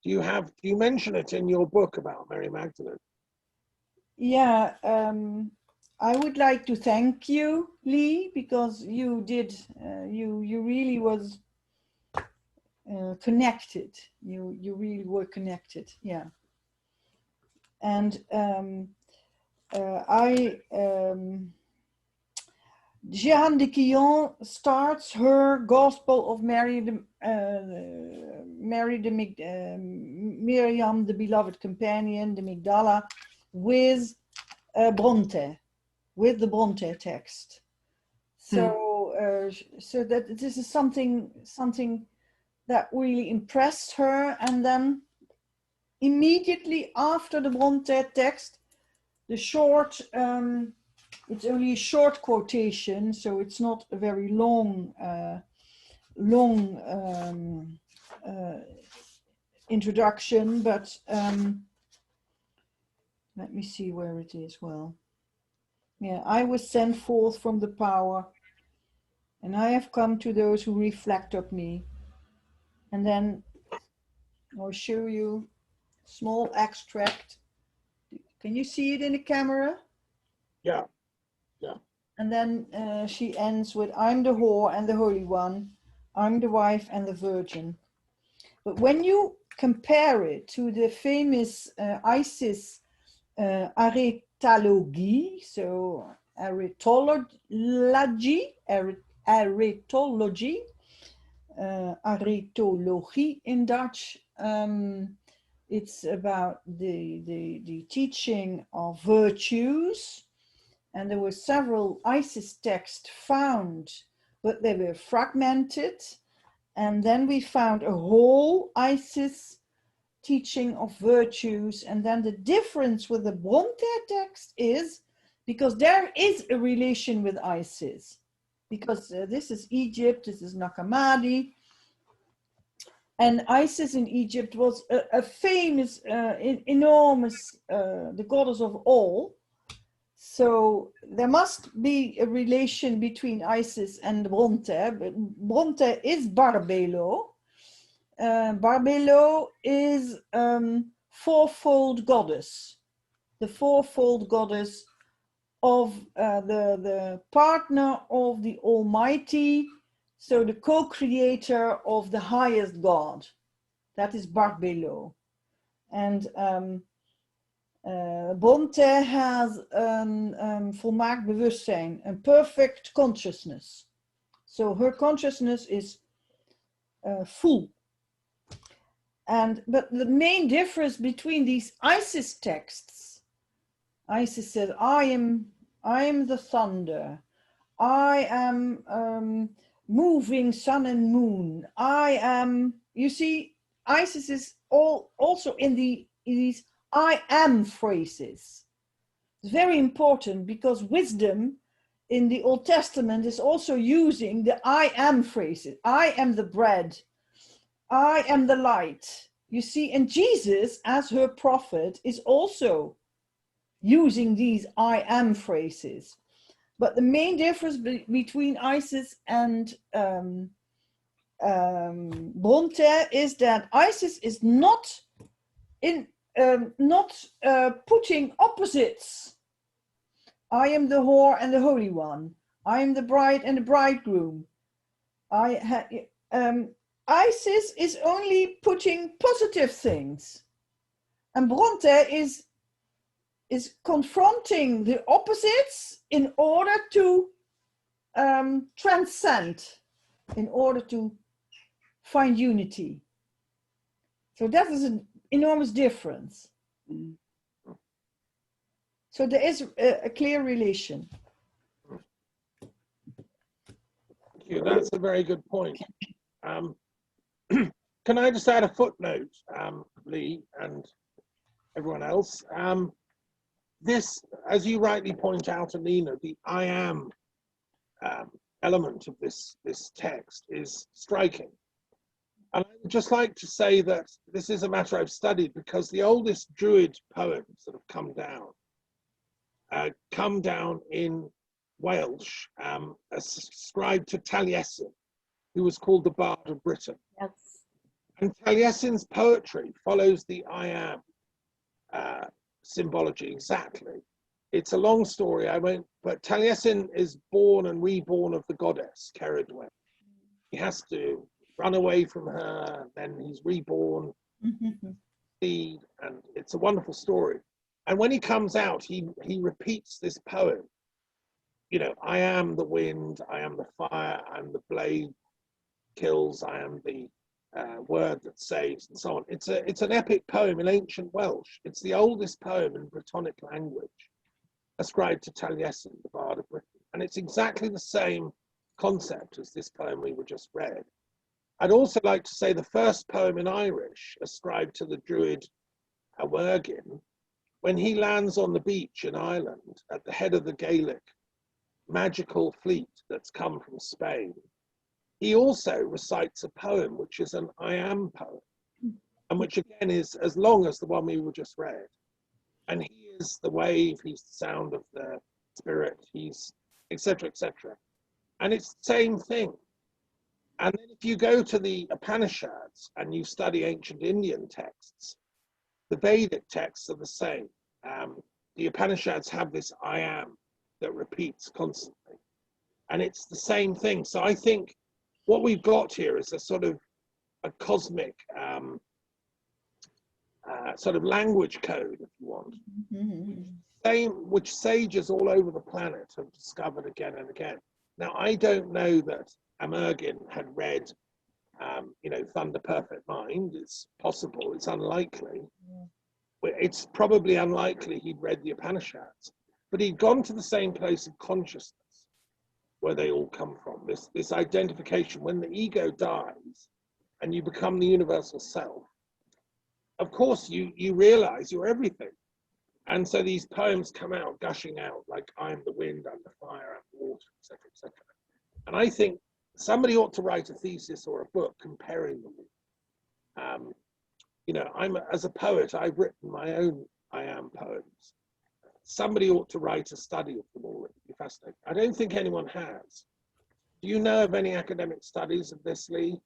[SPEAKER 1] you mention it in your book about Mary Magdalene?
[SPEAKER 3] Yeah, I would like to thank you, Lee, because you did, you really was connected. You really were connected, yeah. And Jeanne de Quillon starts her Gospel of Miriam, the beloved companion, the Magdala, with Bronte, with the Bronte text. So, so that this is something that really impressed her. And then immediately after the Bronte text, the short, it's only a short quotation, so it's not a very long, introduction, but let me see where it is. Well, yeah, I was sent forth from the power, and I have come to those who reflect of me. And then I'll show you a small extract. Can you see it in the camera?
[SPEAKER 1] Yeah, yeah.
[SPEAKER 3] And then she ends with, I'm the whore and the holy one, I'm the wife and the virgin. But when you compare it to the famous Isis aretalogy, so aretology in Dutch, it's about the teaching of virtues. And there were several Isis texts found, but they were fragmented. And then we found a whole Isis teaching of virtues. And then the difference with the Bronte text is, because there is a relation with Isis, because this is Egypt, this is Nakamadi. And Isis in Egypt was a famous, enormous, the goddess of all. So there must be a relation between Isis and Bronte. But Bronte is Barbelo. Barbelo is fourfold goddess, the fourfold goddess of the partner of the Almighty, so the co-creator of the highest God. That is Barbelo. And Bronte has volmaakt bewustzijn, a perfect consciousness. So her consciousness is full. But the main difference between these Isis texts, Isis says, I am the thunder, I am moving sun and moon, I am, you see, Isis is also in these I am phrases. It's very important, because wisdom in the Old Testament is also using the I am phrases. I am the bread. I am the light. You see, and Jesus, as her prophet, is also using these I am phrases. But the main difference between Isis and Bronte is that Isis is not putting opposites. I am the whore and the holy one. I am the bride and the bridegroom. Isis is only putting positive things. And Bronte is confronting the opposites in order to transcend in order to find unity. So that is an enormous difference.
[SPEAKER 6] Mm.
[SPEAKER 3] So there is a clear relation.
[SPEAKER 1] Thank you. That's a very good point. Can I just add a footnote, Lee and everyone else? This, as you rightly point out, Annina, the I am element of this text is striking. And I would just like to say that this is a matter I've studied because the oldest Druid poems that have come down in Welsh, ascribed to Taliesin, who was called the Bard of Britain.
[SPEAKER 4] Yes.
[SPEAKER 1] And Taliesin's poetry follows the I am symbology exactly. It's a long story, but Taliesin is born and reborn of the goddess Ceridwen. He has to run away from her, then he's reborn, and it's a wonderful story. And when he comes out, he repeats this poem. You know, I am the wind, I am the fire, I am the blade kills, I am the word that saves, and so on. It's an epic poem in ancient Welsh. It's the oldest poem in Brittonic language, ascribed to Taliesin, the Bard of Britain. And it's exactly the same concept as this poem we were just read. I'd also like to say the first poem in Irish, ascribed to the Druid Haworth, when he lands on the beach in Ireland at the head of the Gaelic magical fleet that's come from Spain, he also recites a poem which is an I am poem, and which again is as long as the one we were just read. And he is the wave, he's the sound of the spirit, he's etc., etc. And it's the same thing. And then if you go to the Upanishads and you study ancient Indian texts, the Vedic texts are the same. The Upanishads have this I am that repeats constantly. And it's the same thing. So I think what we've got here is a sort of a cosmic sort of language code, if you want, which sages all over the planet have discovered again and again. Now, I don't know that Amergin had read, Thunder Perfect Mind. It's possible, it's unlikely. It's probably unlikely he'd read the Upanishads, but he'd gone to the same place of consciousness where they all come from, this identification. When the ego dies and you become the universal self, of course you realize you're everything. And so these poems come out, gushing out, like I am the wind, I'm the fire, I'm the water, etc., etc. And I think somebody ought to write a thesis or a book comparing them. As a poet, I've written my own I am poems. Somebody ought to write a study of them all. It would be fascinating. I don't think anyone has. Do you know of any academic studies of this, Lee?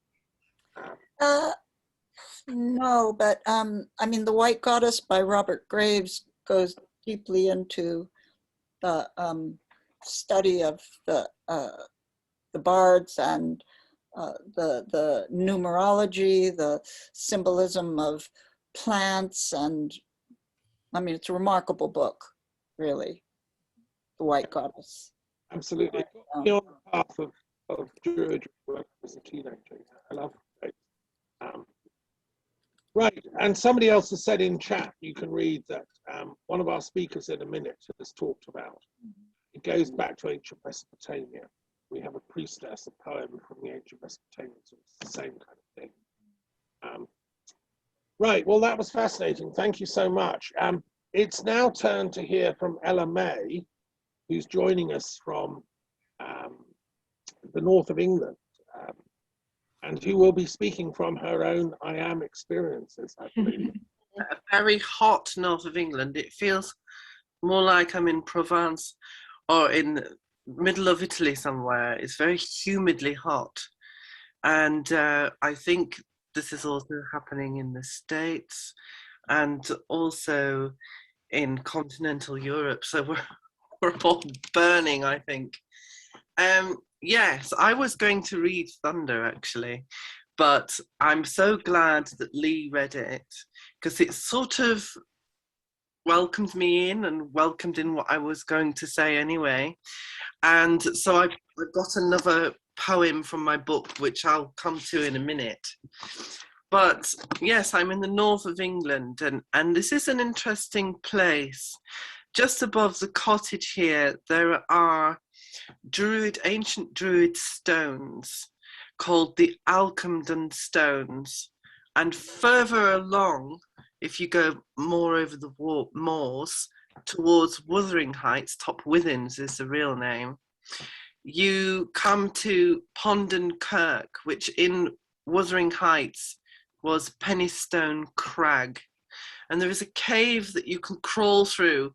[SPEAKER 6] No, but The White Goddess by Robert Graves goes deeply into the study of the bards and the numerology, the symbolism of plants, and it's a remarkable book, really. The White Goddess.
[SPEAKER 1] Absolutely. You're on the path of Druid work as a teenager. I love it. Right, and somebody else has said in chat, you can read that one of our speakers in a minute has talked about. It goes back to ancient Mesopotamia. We have a priestess, a poem from the ancient Mesopotamians, so it's the same kind of thing. Right, well, that was fascinating. Thank you so much. It's now turned to hear from Ella May, who's joining us from the north of England, and who will be speaking from her own I am experiences, I believe.
[SPEAKER 7] A very hot north of England. It feels more like I'm in Provence or in the middle of Italy somewhere. It's very humidly hot. And I think this is also happening in the States and also in continental Europe. So we're all burning, I think. Yes, I was going to read Thunder actually, but I'm so glad that Lee read it, because it's sort of welcomed me in and welcomed in what I was going to say anyway. And so I've got another poem from my book, which I'll come to in a minute. But yes, I'm in the north of England, and this is an interesting place. Just above the cottage here, there are ancient Druid stones called the Alcomden stones. And further along, if you go more over the moors towards Wuthering Heights, Top Withens is the real name, you come to Pondon Kirk, which in Wuthering Heights was Pennystone Crag. And there is a cave that you can crawl through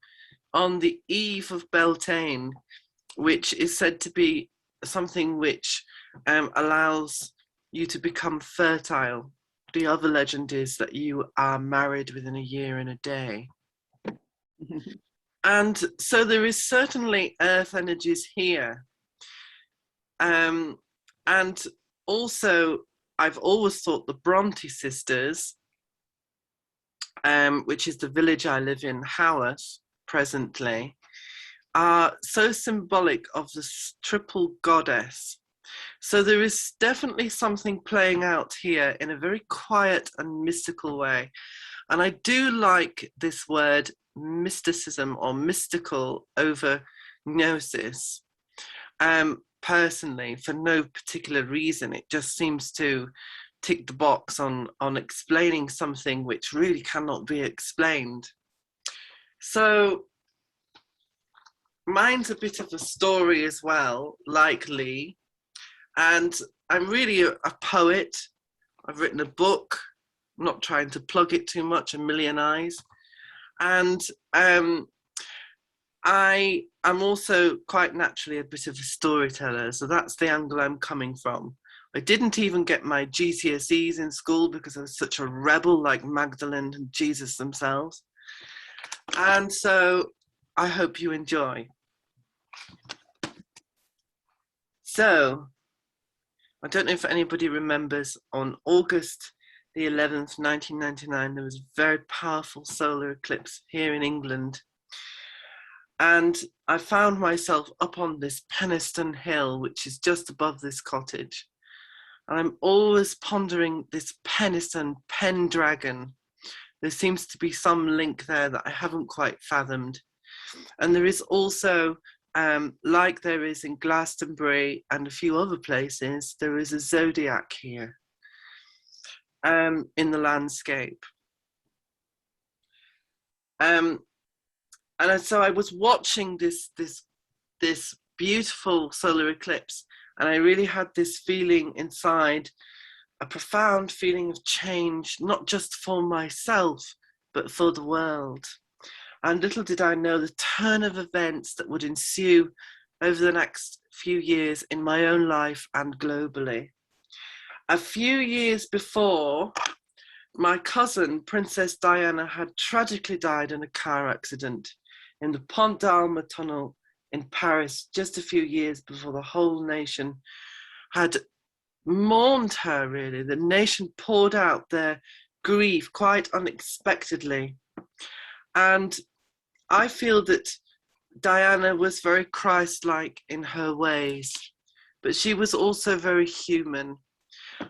[SPEAKER 7] on the eve of Beltane, which is said to be something which allows you to become fertile. The other legend is that you are married within a year and a day. And so there is certainly earth energies here. And also, I've always thought the Bronte sisters, which is the village I live in, Haworth, presently, are so symbolic of this triple goddess. So there is definitely something playing out here in a very quiet and mystical way. And I do like this word mysticism or mystical over gnosis. Personally, for no particular reason, it just seems to tick the box on explaining something which really cannot be explained. So mine's a bit of a story as well, like Lee. And I'm really a poet. I've written a book. I'm not trying to plug it too much, A Million Eyes. And I am also quite naturally a bit of a storyteller. So that's the angle I'm coming from. I didn't even get my GCSEs in school because I was such a rebel like Magdalene and Jesus themselves. And so I hope you enjoy. So, I don't know if anybody remembers, on August the 11th, 1999, there was a very powerful solar eclipse here in England. And I found myself up on this Penistone Hill, which is just above this cottage. And I'm always pondering this Penistone Pendragon. There seems to be some link there that I haven't quite fathomed. And there is also, like there is in Glastonbury and a few other places, there is a zodiac here in the landscape. And so I was watching this beautiful solar eclipse, and I really had this feeling inside, a profound feeling of change, not just for myself, but for the world. And little did I know the turn of events that would ensue over the next few years in my own life and globally. A few years before, my cousin, Princess Diana, had tragically died in a car accident in the Pont d'Alma tunnel in Paris, just a few years before the whole nation had mourned her, really. The nation poured out their grief quite unexpectedly. And I feel that Diana was very Christ-like in her ways, but she was also very human.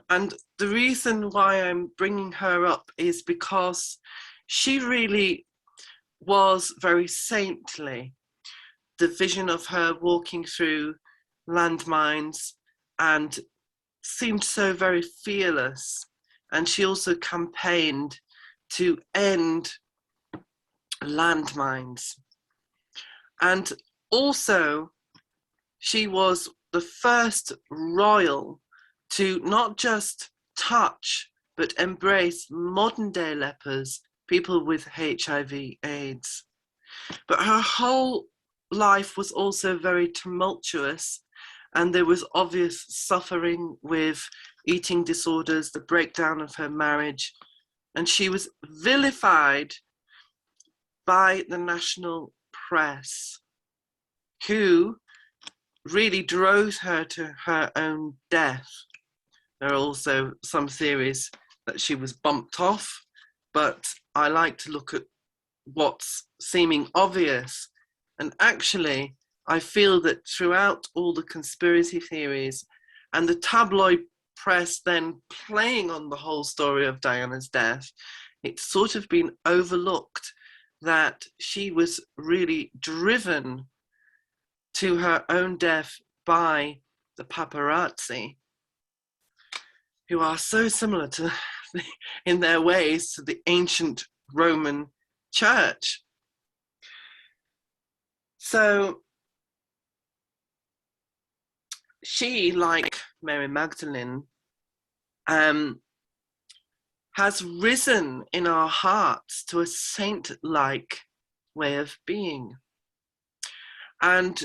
[SPEAKER 7] And the reason why I'm bringing her up is because she really was very saintly. The vision of her walking through landmines and seemed so very fearless. And she also campaigned to end landmines. And also, she was the first royal to not just touch, but embrace modern day lepers, people with HIV/AIDS. But her whole life was also very tumultuous, and there was obvious suffering with eating disorders, the breakdown of her marriage, and she was vilified by the national press, who really drove her to her own death. There are also some theories that she was bumped off, but I like to look at what's seeming obvious. And actually, I feel that throughout all the conspiracy theories and the tabloid press then playing on the whole story of Diana's death, it's sort of been overlooked that she was really driven to her own death by the paparazzi, who are so similar to, in their ways, to the ancient Roman Church. So she, like Mary Magdalene, has risen in our hearts to a saint-like way of being, and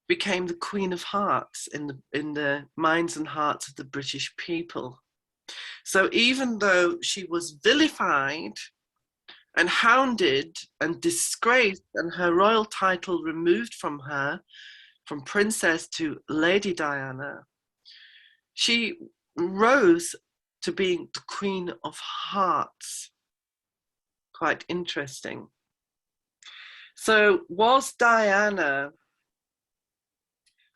[SPEAKER 7] became the Queen of Hearts in the minds and hearts of the British people. So even though she was vilified and hounded and disgraced, and her royal title removed from her, from Princess to Lady Diana, she rose to being the Queen of Hearts. Quite interesting. So was Diana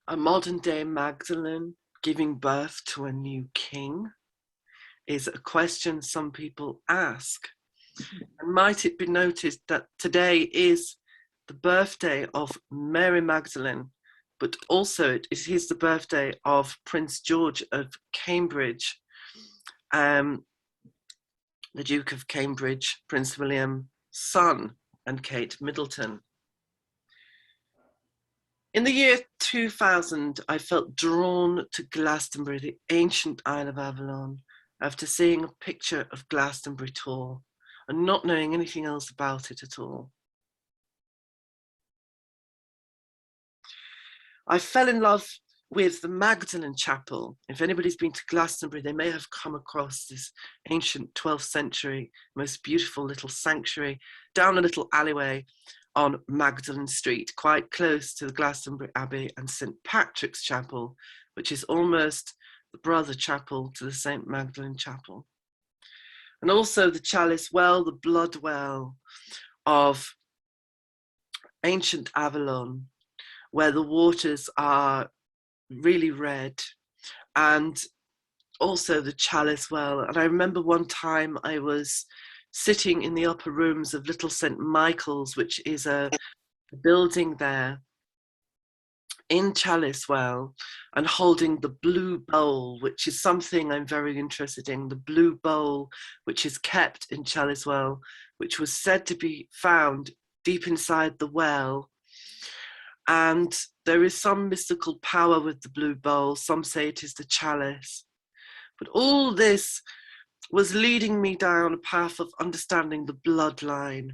[SPEAKER 7] a modern day Magdalene giving birth to a new king? Is a question some people ask. And might it be noticed that today is the birthday of Mary Magdalene, but also it is the birthday of Prince George of Cambridge, the Duke of Cambridge, Prince William's son, and Kate Middleton. In the year 2000, I felt drawn to Glastonbury, the ancient Isle of Avalon, after seeing a picture of Glastonbury Tor and not knowing anything else about it at all. I fell in love with the Magdalen Chapel. If anybody's been to Glastonbury, they may have come across this ancient 12th century, most beautiful little sanctuary down a little alleyway on Magdalen Street, quite close to the Glastonbury Abbey and St Patrick's Chapel, which is almost the brother chapel to the St Magdalene Chapel. And also the chalice well, the blood well of ancient Avalon, where the waters are really red, and also the chalice well. And I remember one time I was sitting in the upper rooms of Little St Michael's, which is a building there in Chalice Well, and holding the blue bowl, which is something I'm very interested in, the blue bowl which is kept in Chalice Well, which was said to be found deep inside the well. And there is some mystical power with the blue bowl. Some say it is the chalice. But all this was leading me down a path of understanding the bloodline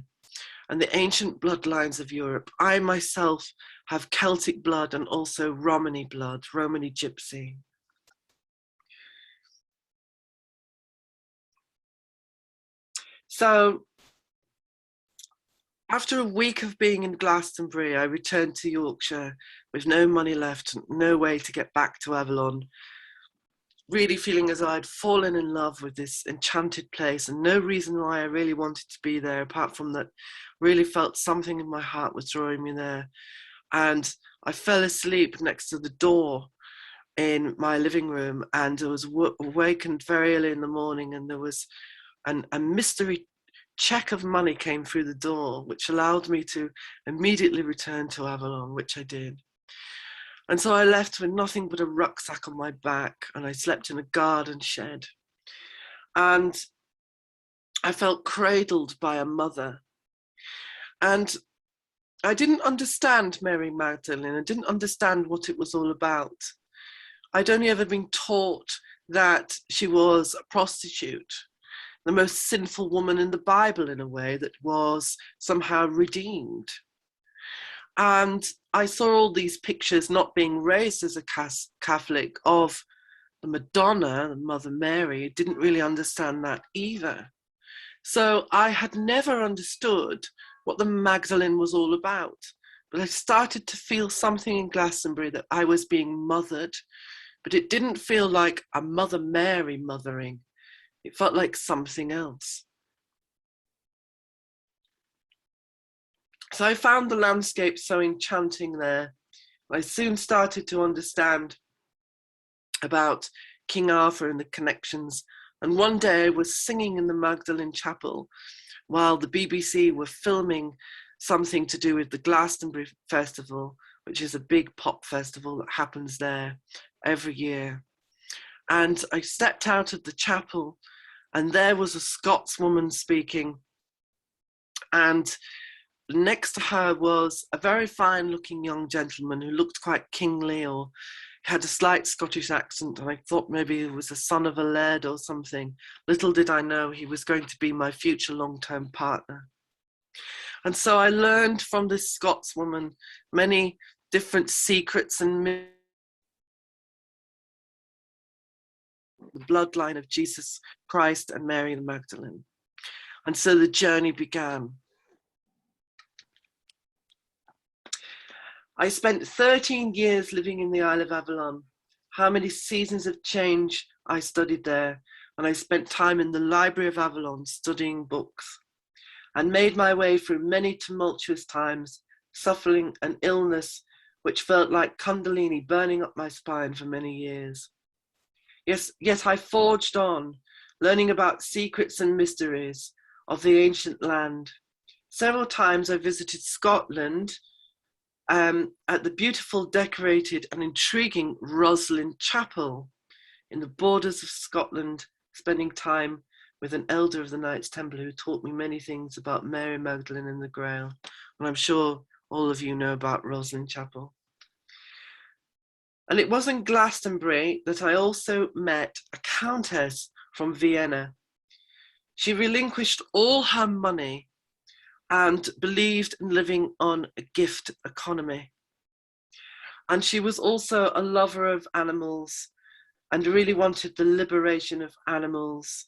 [SPEAKER 7] and the ancient bloodlines of Europe. I myself have Celtic blood and also Romany blood, Romany Gypsy. So after a week of being in Glastonbury, I returned to Yorkshire with no money left, no way to get back to Avalon, really feeling as though I'd fallen in love with this enchanted place, and no reason why I really wanted to be there, apart from that really felt something in my heart was drawing me there. And I fell asleep next to the door in my living room, and I was awakened very early in the morning, and there was a mystery check of money came through the door, which allowed me to immediately return to Avalon, which I did. And so I left with nothing but a rucksack on my back, and I slept in a garden shed. And I felt cradled by a mother. And I didn't understand Mary Magdalene. I didn't understand what it was all about. I'd only ever been taught that she was a prostitute, the most sinful woman in the Bible in a way, that was somehow redeemed. And I saw all these pictures, not being raised as a Catholic, of the Madonna, the Mother Mary. Didn't really understand that either. So I had never understood what the Magdalene was all about. But I started to feel something in Glastonbury, that I was being mothered, but it didn't feel like a Mother Mary mothering. It felt like something else. So I found the landscape so enchanting there. I soon started to understand about King Arthur and the connections. And one day I was singing in the Magdalen Chapel while the BBC were filming something to do with the Glastonbury Festival, which is a big pop festival that happens there every year. And I stepped out of the chapel and there was a Scotswoman speaking. And next to her was a very fine looking young gentleman who looked quite kingly or had a slight Scottish accent, and I thought maybe he was a son of a laird or something. Little did I know he was going to be my future long-term partner. And so I learned from this Scotswoman many different secrets and the bloodline of Jesus Christ and Mary Magdalene. And so the journey began. I spent 13 years living in the Isle of Avalon. How many seasons of change I studied there, and I spent time in the Library of Avalon studying books, and made my way through many tumultuous times, suffering an illness which felt like Kundalini burning up my spine for many years. Yet I forged on, learning about secrets and mysteries of the ancient land. Several times I visited Scotland, at the beautiful, decorated and intriguing Roslin Chapel in the borders of Scotland, spending time with an elder of the Knights Templar who taught me many things about Mary Magdalene and the Grail. And I'm sure all of you know about Roslin Chapel. And it was in Glastonbury that I also met a countess from Vienna. She relinquished all her money and believed in living on a gift economy. And she was also a lover of animals and really wanted the liberation of animals.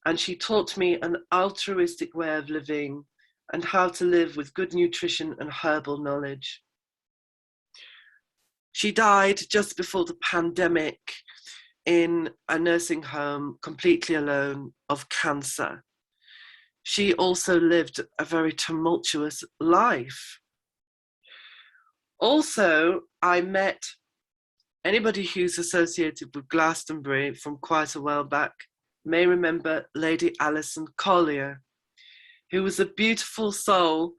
[SPEAKER 7] And she taught me an altruistic way of living and how to live with good nutrition and herbal knowledge. She died just before the pandemic in a nursing home, completely alone, of cancer. She also lived a very tumultuous life. Also, I met anybody who's associated with Glastonbury from quite a while back may remember Lady Alison Collier, who was a beautiful soul.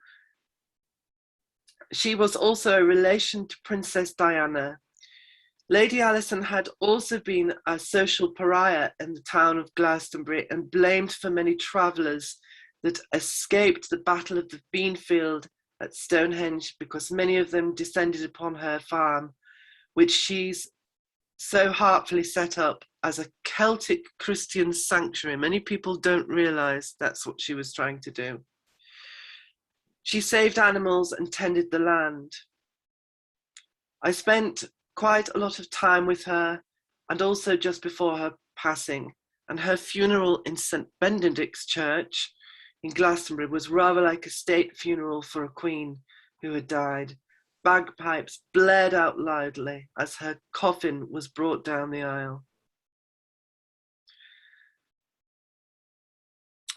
[SPEAKER 7] She was also a relation to Princess Diana. Lady Alison had also been a social pariah in the town of Glastonbury and blamed for many travellers that escaped the Battle of the Beanfield at Stonehenge because many of them descended upon her farm, which she's so heartfully set up as a Celtic Christian sanctuary. Many people don't realise that's what she was trying to do. She saved animals and tended the land. I spent quite a lot of time with her, and also just before her passing, and her funeral in St Benedict's Church in Glastonbury was rather like a state funeral for a queen who had died. Bagpipes blared out loudly as her coffin was brought down the aisle.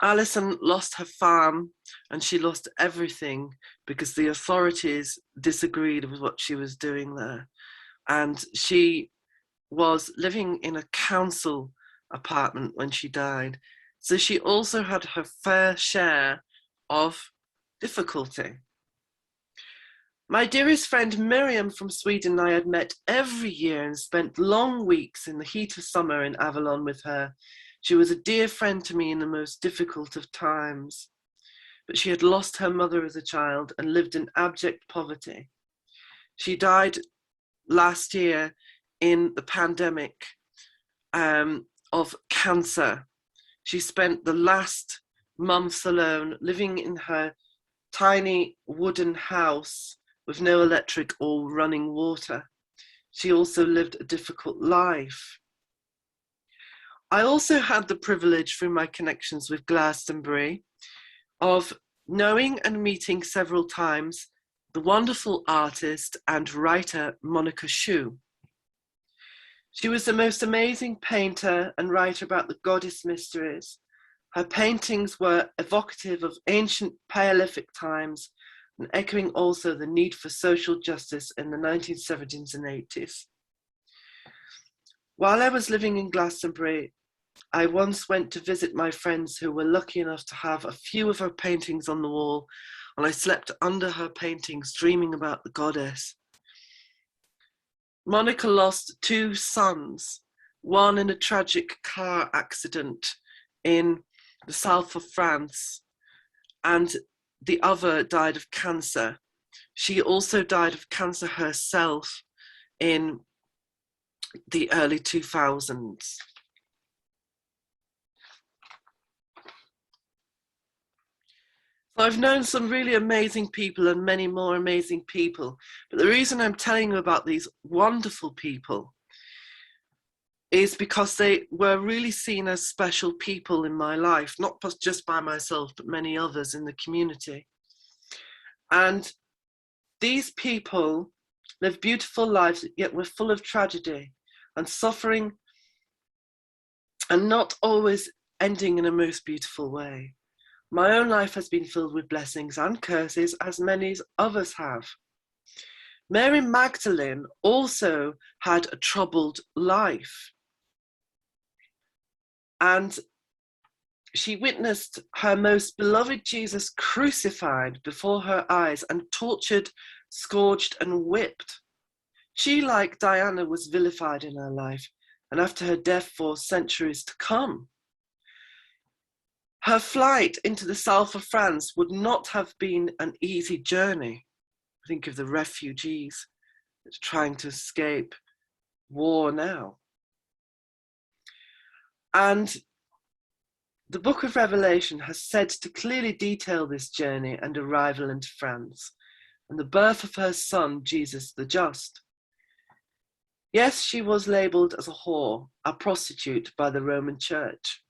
[SPEAKER 7] Alison lost her farm and she lost everything because the authorities disagreed with what she was doing there. And she was living in a council apartment when she died. So she also had her fair share of difficulty. My dearest friend Miriam from Sweden I had met every year and spent long weeks in the heat of summer in Avalon with her. She was a dear friend to me in the most difficult of times, but she had lost her mother as a child and lived in abject poverty. She died last year in the pandemic of cancer. She spent the last months alone living in her tiny wooden house with no electric or running water. She also lived a difficult life. I also had the privilege through my connections with Glastonbury of knowing and meeting several times the wonderful artist and writer Monica Schuh. She was the most amazing painter and writer about the goddess mysteries. Her paintings were evocative of ancient Paleolithic times and echoing also the need for social justice in the 1970s and 80s. While I was living in Glastonbury, I once went to visit my friends who were lucky enough to have a few of her paintings on the wall, and I slept under her paintings, dreaming about the goddess. Monica lost 2 sons, one in a tragic car accident in the south of France, and the other died of cancer. She also died of cancer herself in the early 2000s. So I've known some really amazing people and many more amazing people, but the reason I'm telling you about these wonderful people is because they were really seen as special people in my life, not just by myself, but many others in the community. And these people lived beautiful lives, yet were full of tragedy and suffering, and not always ending in a most beautiful way. My own life has been filled with blessings and curses, as many others have. Mary Magdalene also had a troubled life, and she witnessed her most beloved Jesus crucified before her eyes and tortured, scourged, and whipped. She, like Diana, was vilified in her life, and after her death for centuries to come. Her flight into the south of France would not have been an easy journey. Think of the refugees trying to escape war now. And the book of Revelation has said to clearly detail this journey and arrival into France and the birth of her son, Jesus the Just. Yes, she was labelled as a whore, a prostitute by the Roman Church.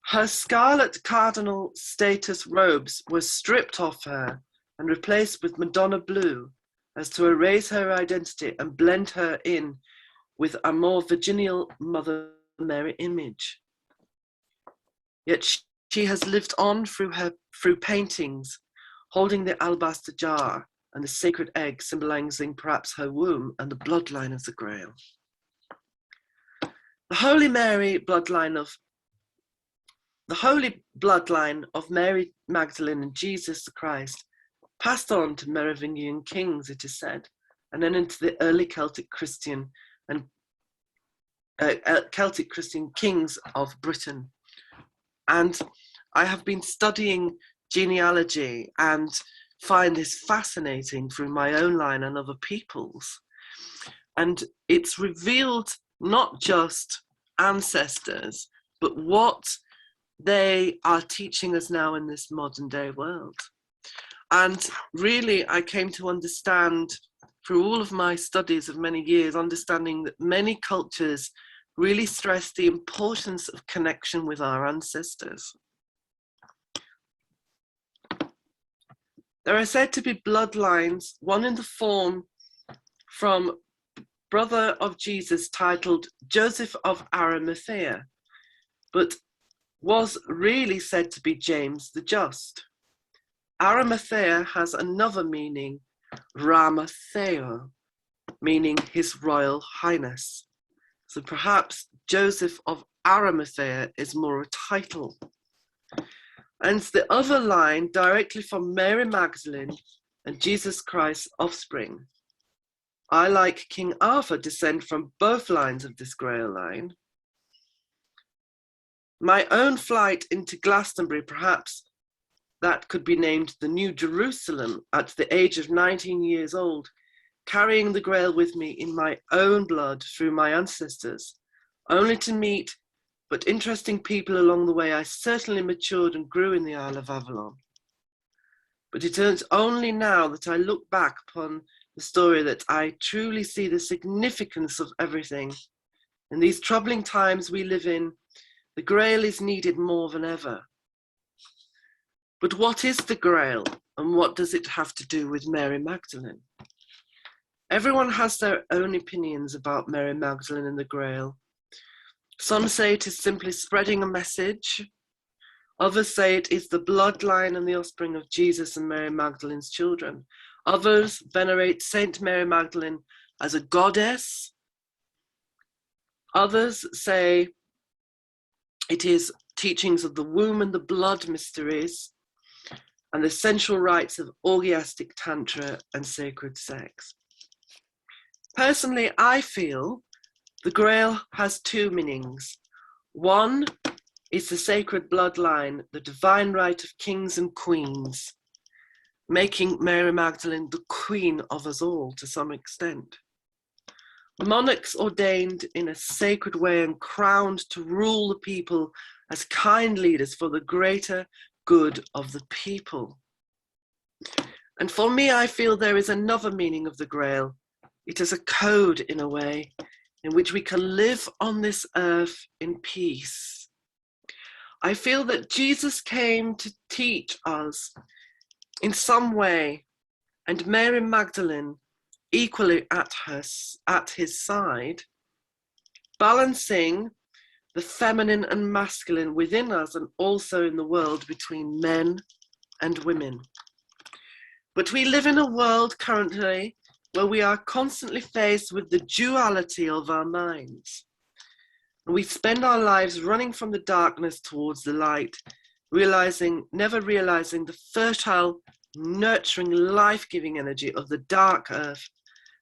[SPEAKER 7] Her scarlet cardinal status robes were stripped off her and replaced with Madonna blue, as to erase her identity and blend her in with a more virginal Mother Mary image. Yet she has lived on through paintings, holding the alabaster jar and the sacred egg, symbolizing perhaps her womb and the bloodline of the Grail. The Holy bloodline of Mary Magdalene and Jesus the Christ passed on to Merovingian kings, it is said, and then into the early Celtic Christian kings of Britain. And I have been studying genealogy and find this fascinating through my own line and other people's. And it's revealed not just ancestors, but what they are teaching us now in this modern day world. And really, I came to understand through all of my studies of many years, understanding that many cultures really stress the importance of connection with our ancestors. There are said to be bloodlines, one in the form from brother of Jesus titled Joseph of Arimathea, but was really said to be James the Just. Arimathea has another meaning, Ramatheo, meaning His Royal Highness. So perhaps Joseph of Arimathea is more a title. And the other line directly from Mary Magdalene and Jesus Christ's offspring. I, like King Arthur, descend from both lines of this Grail line. My own flight into Glastonbury, perhaps that could be named the New Jerusalem, at the age of 19 years old, carrying the Grail with me in my own blood through my ancestors, only to meet but interesting people along the way. I certainly matured and grew in the Isle of Avalon. But it is only now that I look back upon the story that I truly see the significance of everything. In these troubling times we live in, the Grail is needed more than ever. But what is the Grail, and what does it have to do with Mary Magdalene? Everyone has their own opinions about Mary Magdalene and the Grail. Some say it is simply spreading a message. Others say it is the bloodline and the offspring of Jesus and Mary Magdalene's children. Others venerate Saint Mary Magdalene as a goddess. Others say it is teachings of the womb and the blood mysteries and the sensual rites of orgiastic tantra and sacred sex. Personally, I feel the Grail has two meanings. One is the sacred bloodline, the divine right of kings and queens, making Mary Magdalene the queen of us all to some extent. Monarchs ordained in a sacred way and crowned to rule the people as kind leaders for the greater good of the people. And for me, I feel there is another meaning of the Grail. It is a code, in a way, in which we can live on this earth in peace. I feel that Jesus came to teach us in some way, and Mary Magdalene equally at his side, balancing the feminine and masculine within us and also in the world between men and women. But we live in a world currently where we are constantly faced with the duality of our minds. And we spend our lives running from the darkness towards the light, never realizing the fertile, nurturing, life-giving energy of the dark earth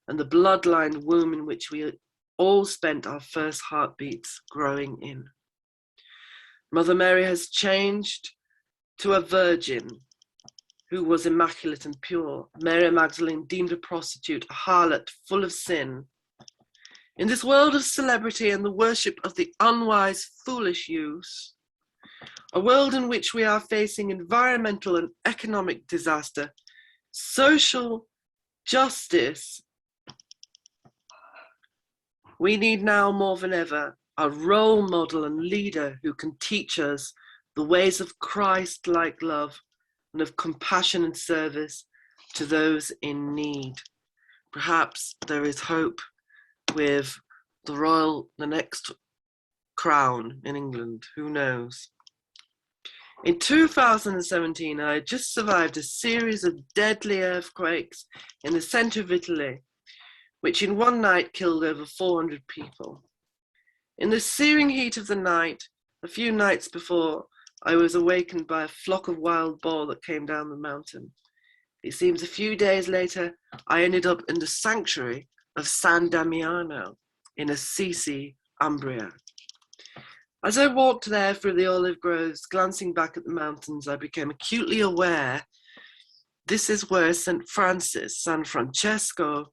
[SPEAKER 7] and the bloodline womb in which we all spent our first heartbeats growing in. Mother Mary has changed to a virgin who was immaculate and pure. Mary Magdalene deemed a prostitute, a harlot full of sin. In this world of celebrity and the worship of the unwise, foolish youth, a world in which we are facing environmental and economic disaster, social justice, we need now more than ever a role model and leader who can teach us the ways of Christ-like love and of compassion and service to those in need. Perhaps there is hope with the next crown in England, who knows? In 2017, I had just survived a series of deadly earthquakes in the center of Italy, which in one night killed over 400 people. In the searing heat of the night, a few nights before, I was awakened by a flock of wild boar that came down the mountain. It seems a few days later, I ended up in the sanctuary of San Damiano in Assisi, Umbria. As I walked there through the olive groves, glancing back at the mountains, I became acutely aware this is where St. Francis, San Francesco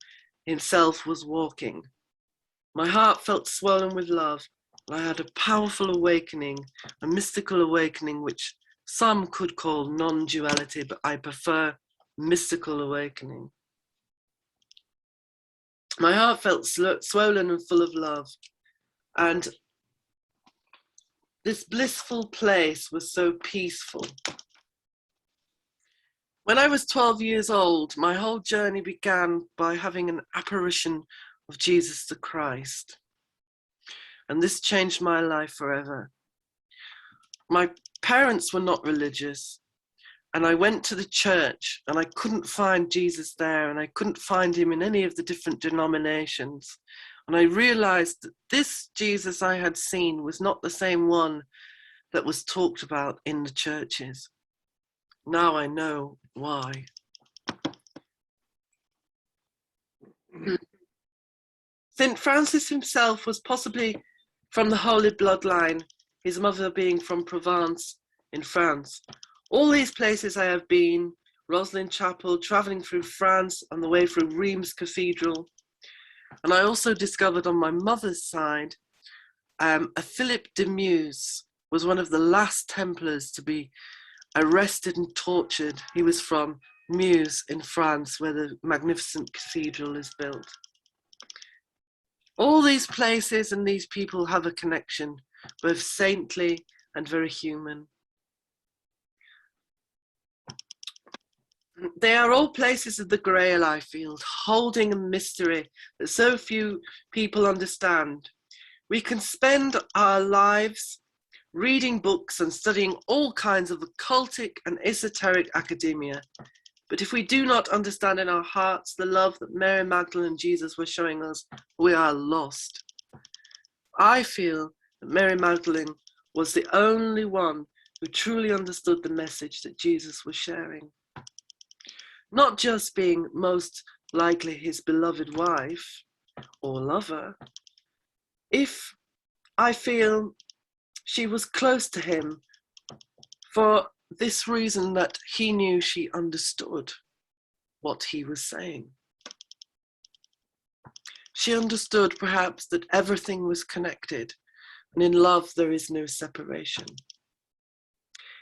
[SPEAKER 7] himself was walking. My heart felt swollen with love. I had a powerful awakening, a mystical awakening, which some could call non-duality, but I prefer mystical awakening. My heart felt swollen and full of love, and this blissful place was so peaceful. When I was 12 years old, my whole journey began by having an apparition of Jesus the Christ. And this changed my life forever. My parents were not religious, and I went to the church and I couldn't find Jesus there, and I couldn't find him in any of the different denominations. And I realized that this Jesus I had seen was not the same one that was talked about in the churches. Now I know why. St. Francis himself was possibly from the Holy Bloodline, his mother being from Provence in France. All these places I have been, Rosslyn Chapel, traveling through France on the way through Reims Cathedral. And I also discovered on my mother's side, a Philip de Meuse was one of the last Templars to be arrested and tortured. He was from Meuse in France, where the magnificent cathedral is built. All these places and these people have a connection, both saintly and very human. They are all places of the Grail, I feel, holding a mystery that so few people understand. We can spend our lives reading books and studying all kinds of occultic and esoteric academia. But if we do not understand in our hearts the love that Mary Magdalene and Jesus were showing us, we are lost. I feel that Mary Magdalene was the only one who truly understood the message that Jesus was sharing. Not just being most likely his beloved wife or lover. If I feel she was close to him for this reason, that he knew she understood what he was saying. She understood perhaps that everything was connected, and in love there is no separation.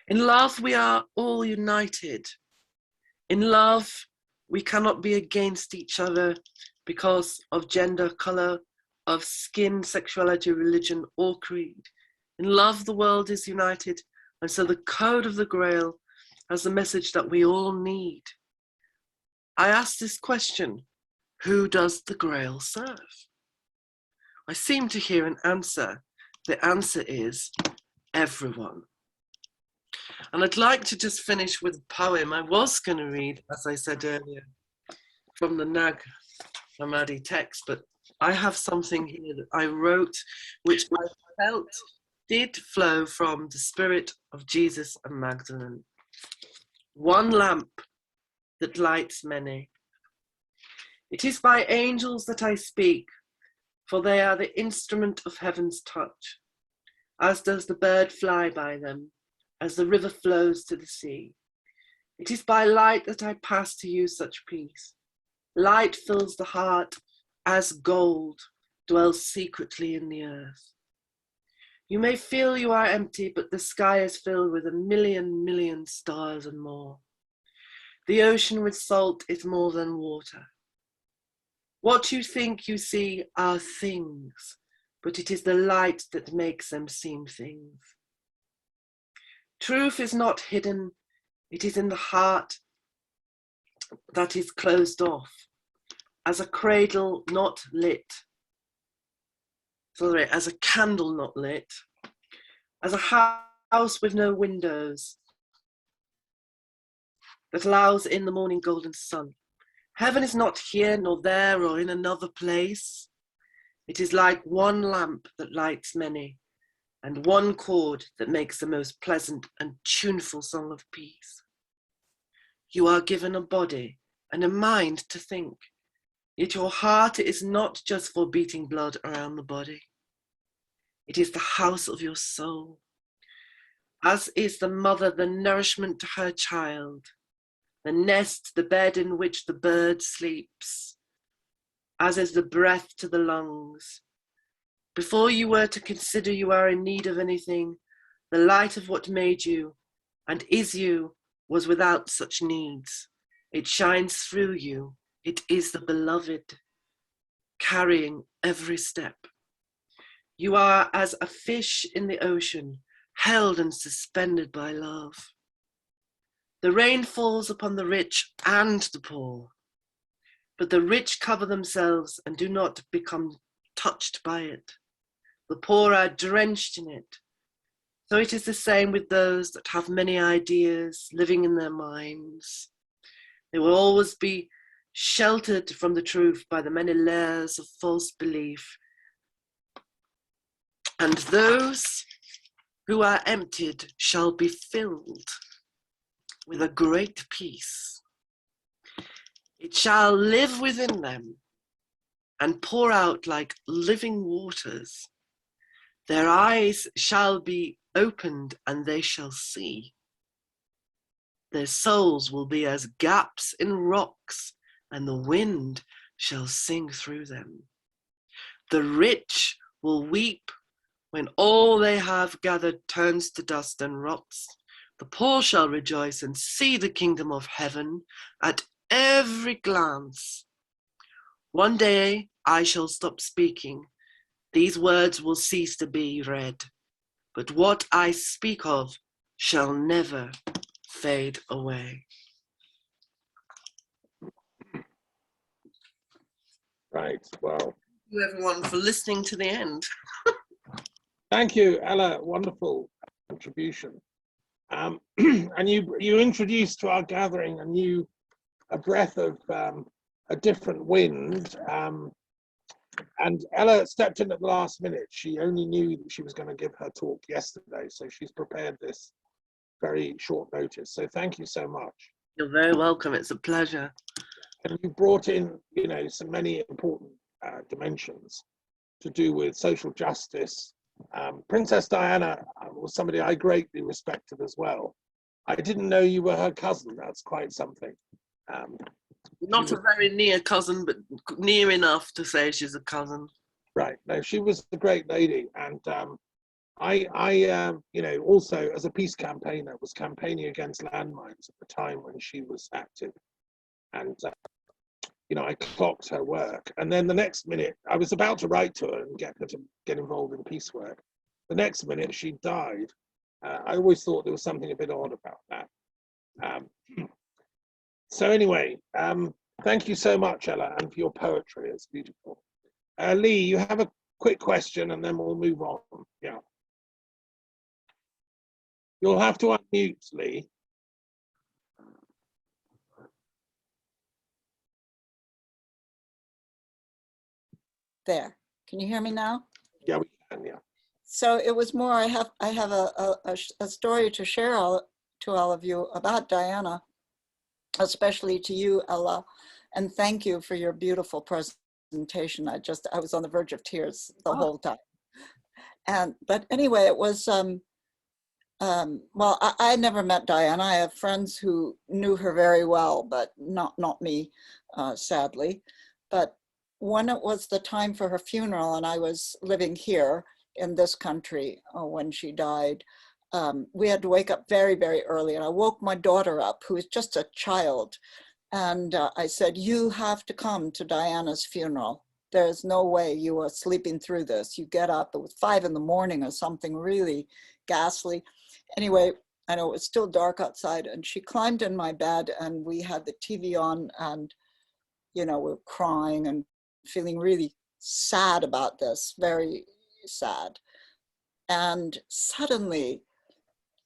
[SPEAKER 7] In love we are all united. In love we cannot be against each other because of gender, colour, of skin, sexuality, religion, or creed. In love the world is united, and so the code of the Grail has the message that we all need. I ask this question: who does the Grail serve? I seem to hear an answer. The answer is everyone. And I'd like to just finish with a poem. I was going to read, as I said earlier, from the Nag Hammadi text, but I have something here that I wrote, which I felt did flow from the spirit of Jesus and Magdalene. One lamp that lights many. It is by angels that I speak, for they are the instrument of heaven's touch, as does the bird fly by them, as the river flows to the sea. It is by light that I pass to you such peace. Light fills the heart as gold dwells secretly in the earth. You may feel you are empty, but the sky is filled with 1,000,000,000 stars and more. The ocean with salt is more than water. What you think you see are things, but it is the light that makes them seem things. Truth is not hidden, it is in the heart that is closed off, as a cradle not lit, as a candle not lit, as a house with no windows that allows in the morning golden sun. Heaven is not here nor there or in another place. It is like one lamp that lights many, and one chord that makes the most pleasant and tuneful song of peace. You are given a body and a mind to think, yet your heart is not just for beating blood around the body. It is the house of your soul. As is the mother the nourishment to her child, the nest, the bed in which the bird sleeps, as is the breath to the lungs. Before you were to consider you are in need of anything, the light of what made you and is you was without such needs. It shines through you. It is the beloved, carrying every step. You are as a fish in the ocean, held and suspended by love. The rain falls upon the rich and the poor, but the rich cover themselves and do not become touched by it. The poor are drenched in it. So it is the same with those that have many ideas living in their minds. They will always be sheltered from the truth by the many layers of false belief. And those who are emptied shall be filled with a great peace. It shall live within them and pour out like living waters. Their eyes shall be opened and they shall see. Their souls will be as gaps in rocks, and the wind shall sing through them. The rich will weep when all they have gathered turns to dust and rots. The poor shall rejoice and see the kingdom of heaven at every glance. One day I shall stop speaking. These words will cease to be read, but what I speak of shall never fade away.
[SPEAKER 1] Right, well.
[SPEAKER 7] Thank you everyone for listening to the end.
[SPEAKER 1] Thank you, Ella, wonderful contribution. And you introduced to our gathering a breath of a different wind. And Ella stepped in at the last minute. She only knew that she was going to give her talk yesterday, so she's prepared this very short notice. So thank you so much.
[SPEAKER 7] You're very welcome. It's a pleasure.
[SPEAKER 1] And you brought in, you know, so many important dimensions to do with social justice. Princess Diana was somebody I greatly respected as well. I didn't know you were her cousin. That's quite something.
[SPEAKER 7] Not a very near cousin, but near enough to say she's a cousin.
[SPEAKER 1] Right. No, she was a great lady, and I you know, also as a peace campaigner, was campaigning against landmines at the time when she was active, and you know, I clocked her work, and then the next minute I was about to write to her and get her to get involved in peace work. The next minute she died. I always thought there was something a bit odd about that. So anyway, thank you so much, Ella, and for your poetry. It's beautiful. Lee, you have a quick question, and then we'll move on. Yeah. You'll have to unmute, Lee.
[SPEAKER 6] There. Can you hear me now?
[SPEAKER 1] Yeah, we can. Yeah.
[SPEAKER 6] So it was more. I have a story to share to all of you about Diana, especially to you, Ella, and thank you for your beautiful presentation. I was on the verge of tears the whole time. But anyway, it was well, I never met Diana. I have friends who knew her very well, but not me, sadly. But when it was the time for her funeral, and I was living here in this country when she died, we had to wake up very, very early, and I woke my daughter up, who was just a child, and I said, "You have to come to Diana's funeral. There's no way you are sleeping through this. You get up." It was 5 in the morning or something really ghastly. Anyway, I know it was still dark outside, and she climbed in my bed, and we had the TV on, and you know, we were crying and feeling really sad about this, very sad. And suddenly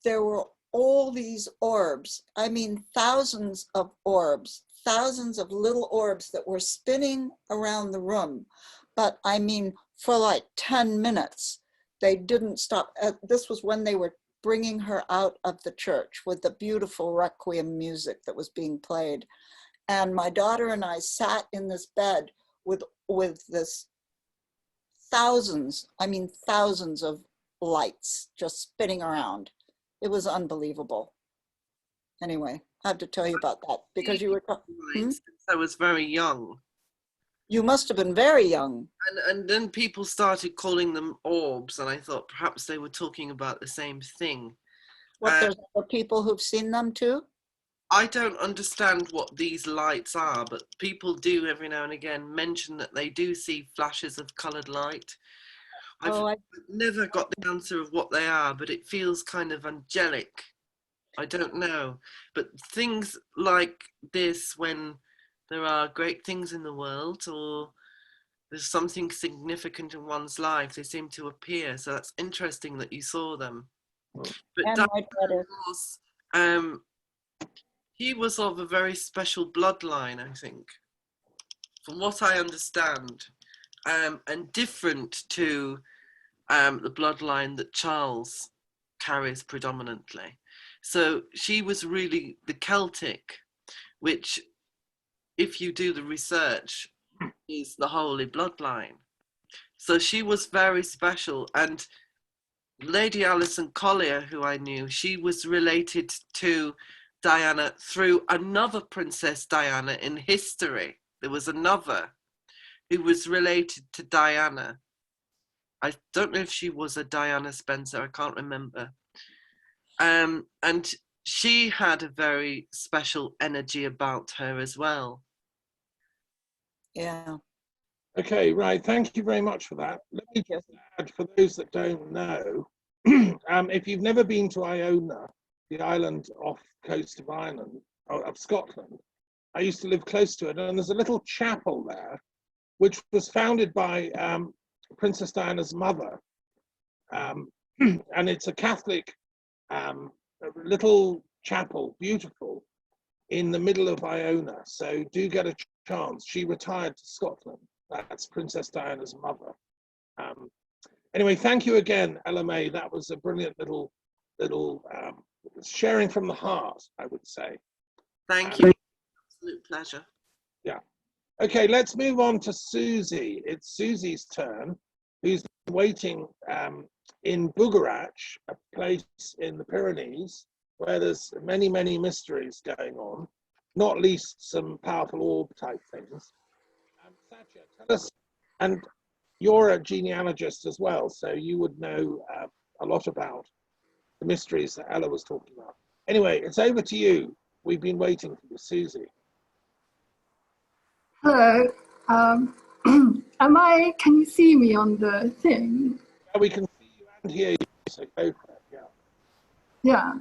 [SPEAKER 6] there were all these orbs, I mean, thousands of orbs, thousands of little orbs that were spinning around the room. But I mean, for like 10 minutes, they didn't stop. This was when they were bringing her out of the church with the beautiful requiem music that was being played. And my daughter and I sat in this bed with this thousands, I mean, thousands of lights just spinning around. It was unbelievable. Anyway, I have to tell you about that because you were
[SPEAKER 7] since I was very young.
[SPEAKER 6] You must have been very young.
[SPEAKER 7] And then people started calling them orbs, and I thought perhaps they were talking about the same thing.
[SPEAKER 6] What, there's other people who've seen them too?
[SPEAKER 7] I don't understand what these lights are, but people do every now and again mention that they do see flashes of coloured light. I've never got the answer of what they are, but it feels kind of angelic. I don't know. But things like this, when there are great things in the world or there's something significant in one's life, they seem to appear. So that's interesting that you saw them. But Diana was, he was of a very special bloodline, I think, from what I understand, and different to the bloodline that Charles carries predominantly. So she was really the Celtic, which, if you do the research, is the holy bloodline. So she was very special. And Lady Alison Collier, who I knew, she was related to Diana through another Princess Diana in history. There was another who was related to Diana. I don't know if she was a Diana Spencer, I can't remember. And she had a very special energy about her as well.
[SPEAKER 6] Yeah.
[SPEAKER 1] Okay, right. Thank you very much for that. Let me just add, for those that don't know, if you've never been to Iona, the island off coast of Ireland, of Scotland, I used to live close to it, and there's a little chapel there which was founded by Princess Diana's mother. And it's a Catholic little chapel, beautiful, in the middle of Iona. So do get a chance. She retired to Scotland. That's Princess Diana's mother. Anyway, thank you again, LMA. That was a brilliant little sharing from the heart, I would say.
[SPEAKER 7] Thank you. Absolute pleasure.
[SPEAKER 1] Yeah. Okay, let's move on to Susie. It's Susie's turn, who's waiting in Bugarach, a place in the Pyrenees, where there's many, many mysteries going on, not least some powerful orb type things. Satya, tell us, and you're a genealogist as well, so you would know a lot about the mysteries that Ella was talking about. Anyway, it's over to you. We've been waiting for you, Susie.
[SPEAKER 8] Hello. Can you see me on the thing?
[SPEAKER 1] Yeah, we can see you and hear you, so go for it, yeah.
[SPEAKER 8] Yeah.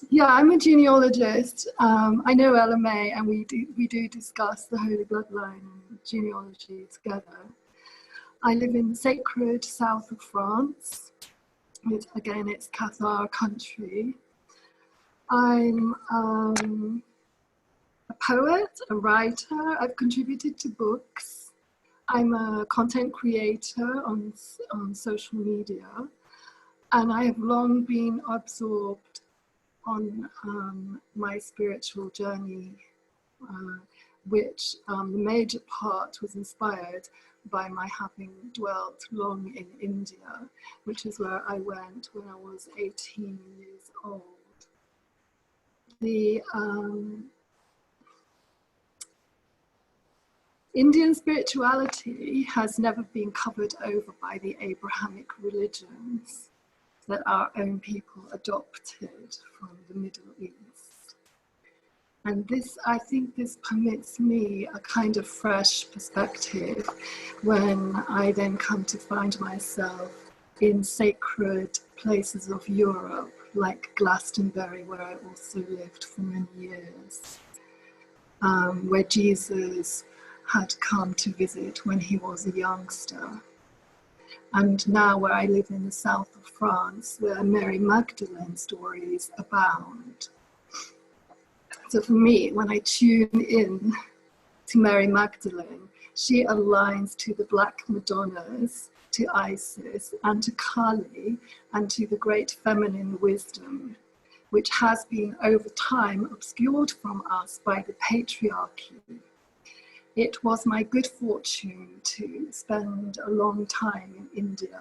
[SPEAKER 8] Yeah, I'm a genealogist. I know LMA, and we do discuss the Holy Bloodline and genealogy together. I live in the sacred south of France. Again, it's Cathar country. I'm a poet, a writer. I've contributed to books. I'm a content creator on social media. And I have long been absorbed on my spiritual journey, which the major part was inspired by my having dwelt long in India, which is where I went when I was 18 years old. The Indian spirituality has never been covered over by the Abrahamic religions that our own people adopted from the Middle East. And this, I think this permits me a kind of fresh perspective when I then come to find myself in sacred places of Europe, like Glastonbury, where I also lived for many years, where Jesus had come to visit when he was a youngster. And now where I live in the south of France, where Mary Magdalene stories abound. So for me, when I tune in to Mary Magdalene, she aligns to the Black Madonnas, to Isis, and to Kali, and to the great feminine wisdom, which has been over time obscured from us by the patriarchy. It was my good fortune to spend a long time in India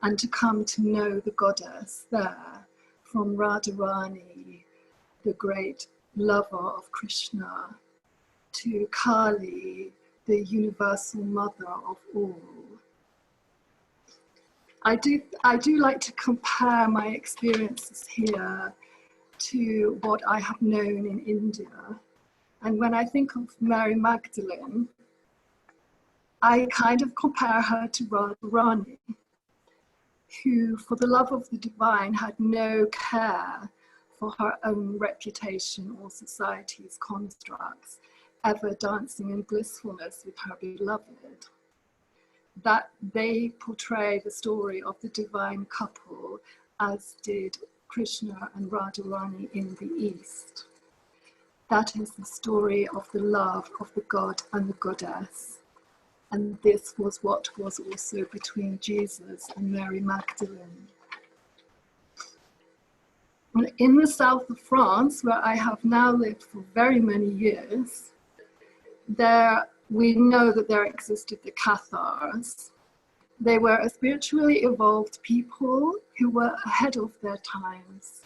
[SPEAKER 8] and to come to know the goddess there, from Radharani, the great lover of Krishna, to Kali, the universal mother of all. I do like to compare my experiences here to what I have known in India. And when I think of Mary Magdalene, I kind of compare her to Radharani, who, for the love of the divine, had no care for her own reputation or society's constructs, ever dancing in blissfulness with her beloved. That they portray the story of the divine couple, as did Krishna and Radharani in the East. That is the story of the love of the god and the goddess. And this was what was also between Jesus and Mary Magdalene. And in the south of France, where I have now lived for very many years, we know that there existed the Cathars. They were a spiritually evolved people who were ahead of their times.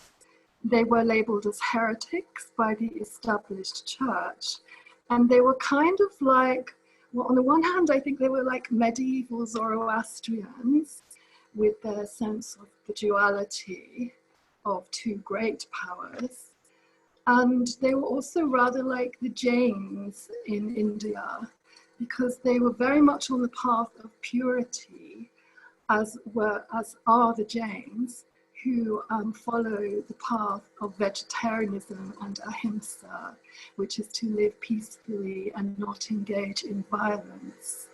[SPEAKER 8] They were labeled as heretics by the established church. And they were kind of like, well, on the one hand, I think they were like medieval Zoroastrians with their sense of the duality of two great powers. And they were also rather like the Jains in India, because they were very much on the path of purity, as are the Jains, who follow the path of vegetarianism and ahimsa, which is to live peacefully and not engage in violence.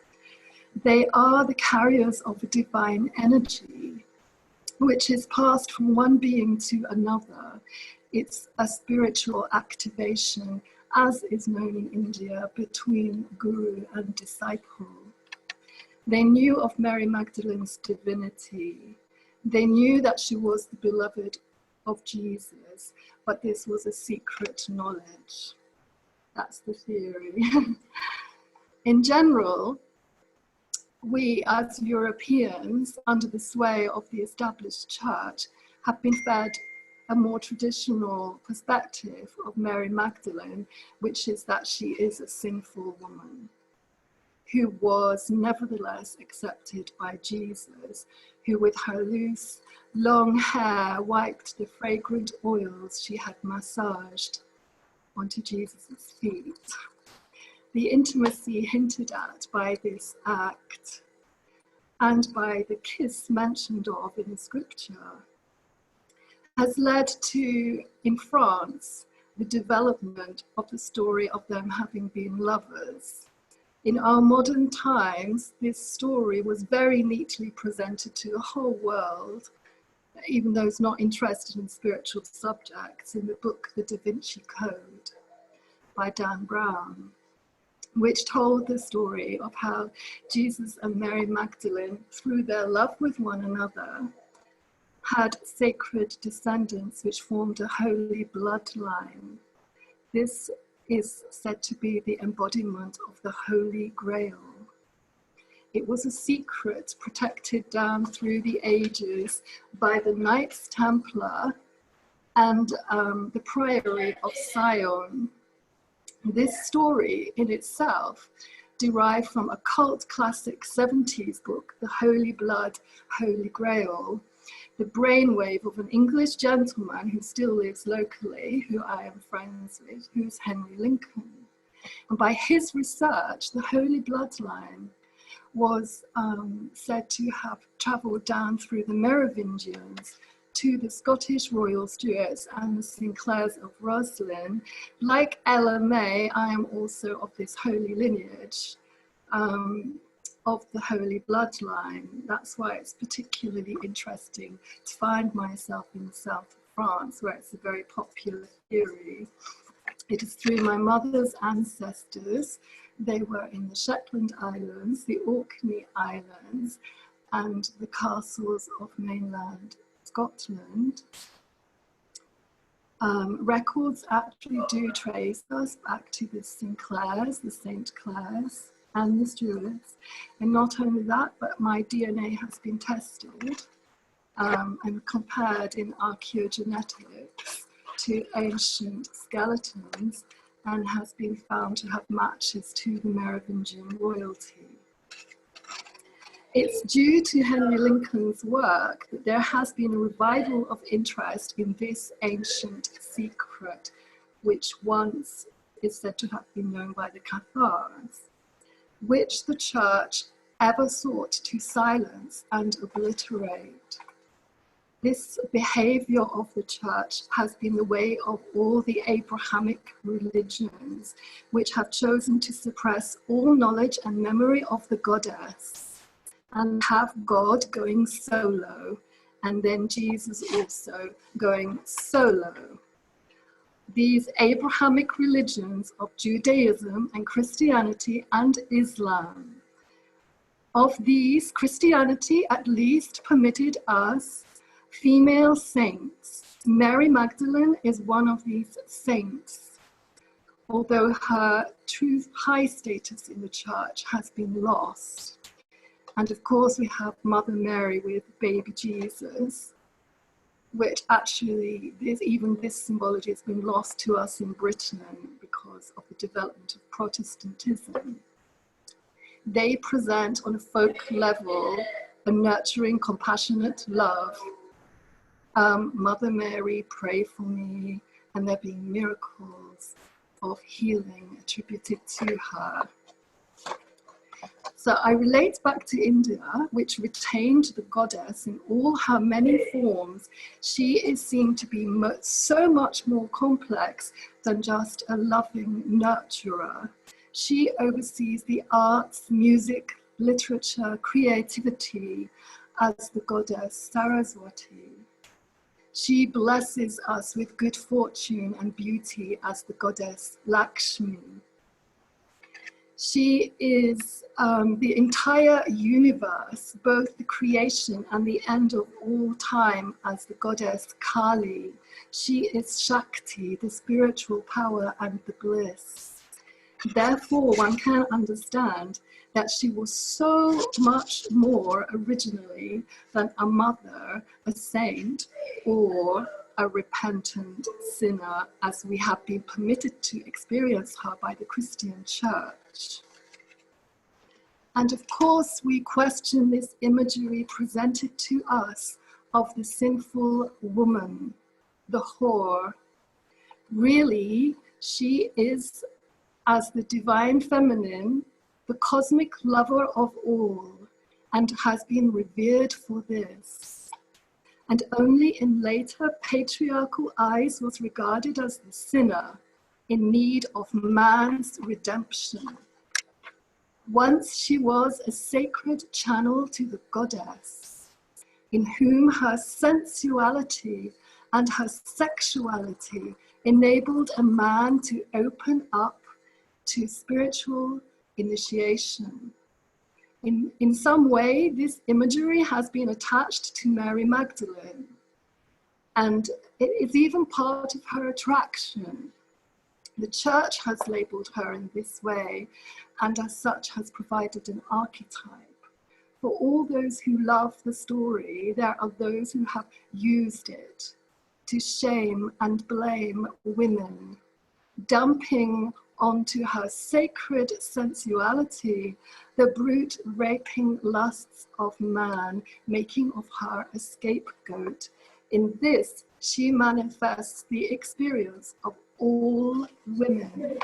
[SPEAKER 8] They are the carriers of a divine energy, which is passed from one being to another. It's a spiritual activation, as is known in India, between guru and disciple. They knew of Mary Magdalene's divinity. They knew that she was the beloved of Jesus, but this was a secret knowledge. That's the theory. In general, we as Europeans, under the sway of the established church, have been fed a more traditional perspective of Mary Magdalene, which is that she is a sinful woman who was nevertheless accepted by Jesus, who with her loose, long hair wiped the fragrant oils she had massaged onto Jesus' feet. The intimacy hinted at by this act and by the kiss mentioned of in the scripture has led to, in France, the development of the story of them having been lovers. In our modern times, this story was very neatly presented to the whole world, even those not interested in spiritual subjects, in the book The Da Vinci Code by Dan Brown, which told the story of how Jesus and Mary Magdalene, through their love with one another, had sacred descendants which formed a holy bloodline. This is said to be the embodiment of the Holy Grail. It was a secret protected down through the ages by the Knights Templar and the Priory of Sion. This story in itself derived from a cult classic 70s book, The Holy Blood, Holy Grail, the brainwave of an English gentleman who still lives locally, who I am friends with, who's Henry Lincoln. And by his research, the Holy Bloodline was said to have travelled down through the Merovingians to the Scottish Royal Stuarts and the Sinclairs of Roslin. Like Ella May, I am also of this holy lineage, of the Holy Bloodline. That's why it's particularly interesting to find myself in the south of France, where it's a very popular theory. It is through my mother's ancestors. They were in the Shetland Islands, the Orkney Islands, and the castles of mainland Scotland. Records actually do trace us back to the Sinclairs, the St Clairs, and the Stuarts. And not only that, but my DNA has been tested and compared in archaeogenetics to ancient skeletons and has been found to have matches to the Merovingian royalty. It's due to Henry Lincoln's work that there has been a revival of interest in this ancient secret, which once is said to have been known by the Cathars, which the church ever sought to silence and obliterate. This behavior of the church has been the way of all the Abrahamic religions, which have chosen to suppress all knowledge and memory of the goddess and have God going solo, and then Jesus also going solo. These Abrahamic religions of Judaism and Christianity and Islam. Of these, Christianity at least permitted us female saints. Mary Magdalene is one of these saints, although her true high status in the church has been lost. And of course we have Mother Mary with baby Jesus, which actually, even this symbology has been lost to us in Britain because of the development of Protestantism. They present on a folk level a nurturing, compassionate love. Mother Mary, pray for me, and there being miracles of healing attributed to her. So I relate back to India, which retained the goddess in all her many forms. She is seen to be so much more complex than just a loving nurturer. She oversees the arts, music, literature, creativity as the goddess Saraswati. She blesses us with good fortune and beauty as the goddess Lakshmi. She is the entire universe, both the creation and the end of all time, as the goddess Kali. She is Shakti, the spiritual power and the bliss. Therefore, one can understand that she was so much more originally than a mother, a saint, or a repentant sinner, as we have been permitted to experience her by the Christian Church. And of course, we question this imagery presented to us of the sinful woman, the whore. Really, she is, as the divine feminine, the cosmic lover of all, and has been revered for this. And only in later patriarchal eyes was regarded as the sinner in need of man's redemption. Once she was a sacred channel to the goddess, in whom her sensuality and her sexuality enabled a man to open up to spiritual initiation. In some way, this imagery has been attached to Mary Magdalene, and it is even part of her attraction. The church has labeled her in this way, and as such has provided an archetype. For all those who love the story, there are those who have used it to shame and blame women, dumping onto her sacred sensuality the brute raping lusts of man, making of her a scapegoat. In this, she manifests the experience of all women,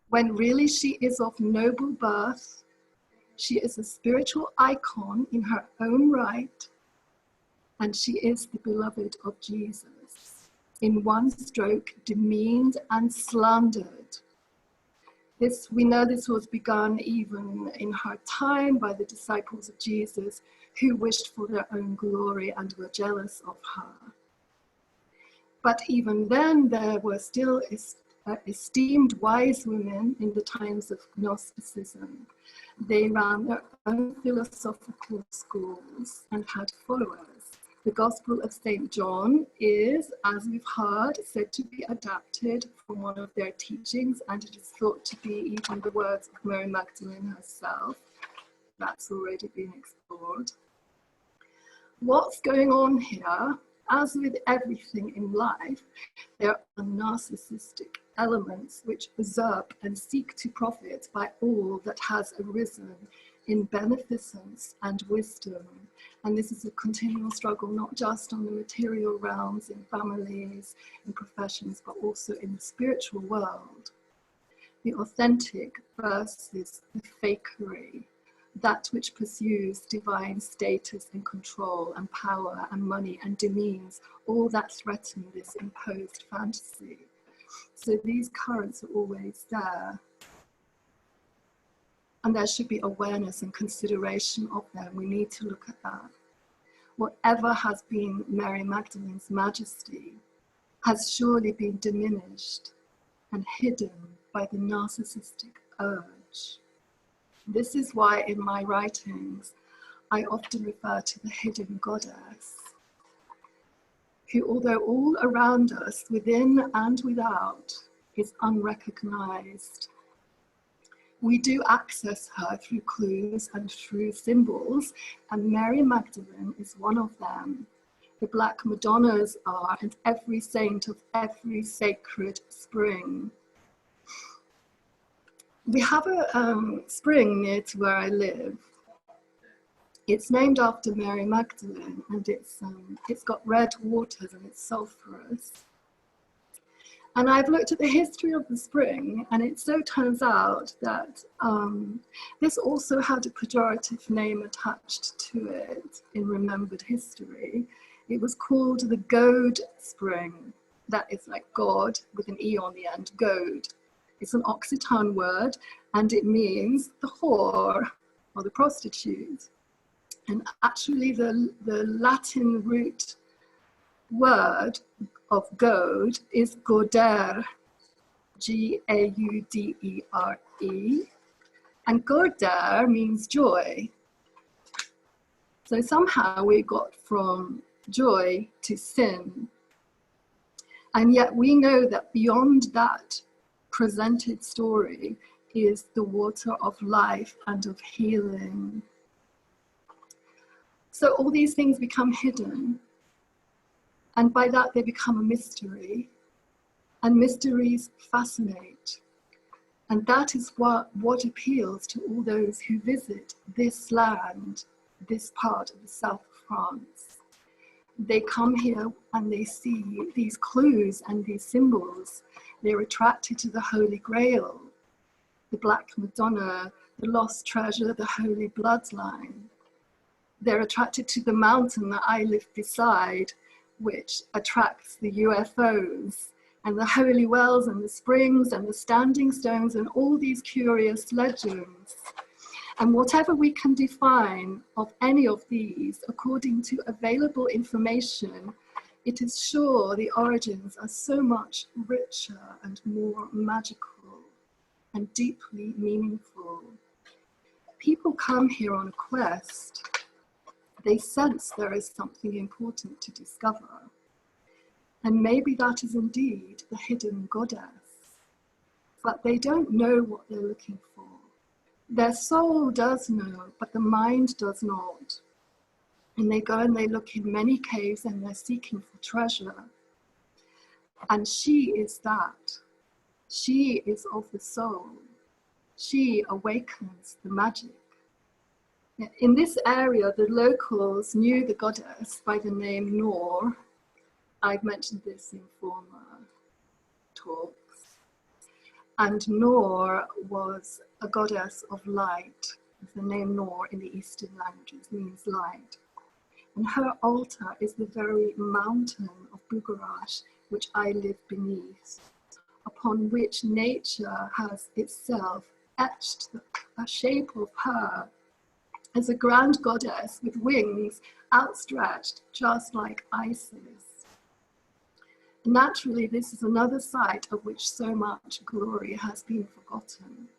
[SPEAKER 8] when really she is of noble birth. She is a spiritual icon in her own right, and she is the beloved of Jesus. In one stroke, demeaned and slandered. We know this was begun even in her time by the disciples of Jesus, who wished for their own glory and were jealous of her. But even then, there were still esteemed wise women in the times of Gnosticism. They ran their own philosophical schools and had followers. The Gospel of St. John is, as we've heard, said to be adapted from one of their teachings, and it is thought to be even the words of Mary Magdalene herself. That's already been explored. What's going on here? As with everything in life, there are narcissistic elements which usurp and seek to profit by all that has arisen in beneficence and wisdom. And this is a continual struggle, not just on the material realms, in families, in professions, but also in the spiritual world. The authentic versus the fakery, that which pursues divine status and control and power and money and demeans all that threaten this imposed fantasy. So these currents are always there. And there should be awareness and consideration of them. We need to look at that. Whatever has been Mary Magdalene's majesty has surely been diminished and hidden by the narcissistic urge. This is why in my writings, I often refer to the hidden goddess, who, although all around us, within and without, is unrecognized. We do access her through clues and through symbols, and Mary Magdalene is one of them. The Black Madonnas are, and every saint of every sacred spring. We have a spring near to where I live. It's named after Mary Magdalene, and it's got red waters and it's sulphurous. And I've looked at the history of the spring, and it so turns out that this also had a pejorative name attached to it in remembered history. It was called the Goad Spring. That is like God with an E on the end, goad. It's an Occitan word, and it means the whore or the prostitute. And actually the Latin root word of goad is gaudere, G-A-U-D-E-R-E, and gaudere means joy. So somehow we got from joy to sin. And yet we know that beyond that presented story is the water of life and of healing. So all these things become hidden. And by that, they become a mystery. And mysteries fascinate. And that is what appeals to all those who visit this land, this part of the south of France. They come here and they see these clues and these symbols. They're attracted to the Holy Grail, the Black Madonna, the lost treasure, the Holy Bloodline. They're attracted to the mountain that I live beside, which attracts the UFOs, and the holy wells and the springs and the standing stones and all these curious legends. And whatever we can define of any of these, according to available information, it is sure the origins are so much richer and more magical and deeply meaningful. People come here on a quest. They sense there is something important to discover. And maybe that is indeed the hidden goddess. But they don't know what they're looking for. Their soul does know, but the mind does not. And they go and they look in many caves and they're seeking for treasure. And she is that. She is of the soul. She awakens the magic. In this area, the locals knew the goddess by the name Nor. I've mentioned this in former talks. And Nor was a goddess of light. The name Nor in the Eastern languages means light. And her altar is the very mountain of Bugarach, which I live beneath, upon which nature has itself etched a shape of her as a grand goddess with wings outstretched, just like Isis. Naturally, this is another site of which so much glory has been forgotten,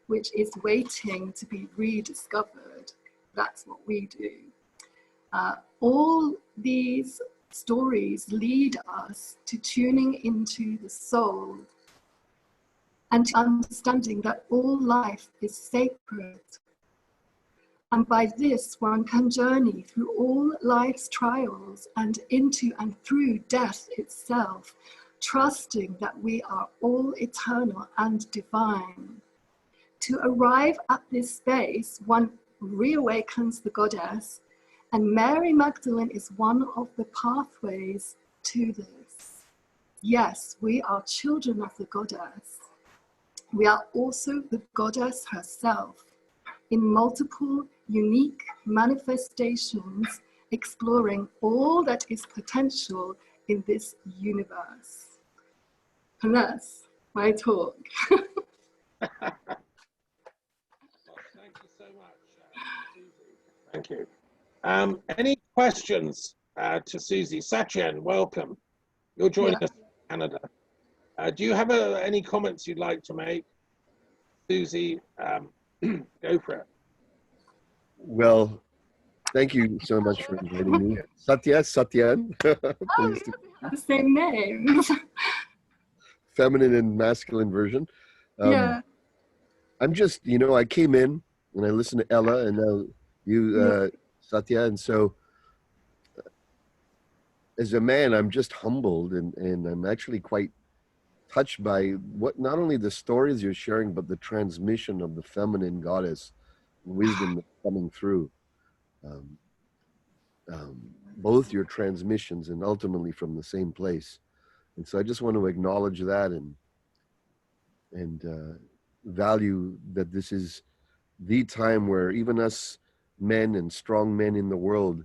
[SPEAKER 8] which is waiting to be rediscovered. That's what we do. All these stories lead us to tuning into the soul and to understanding that all life is sacred. And by this, one can journey through all life's trials and into and through death itself, trusting that we are all eternal and divine. To arrive at this space, one reawakens the goddess, and Mary Magdalene is one of the pathways to this. Yes, we are children of the goddess. We are also the goddess herself, in multiple unique manifestations, exploring all that is potential in this universe. And that's my talk.
[SPEAKER 1] Thank you so much, Susie. Thank you. Any questions to Susie? Satyen, welcome. You're joining us from Canada. Do you have any comments you'd like to make? Susie, go for it.
[SPEAKER 9] Well, thank you so much for inviting me. Satyen.
[SPEAKER 8] Oh, we have the same names.
[SPEAKER 9] Feminine and masculine version.
[SPEAKER 8] Yeah.
[SPEAKER 9] I'm just, I came in and I listened to Ella and now you, Satya. And so as a man, I'm just humbled and I'm actually quite touched by what, not only the stories you're sharing, but the transmission of the feminine goddess wisdom that's coming through. Both your transmissions and ultimately from the same place. And so I just want to acknowledge that and value that this is the time where even us men and strong men in the world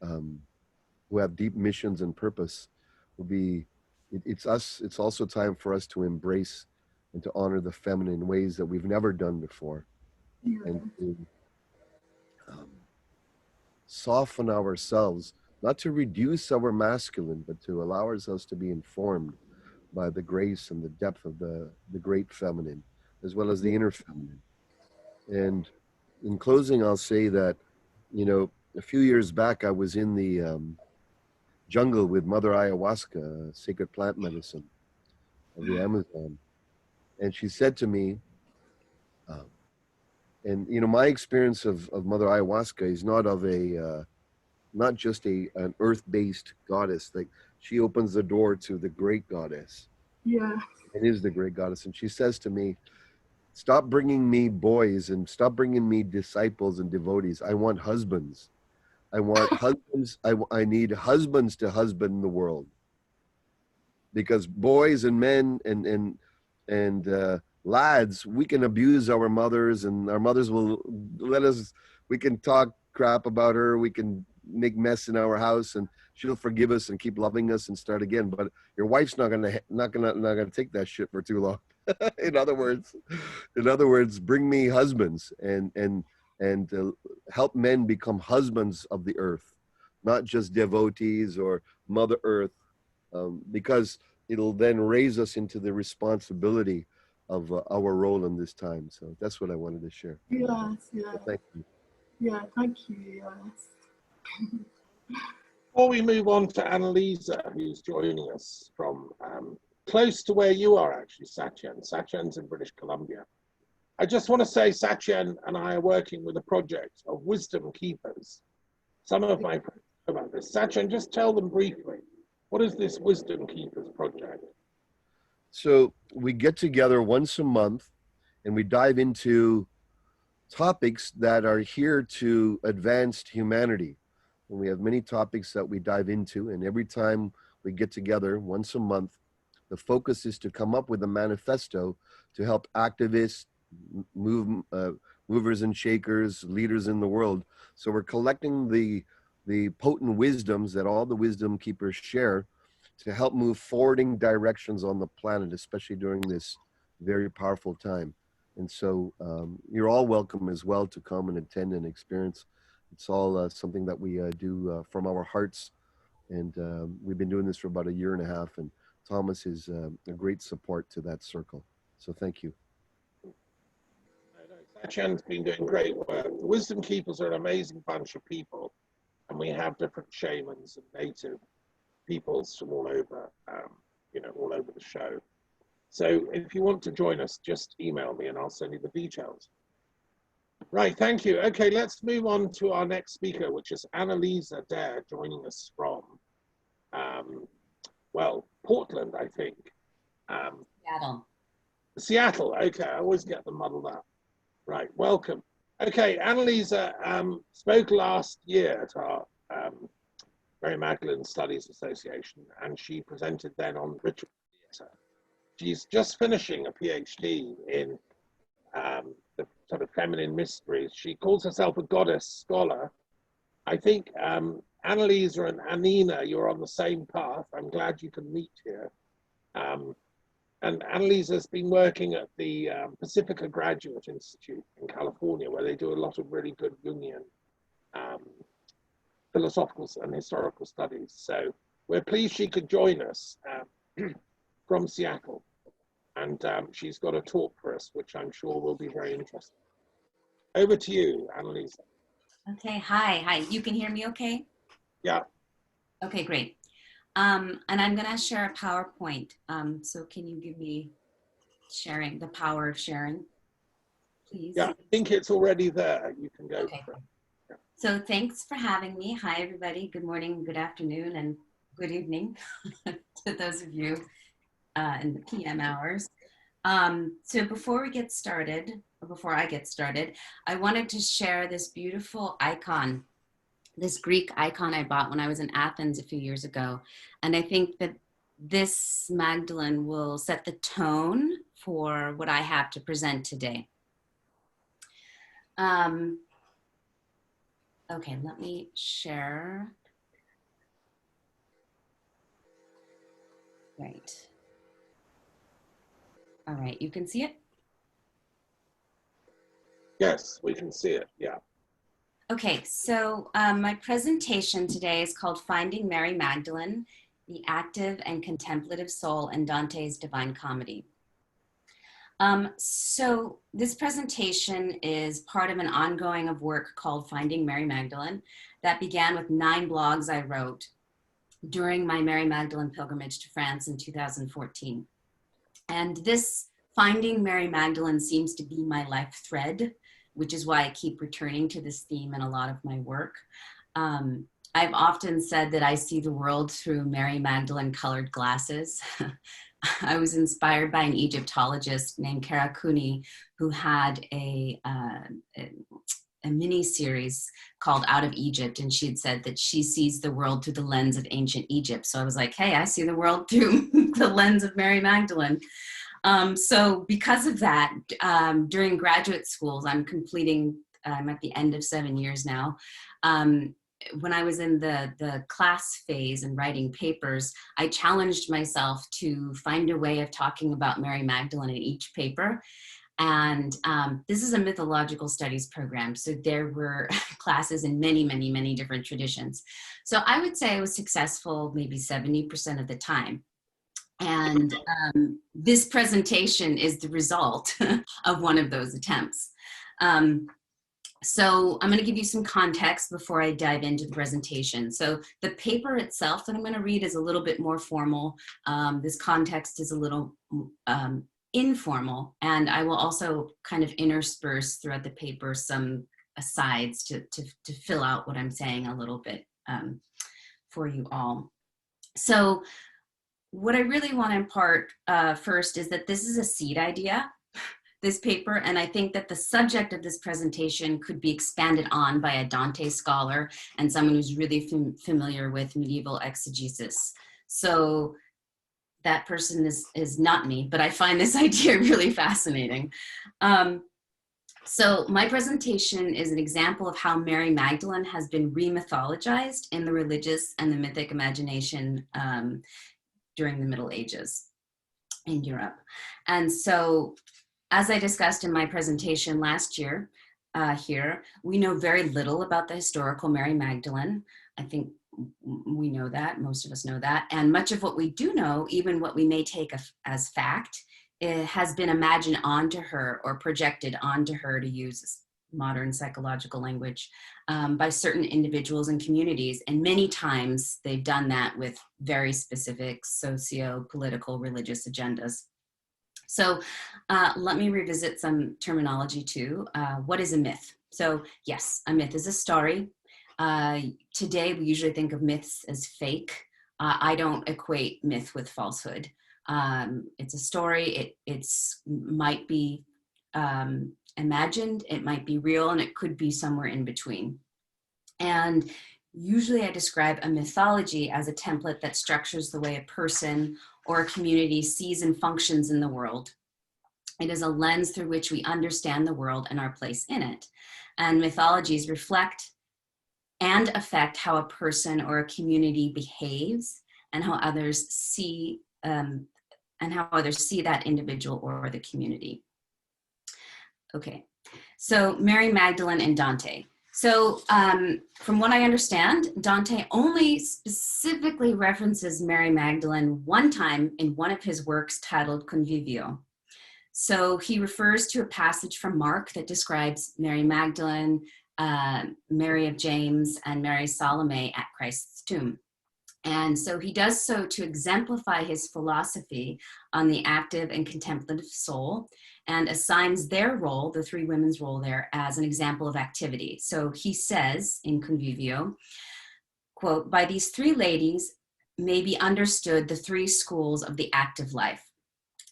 [SPEAKER 9] who have deep missions and purpose will be, it's also time for us to embrace and to honor the feminine in ways that we've never done before.
[SPEAKER 8] Yeah.
[SPEAKER 9] And to soften ourselves, not to reduce our masculine, but to allow ourselves to be informed by the grace and the depth of the great feminine, as well as the inner feminine. And in closing, I'll say that, you know, a few years back, I was in the jungle with Mother Ayahuasca, sacred plant medicine of the Amazon. And she said to me, and you know, my experience of Mother Ayahuasca is not of a, not just an earth-based goddess. Like, she opens the door to the great goddess.
[SPEAKER 8] Yeah.
[SPEAKER 9] It is the great goddess. And she says to me, stop bringing me boys and stop bringing me disciples and devotees. I want husbands. I want husbands. I need husbands to husband the world. Because boys and men and lads, we can abuse our mothers, and our mothers will let us, we can talk crap about her, we can make mess in our house, and she'll forgive us and keep loving us and start again. But your wife's not gonna take that shit for too long. in other words, bring me husbands and help men become husbands of the earth, not just devotees or Mother Earth, because it'll then raise us into the responsibility of our role in this time. So that's what I wanted to share.
[SPEAKER 8] Yes, yeah.
[SPEAKER 9] So thank you.
[SPEAKER 8] Yeah, thank you, yes.
[SPEAKER 1] Before we move on to Annalisa, who's joining us from close to where you are actually, Satyen. Satyen's in British Columbia. I just want to say Satyen and I are working with a project of wisdom keepers. Some of my friends know about this. Satyen, just tell them briefly, what is this Wisdom Keepers project?
[SPEAKER 9] So we get together once a month and we dive into topics that are here to advance humanity. And we have many topics that we dive into, and every time we get together once a month, the focus is to come up with a manifesto to help activists, movers and shakers, leaders in the world. So we're collecting the potent wisdoms that all the wisdom keepers share to help move forwarding directions on the planet, especially during this very powerful time. And so you're all welcome as well to come and attend and experience. It's all something that we do from our hearts. And we've been doing this for about 1.5 years, and Thomas is a great support to that circle. So thank you.
[SPEAKER 1] Satyen's been doing great work. The Wisdom Keepers are an amazing bunch of people, and we have different shamans and native peoples from all over, you know, all over the show. So if you want to join us, just email me and I'll send you the details. Right, thank you. Okay, let's move on to our next speaker, which is Annalisa Derr, joining us from, well, Portland, I think.
[SPEAKER 10] Seattle.
[SPEAKER 1] Seattle, okay, I always get them muddled up. Right, welcome. Okay, Annalisa spoke last year at our Mary Magdalene Studies Association, and she presented then on ritual theatre. She's just finishing a PhD in the sort of feminine mysteries. She calls herself a goddess scholar. I think Annalisa and Annina, you're on the same path. I'm glad you can meet here. And Annalisa's been working at the Pacifica Graduate Institute in California, where they do a lot of really good Jungian philosophical and historical studies. So we're pleased she could join us from Seattle. And she's got a talk for us, which I'm sure will be very interesting. Over to you, Annalisa.
[SPEAKER 10] Okay, hi. You can hear me okay?
[SPEAKER 1] Yeah.
[SPEAKER 10] Okay, great. And I'm gonna share a PowerPoint. So can you give me sharing, the power of sharing, please?
[SPEAKER 1] Yeah, I think it's already there. You can go for it. Yeah.
[SPEAKER 10] So thanks for having me. Hi, everybody. Good morning, good afternoon, and good evening to those of you in the PM hours. So before we get started, or before I get started, I wanted to share this beautiful icon, this Greek icon I bought when I was in Athens a few years ago. And I think that this Magdalene will set the tone for what I have to present today. Okay, let me share. Right. All right, you can see it?
[SPEAKER 1] Yes, we can see it, yeah.
[SPEAKER 10] Okay, so my presentation today is called Finding Mary Magdalene, the Active and Contemplative Soul in Dante's Divine Comedy. So this presentation is part of an ongoing of work called Finding Mary Magdalene that began with 9 blogs I wrote during my Mary Magdalene pilgrimage to France in 2014. And this Finding Mary Magdalene seems to be my life thread, which is why I keep returning to this theme in a lot of my work. I've often said that I see the world through Mary Magdalene colored glasses. I was inspired by an Egyptologist named Kara Cooney, who had a mini series called Out of Egypt, and she had said that she sees the world through the lens of ancient Egypt. So I was like, hey, I see the world through the lens of Mary Magdalene. So because of that, during graduate schools, I'm at the end of 7 years now. When I was in the class phase and writing papers, I challenged myself to find a way of talking about Mary Magdalene in each paper. And this is a mythological studies program, so there were classes in many, many, many different traditions. So I would say I was successful maybe 70% of the time. And this presentation is the result of one of those attempts. So I'm going to give you some context before I dive into the presentation. So the paper itself that I'm going to read is a little bit more formal. This context is a little informal, and I will also kind of intersperse throughout the paper some asides to fill out what I'm saying a little bit for you all. So what I really want to impart first is that this is a seed idea, this paper, and I think that the subject of this presentation could be expanded on by a Dante scholar and someone who's really familiar with medieval exegesis. So that person is not me, but I find this idea really fascinating. So my presentation is an example of how Mary Magdalene has been re-mythologized in the religious and the mythic imagination during the Middle Ages in Europe. And so, as I discussed in my presentation last year here, we know very little about the historical Mary Magdalene. I think we know that, most of us know that. And much of what we do know, even what we may take as fact, it has been imagined onto her or projected onto her, to use modern psychological language, by certain individuals and communities. And many times they've done that with very specific socio-political religious agendas. So let me revisit some terminology too. What is a myth? So yes, a myth is a story. Today we usually think of myths as fake. I don't equate myth with falsehood. It's a story. It's might be imagined, it might be real, and it could be somewhere in between. And usually I describe a mythology as a template that structures the way a person or a community sees and functions in the world. It is a lens through which we understand the world and our place in it. And mythologies reflect and affect how a person or a community behaves and how others see that individual or the community. Okay, so Mary Magdalene and Dante. So from what I understand, Dante only specifically references Mary Magdalene one time in one of his works titled Convivio. So he refers to a passage from Mark that describes Mary Magdalene, Mary of James, and Mary Salome at Christ's tomb. And so he does so to exemplify his philosophy on the active and contemplative soul, and assigns their role, the 3 women's role there, as an example of activity. So he says in Convivio, quote, "By these 3 ladies may be understood the 3 schools of the active life,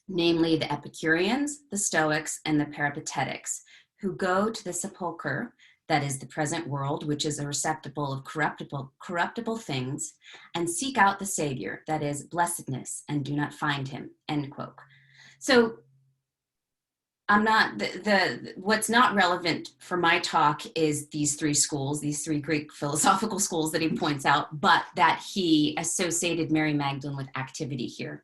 [SPEAKER 10] namely the Epicureans, the Stoics, and the Peripatetics, who go to the sepulchre that is the present world, which is a receptacle of corruptible things, and seek out the Savior, that is blessedness, and do not find him, end quote. So I'm not, what's not relevant for my talk is these three schools, these three Greek philosophical schools that he points out, but that he associated Mary Magdalene with activity here.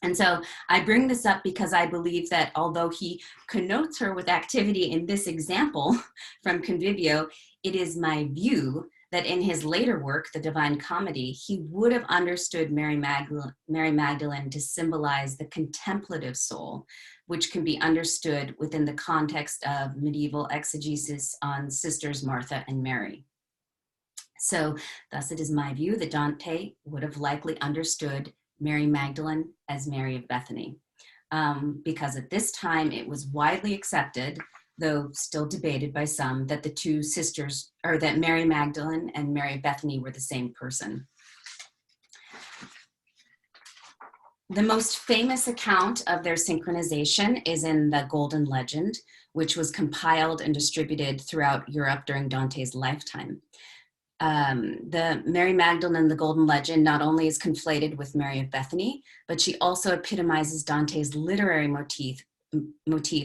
[SPEAKER 10] And so I bring this up because I believe that although he connotes her with activity in this example from Convivio, it is my view that in his later work, The Divine Comedy, he would have understood Mary Magdalene to symbolize the contemplative soul, which can be understood within the context of medieval exegesis on sisters Martha and Mary. So thus it is my view that Dante would have likely understood Mary Magdalene as Mary of Bethany, because at this time it was widely accepted, though still debated by some, that the two sisters, or that Mary Magdalene and Mary of Bethany were the same person. The most famous account of their synchronization is in the Golden Legend, which was compiled and distributed throughout Europe during Dante's lifetime. The Mary Magdalene in the Golden Legend not only is conflated with Mary of Bethany, but she also epitomizes Dante's literary motif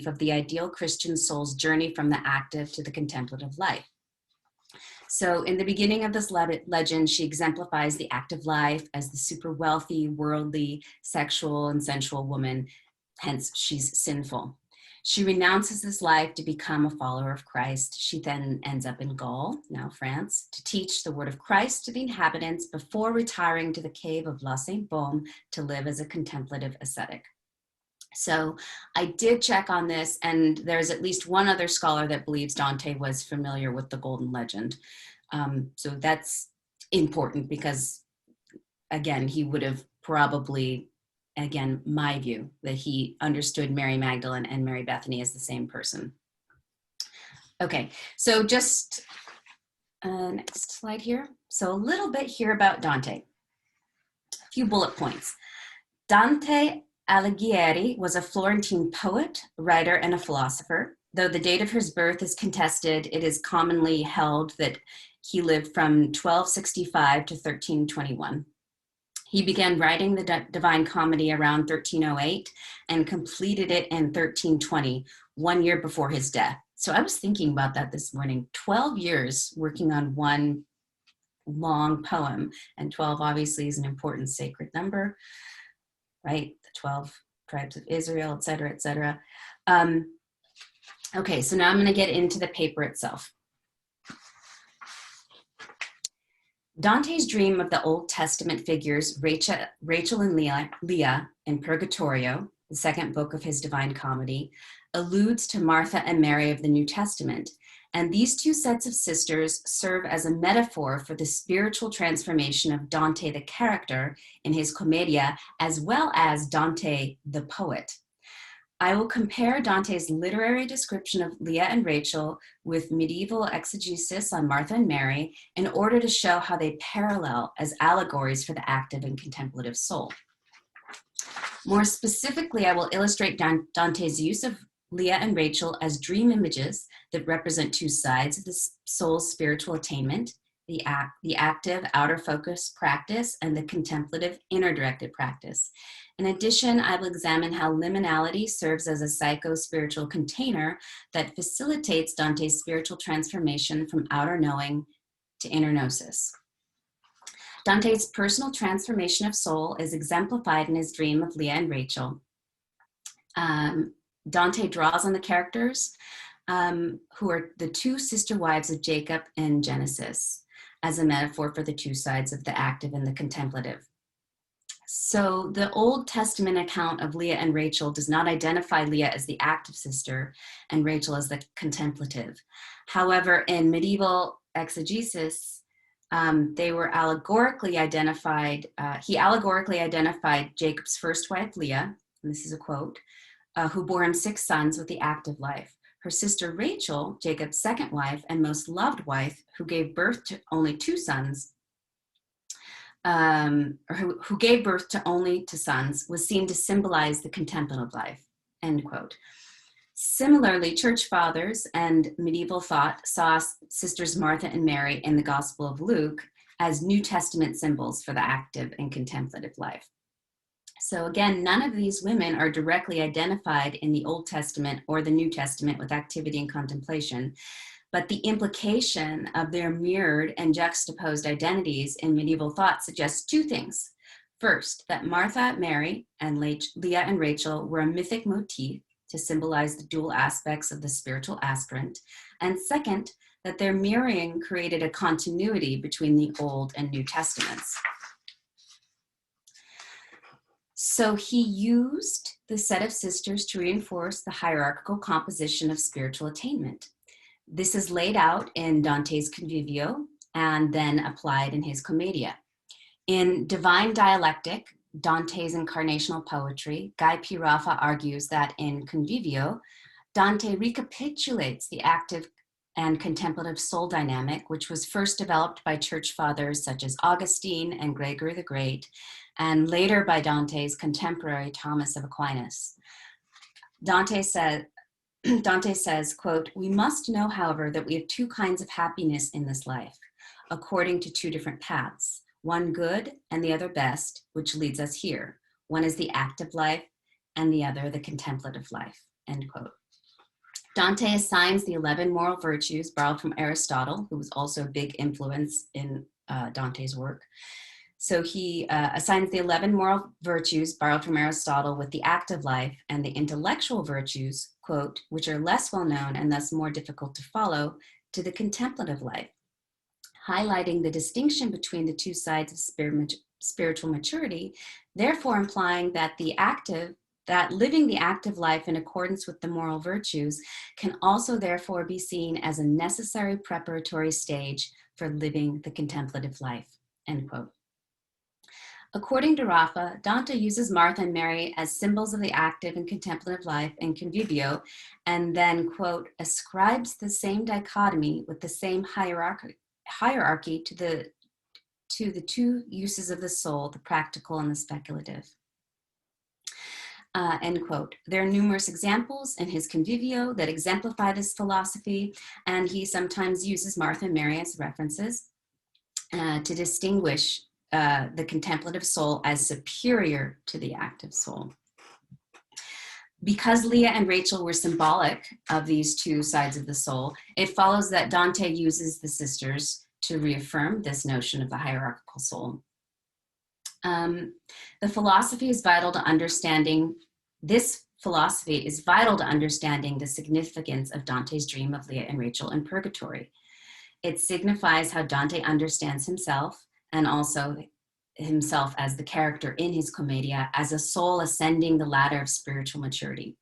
[SPEAKER 10] of the ideal Christian soul's journey from the active to the contemplative life. So in the beginning of this legend, she exemplifies the active life as the super wealthy, worldly, sexual, and sensual woman, hence she's sinful. She renounces this life to become a follower of Christ. She then ends up in Gaul, now France, to teach the word of Christ to the inhabitants before retiring to the cave of St Baume to live as a contemplative ascetic. So I did check on this, and there's at least one other scholar that believes Dante was familiar with the Golden Legend. So that's important because, again, he would have probably, again, my view, that he understood Mary Magdalene and Mary Bethany as the same person. Okay, so just next slide here. So a little bit here about Dante. A few bullet points. Dante Alighieri was a Florentine poet, writer, and a philosopher. Though the date of his birth is contested, it is commonly held that he lived from 1265 to 1321. He began writing the Divine Comedy around 1308 and completed it in 1320, 1 year before his death. So I was thinking about that this morning, 12 years working on one long poem, and 12 obviously is an important sacred number, right? The 12 tribes of Israel, et cetera, et cetera. Okay, so now I'm gonna get into the paper itself. Dante's dream of the Old Testament figures Rachel and Leah in Purgatorio, the second book of his Divine Comedy, alludes to Martha and Mary of the New Testament, and these two sets of sisters serve as a metaphor for the spiritual transformation of Dante the character in his Commedia, as well as Dante the poet. I will compare Dante's literary description of Leah and Rachel with medieval exegesis on Martha and Mary in order to show how they parallel as allegories for the active and contemplative soul. More specifically, I will illustrate Dante's use of Leah and Rachel as dream images that represent two sides of the soul's spiritual attainment, the active outer focus practice and the contemplative inner directed practice. In addition, I will examine how liminality serves as a psycho-spiritual container that facilitates Dante's spiritual transformation from outer knowing to inner gnosis. Dante's personal transformation of soul is exemplified in his dream of Leah and Rachel. Dante draws on the characters who are the two sister wives of Jacob in Genesis as a metaphor for the two sides of the active and the contemplative. So the Old Testament account of Leah and Rachel does not identify Leah as the active sister and Rachel as the contemplative. However, in medieval exegesis, they were allegorically identified, he allegorically identified Jacob's first wife, Leah, and this is a quote, who bore him 6 sons with the active life. Her sister Rachel, Jacob's second wife and most loved wife, who gave birth to only 2 sons, who gave birth to only 2 sons, was seen to symbolize the contemplative life, end quote. Similarly, church fathers and medieval thought saw sisters Martha and Mary in the Gospel of Luke as New Testament symbols for the active and contemplative life. So again, none of these women are directly identified in the Old Testament or the New Testament with activity and contemplation, but the implication of their mirrored and juxtaposed identities in medieval thought suggests two things. First, that Martha, Mary, and Leah and Rachel were a mythic motif to symbolize the dual aspects of the spiritual aspirant. And second, that their mirroring created a continuity between the Old and New Testaments. So he used the set of sisters to reinforce the hierarchical composition of spiritual attainment. This is laid out in Dante's Convivio and then applied in his Commedia. In Divine Dialectic, Dante's incarnational poetry, Guy P. Raffa argues that in Convivio, Dante recapitulates the active and contemplative soul dynamic, which was first developed by church fathers such as Augustine and Gregory the Great, and later by Dante's contemporary Thomas of Aquinas. Dante says, quote, "We must know, however, that we have two kinds of happiness in this life, according to two different paths, one good and the other best, which leads us here. One is the active life and the other the contemplative life," end quote. Dante assigns the 11 moral virtues borrowed from Aristotle, who was also a big influence in Dante's work. So he assigns the 11 moral virtues borrowed from Aristotle with the active life and the intellectual virtues, quote, which are less well known and thus more difficult to follow, to the contemplative life, highlighting the distinction between the two sides of spiritual maturity, therefore implying that living the active life in accordance with the moral virtues can also therefore be seen as a necessary preparatory stage for living the contemplative life, end quote. According to Raffa, Dante uses Martha and Mary as symbols of the active and contemplative life in Convivio, and then, quote, ascribes the same dichotomy with the same hierarchy to the two uses of the soul, the practical and the speculative. End quote. There are numerous examples in his Convivio that exemplify this philosophy, and he sometimes uses Martha and Mary as references to distinguish the contemplative soul as superior to the active soul. Because Leah and Rachel were symbolic of these two sides of the soul, it follows that Dante uses the sisters to reaffirm this notion of the hierarchical soul. This philosophy is vital to understanding the significance of Dante's dream of Leah and Rachel in purgatory. It signifies how Dante understands himself, and also himself as the character in his Commedia, as a soul ascending the ladder of spiritual maturity.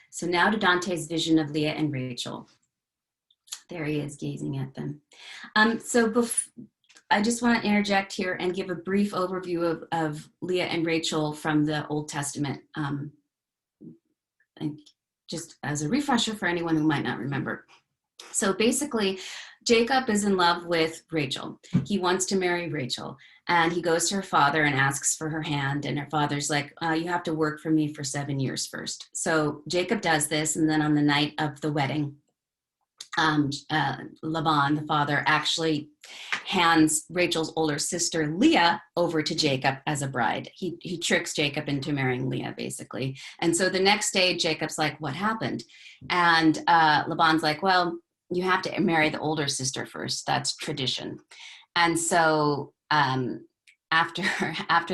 [SPEAKER 10] So now to Dante's vision of Leah and Rachel. There he is gazing at them. I just want to interject here and give a brief overview of Leah and Rachel from the Old Testament, and just as a refresher for anyone who might not remember. So basically, Jacob is in love with Rachel. He wants to marry Rachel, and he goes to her father and asks for her hand, and her father's like, you have to work for me for 7 years first. So Jacob does this, and then on the night of the wedding, Laban, the father, actually hands Rachel's older sister Leah over to Jacob as a bride. He tricks Jacob into marrying Leah, basically. And so the next day, Jacob's like, what happened? And Laban's like, well, you have to marry the older sister first. That's tradition. And so after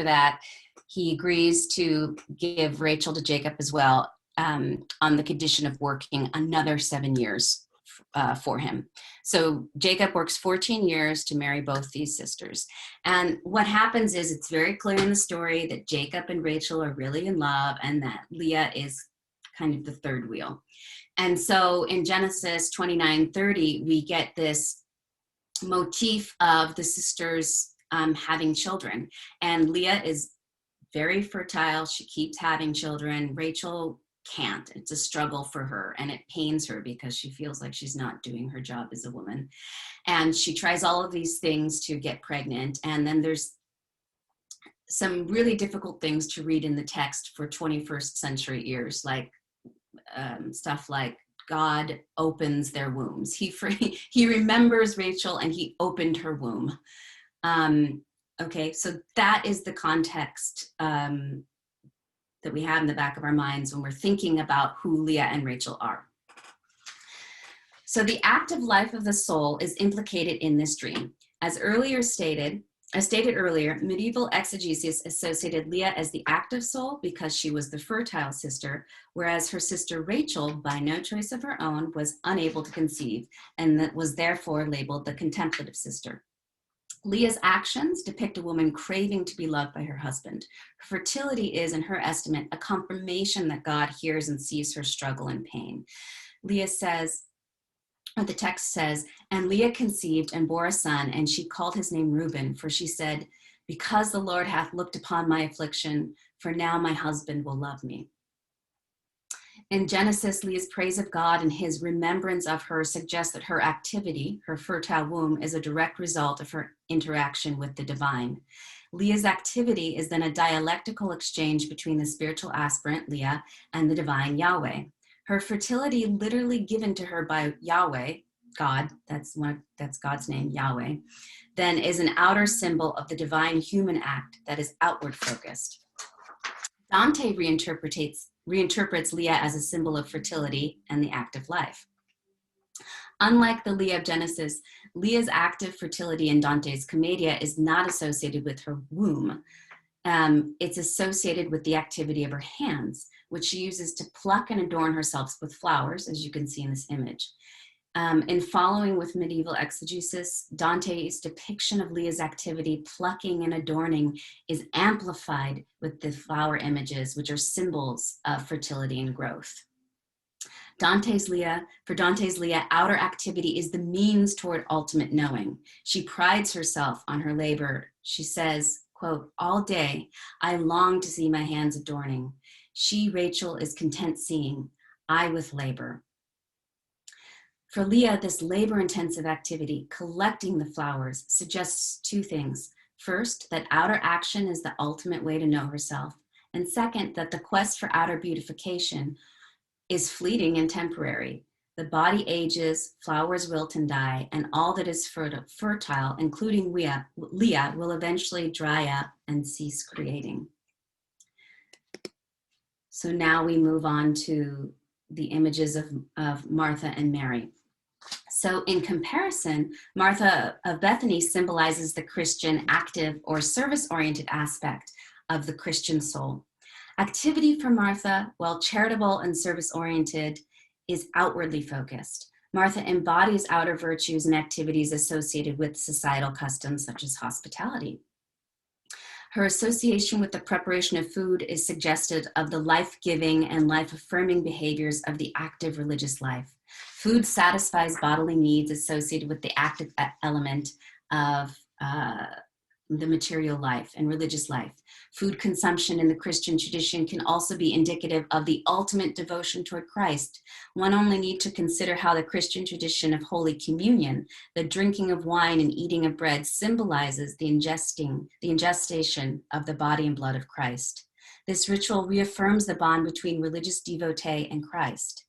[SPEAKER 10] that, he agrees to give Rachel to Jacob as well, on the condition of working another 7 years for him. So Jacob works 14 years to marry both these sisters. And what happens is, it's very clear in the story that Jacob and Rachel are really in love, and that Leah is kind of the third wheel. And so in Genesis 29:30, we get this motif of the sisters having children. And Leah is very fertile. She keeps having children. Rachel can't. It's a struggle for her, and it pains her because she feels like she's not doing her job as a woman. And she tries all of these things to get pregnant. And then there's some really difficult things to read in the text for 21st century ears, like stuff like God opens their wombs. He remembers Rachel and he opened her womb. Okay, so that is the context that we have in the back of our minds when we're thinking about who Leah and Rachel are. So the active life of the soul is implicated in this dream. As stated earlier, medieval exegesis associated Leah as the active soul because she was the fertile sister, whereas her sister Rachel, by no choice of her own, was unable to conceive and that was therefore labeled the contemplative sister. Leah's actions depict a woman craving to be loved by her husband. Her fertility is, in her estimate, a confirmation that God hears and sees her struggle and pain. Leah says, or the text says, and Leah conceived and bore a son, and she called his name Reuben, for she said, because the Lord hath looked upon my affliction, for now my husband will love me. In Genesis, Leah's praise of God and his remembrance of her suggests that her activity, her fertile womb, is a direct result of her interaction with the divine. Leah's activity is then a dialectical exchange between the spiritual aspirant, Leah, and the divine Yahweh. Her fertility, literally given to her by Yahweh, God, that's God's name, Yahweh, then is an outer symbol of the divine human act that is outward focused. Dante reinterprets Leah as a symbol of fertility and the active life. Unlike the Leah of Genesis, Leah's active fertility in Dante's Commedia is not associated with her womb. It's associated with the activity of her hands, which she uses to pluck and adorn herself with flowers, as you can see in this image. In following with medieval exegesis, Dante's depiction of Leah's activity, plucking and adorning, is amplified with the flower images, which are symbols of fertility and growth. For Dante's Leah, outer activity is the means toward ultimate knowing. She prides herself on her labor. She says, quote, all day I long to see my hands adorning. She, Rachel, is content seeing, I with labor. For Leah, this labor-intensive activity, collecting the flowers, suggests two things. First, that outer action is the ultimate way to know herself. And second, that the quest for outer beautification is fleeting and temporary. The body ages, flowers wilt and die, and all that is fertile, including Leah, will eventually dry up and cease creating. So now we move on to the images of Martha and Mary. So in comparison, Martha of Bethany symbolizes the Christian active or service-oriented aspect of the Christian soul. Activity for Martha, while charitable and service-oriented, is outwardly focused. Martha embodies outer virtues and activities associated with societal customs such as hospitality. Her association with the preparation of food is suggestive of the life-giving and life-affirming behaviors of the active religious life. Food satisfies bodily needs associated with the active element of the material life and religious life. Food consumption in the Christian tradition can also be indicative of the ultimate devotion toward Christ. One only need to consider how the Christian tradition of Holy Communion, the drinking of wine and eating of bread, symbolizes the ingestion of the body and blood of Christ. This ritual reaffirms the bond between religious devotee and Christ.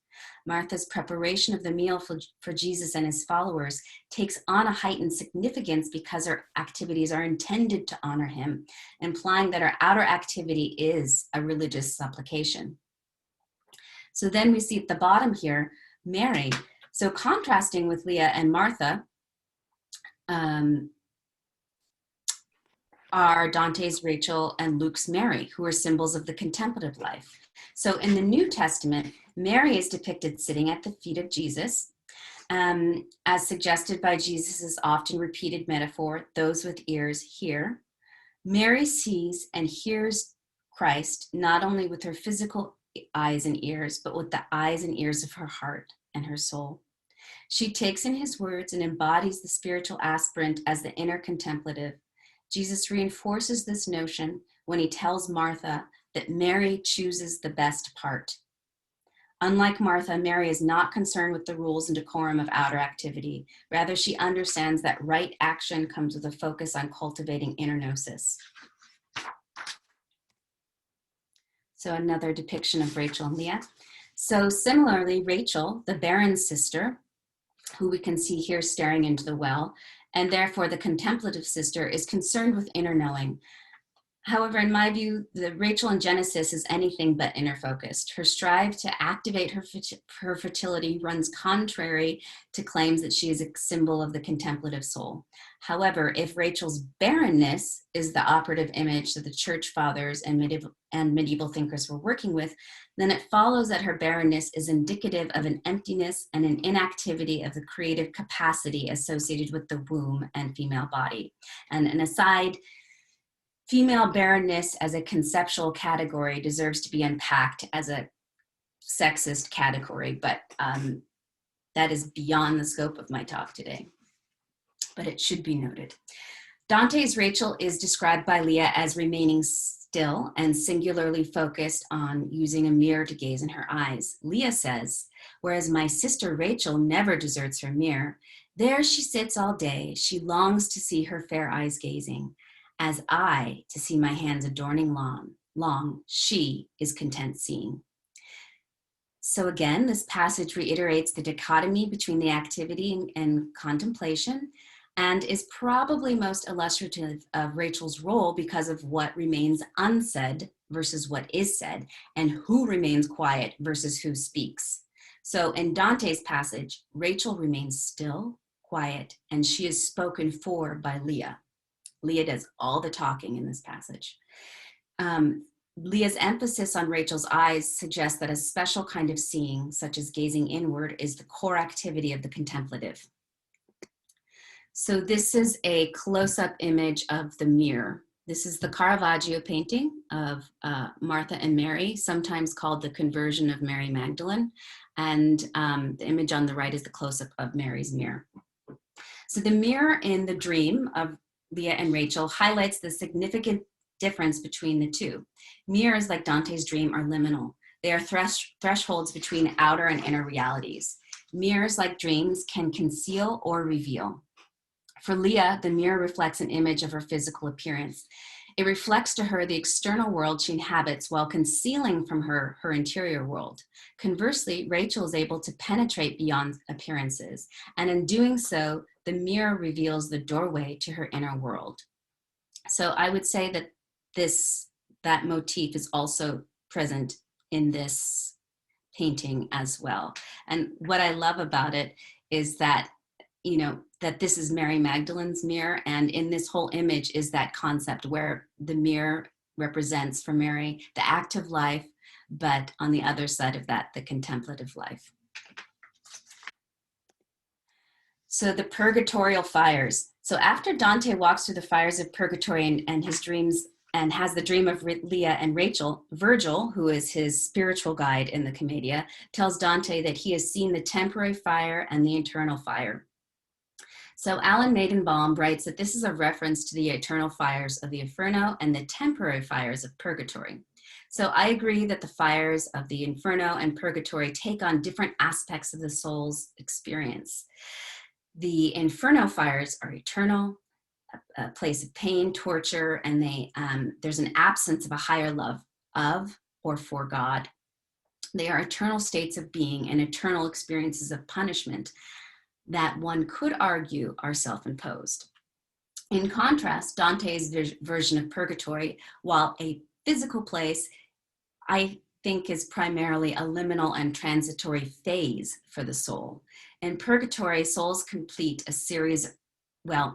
[SPEAKER 10] Martha's preparation of the meal for Jesus and his followers takes on a heightened significance because her activities are intended to honor him, implying that her outer activity is a religious supplication. So then we see at the bottom here, Mary. So contrasting with Leah and Martha are Dante's Rachel and Luke's Mary, who are symbols of the contemplative life. So in the New Testament, Mary is depicted sitting at the feet of Jesus, as suggested by Jesus's often repeated metaphor, those with ears hear. Mary sees and hears Christ not only with her physical eyes and ears, but with the eyes and ears of her heart and her soul. She takes in his words and embodies the spiritual aspirant as the inner contemplative. Jesus reinforces this notion when he tells Martha that Mary chooses the best part. Unlike Martha, Mary is not concerned with the rules and decorum of outer activity. Rather, she understands that right action comes with a focus on cultivating inner gnosis. So another depiction of Rachel and Leah. So similarly, Rachel, the Baron's sister, who we can see here staring into the well, and therefore the contemplative sister, is concerned with inner knowing. However, in my view, the Rachel in Genesis is anything but inner focused. Her strive to activate her fertility runs contrary to claims that she is a symbol of the contemplative soul. However, if Rachel's barrenness is the operative image that the church fathers and medieval thinkers were working with, then it follows that her barrenness is indicative of an emptiness and an inactivity of the creative capacity associated with the womb and female body. And an aside, female barrenness as a conceptual category deserves to be unpacked as a sexist category, but that is beyond the scope of my talk today. But it should be noted. Dante's Rachel is described by Leah as remaining still and singularly focused on using a mirror to gaze in her eyes. Leah says, whereas my sister Rachel never deserts her mirror, there she sits all day, she longs to see her fair eyes gazing. As I, to see my hands adorning long, she is content seeing. So again, this passage reiterates the dichotomy between the activity and contemplation, and is probably most illustrative of Rachel's role because of what remains unsaid versus what is said, and who remains quiet versus who speaks. So in Dante's passage, Rachel remains still, quiet, and she is spoken for by Leah. Leah does all the talking in this passage. Leah's emphasis on Rachel's eyes suggests that a special kind of seeing, such as gazing inward, is the core activity of the contemplative. So this is a close-up image of the mirror. This is the Caravaggio painting of Martha and Mary, sometimes called the Conversion of Mary Magdalene. And the image on the right is the close-up of Mary's mirror. So the mirror in the dream of Leah and Rachel highlights the significant difference between the two. Mirrors, like Dante's dream, are liminal. They are thresholds between outer and inner realities. Mirrors, like dreams, can conceal or reveal. For Leah, the mirror reflects an image of her physical appearance. It reflects to her the external world she inhabits while concealing from her her interior world. Conversely, Rachel is able to penetrate beyond appearances, and in doing so, the mirror reveals the doorway to her inner world. So I would say that that motif is also present in this painting as well. And what I love about it is that, you know, that this is Mary Magdalene's mirror, and in this whole image is that concept where the mirror represents for Mary the active life, but on the other side of that, the contemplative life. So the purgatorial fires. So after Dante walks through the fires of purgatory and his dreams and has the dream of Leah and Rachel, Virgil, who is his spiritual guide in the Commedia, tells Dante that he has seen the temporary fire and the eternal fire. So Alan Maidenbaum writes that this is a reference to the eternal fires of the Inferno and the temporary fires of purgatory. So I agree that the fires of the Inferno and purgatory take on different aspects of the soul's experience. The Inferno fires are eternal, a place of pain, torture, and there's an absence of a higher love of or for God. They are eternal states of being and eternal experiences of punishment that one could argue are self-imposed. In contrast, Dante's version of purgatory, while a physical place, I think is primarily a liminal and transitory phase for the soul. In purgatory, souls complete a series,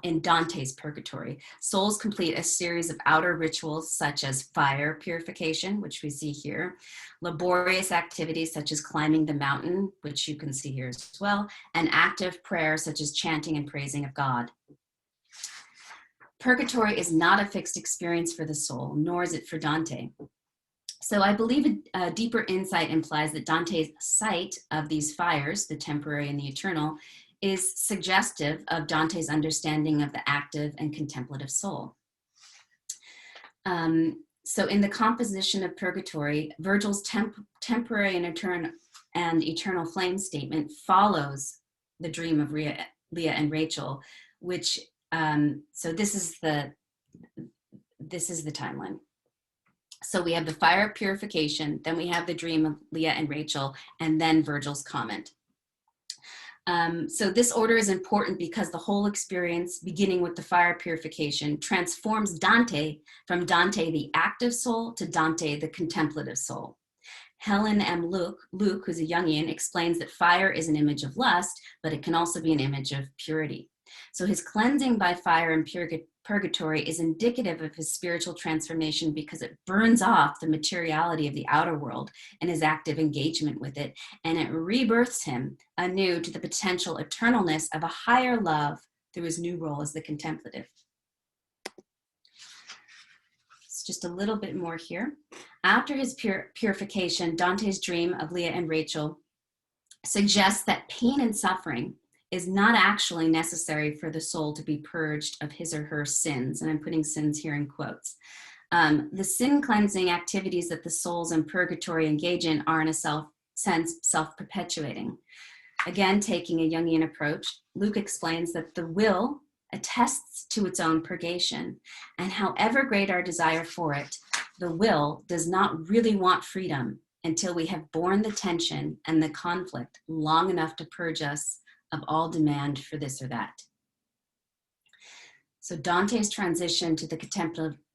[SPEAKER 10] in Dante's purgatory, souls complete a series of outer rituals such as fire purification, which we see here, laborious activities such as climbing the mountain, which you can see here as well, and active prayer such as chanting and praising of God. Purgatory is not a fixed experience for the soul, nor is it for Dante. So I believe a deeper insight implies that Dante's sight of these fires, the temporary and the eternal, is suggestive of Dante's understanding of the active and contemplative soul. So in the composition of purgatory, Virgil's temporary and eternal flame statement follows the dream of Leah and Rachel, which, so this is the timeline. So we have the fire purification, then we have the dream of Leah and Rachel, and then Virgil's comment. So this order is important because the whole experience, beginning with the fire purification, transforms Dante from Dante the active soul to Dante the contemplative soul. Helen M. Luke, who's a Jungian, explains that fire is an image of lust, but it can also be an image of purity. So his cleansing by fire in purgatory is indicative of his spiritual transformation because it burns off the materiality of the outer world and his active engagement with it, and it rebirths him anew to the potential eternalness of a higher love through his new role as the contemplative. It's just a little bit more here. After his purification, Dante's dream of Leah and Rachel suggests that pain and suffering is not actually necessary for the soul to be purged of his or her sins. And I'm putting sins here in quotes. The sin cleansing activities that the souls in purgatory engage in are in a sense self-perpetuating. Again, taking a Jungian approach, Luke explains that the will attests to its own purgation, and however great our desire for it, the will does not really want freedom until we have borne the tension and the conflict long enough to purge us of all demand for this or that. So Dante's transition to the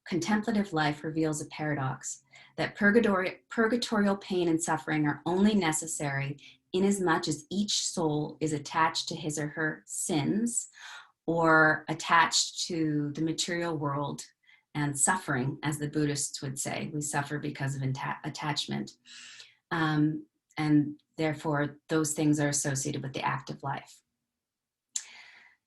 [SPEAKER 10] contemplative life reveals a paradox, that purgatorial pain and suffering are only necessary inasmuch as each soul is attached to his or her sins or attached to the material world and suffering, as the Buddhists would say. We suffer because of attachment. And therefore, those things are associated with the active life.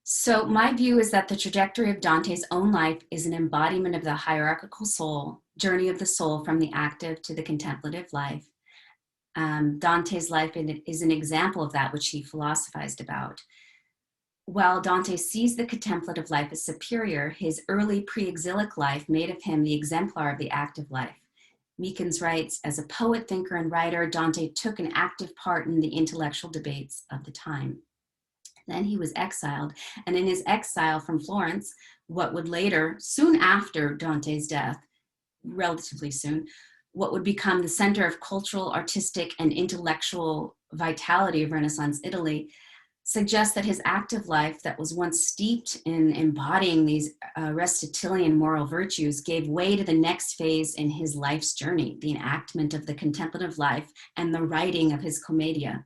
[SPEAKER 10] So my view is that the trajectory of Dante's own life is an embodiment of the hierarchical journey of the soul from the active to the contemplative life. Dante's life is an example of that, which he philosophized about. While Dante sees the contemplative life as superior, his early pre-exilic life made of him the exemplar of the active life. Meekins writes, as a poet, thinker, and writer, Dante took an active part in the intellectual debates of the time. Then he was exiled, and in his exile from Florence, what would later, soon after Dante's death, relatively soon, what would become the center of cultural, artistic, and intellectual vitality of Renaissance Italy, suggests that his active life that was once steeped in embodying these Aristotelian moral virtues gave way to the next phase in his life's journey, the enactment of the contemplative life and the writing of his Commedia.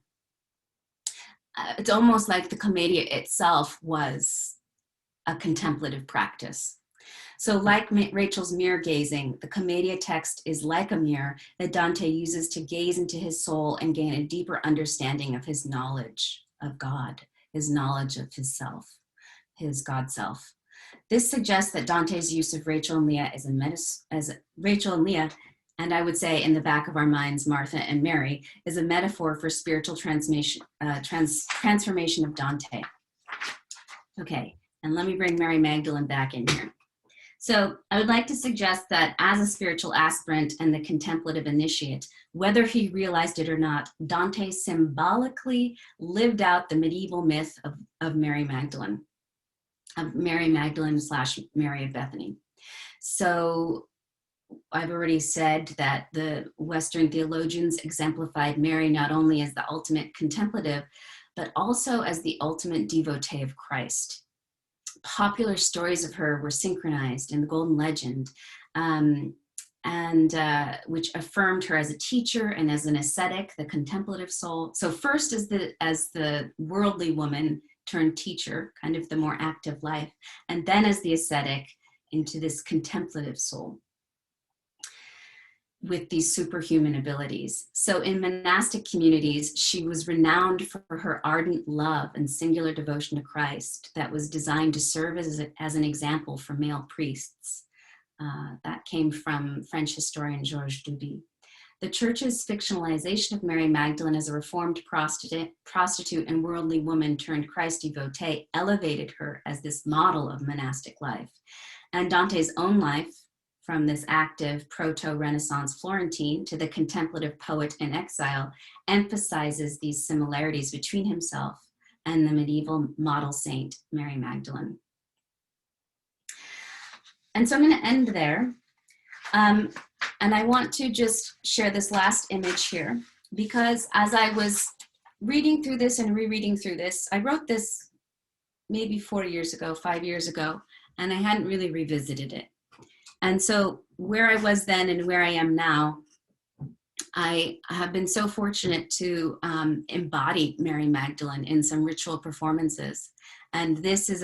[SPEAKER 10] It's almost like the Commedia itself was a contemplative practice. So like Rachel's mirror gazing, the Commedia text is like a mirror that Dante uses to gaze into his soul and gain a deeper understanding of his knowledge of God, his knowledge of his self, his God self. This suggests that Dante's use of Rachel and Leah as Rachel and Leah, and I would say in the back of our minds, Martha and Mary, is a metaphor for spiritual transformation of Dante. Okay, and let me bring Mary Magdalene back in here. So I would like to suggest that as a spiritual aspirant and the contemplative initiate, whether he realized it or not, Dante symbolically lived out the medieval myth of Mary Magdalene / Mary of Bethany. So I've already said that the Western theologians exemplified Mary not only as the ultimate contemplative, but also as the ultimate devotee of Christ. Popular stories of her were synchronized in the Golden Legend, which affirmed her as a teacher and as an ascetic, the contemplative soul. So first as the worldly woman turned teacher, kind of the more active life, and then as the ascetic into this contemplative soul with these superhuman abilities. So in monastic communities, she was renowned for her ardent love and singular devotion to Christ that was designed to serve as an example for male priests. That came from French historian Georges Duby. The church's fictionalization of Mary Magdalene as a reformed prostitute and worldly woman turned Christ devotee elevated her as this model of monastic life. And Dante's own life, from this active proto-Renaissance Florentine to the contemplative poet in exile, emphasizes these similarities between himself and the medieval model saint, Mary Magdalene. And so I'm going to end there. And I want to just share this last image here, because as I was reading through this and rereading through this, I wrote this maybe 4 years ago, 5 years ago, and I hadn't really revisited it. And so where I was then and where I am now, I have been so fortunate to embody Mary Magdalene in some ritual performances. And this is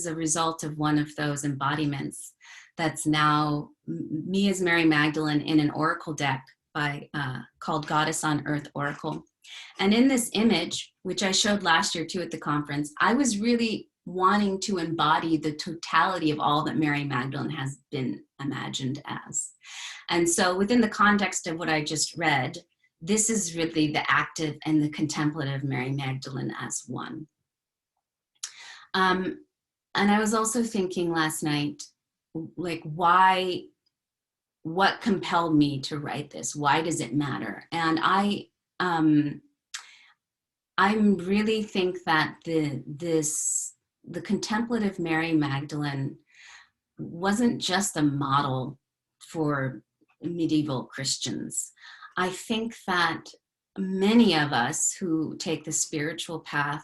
[SPEAKER 10] a result of one of those embodiments that's now me as Mary Magdalene in an oracle deck called Goddess on Earth Oracle. And in this image, which I showed last year too at the conference, I was really wanting to embody the totality of all that Mary Magdalene has been imagined as. And so within the context of what I just read, this is really the active and the contemplative Mary Magdalene as one. And I was also thinking last night, like, what compelled me to write this? Why does it matter? And I really think that the contemplative Mary Magdalene wasn't just a model for medieval Christians. I think that many of us who take the spiritual path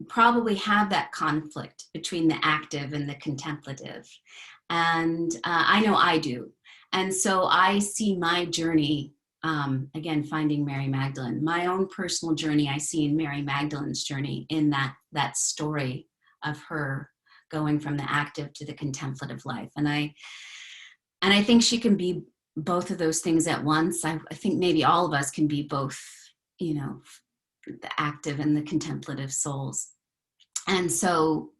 [SPEAKER 10] probably have that conflict between the active and the contemplative. And I know I do. And so I see my journey, again, finding Mary Magdalene, my own personal journey, I see in Mary Magdalene's journey in that story of her going from the active to the contemplative life. And I think she can be both of those things at once. I think maybe all of us can be both, you know, the active and the contemplative souls. And so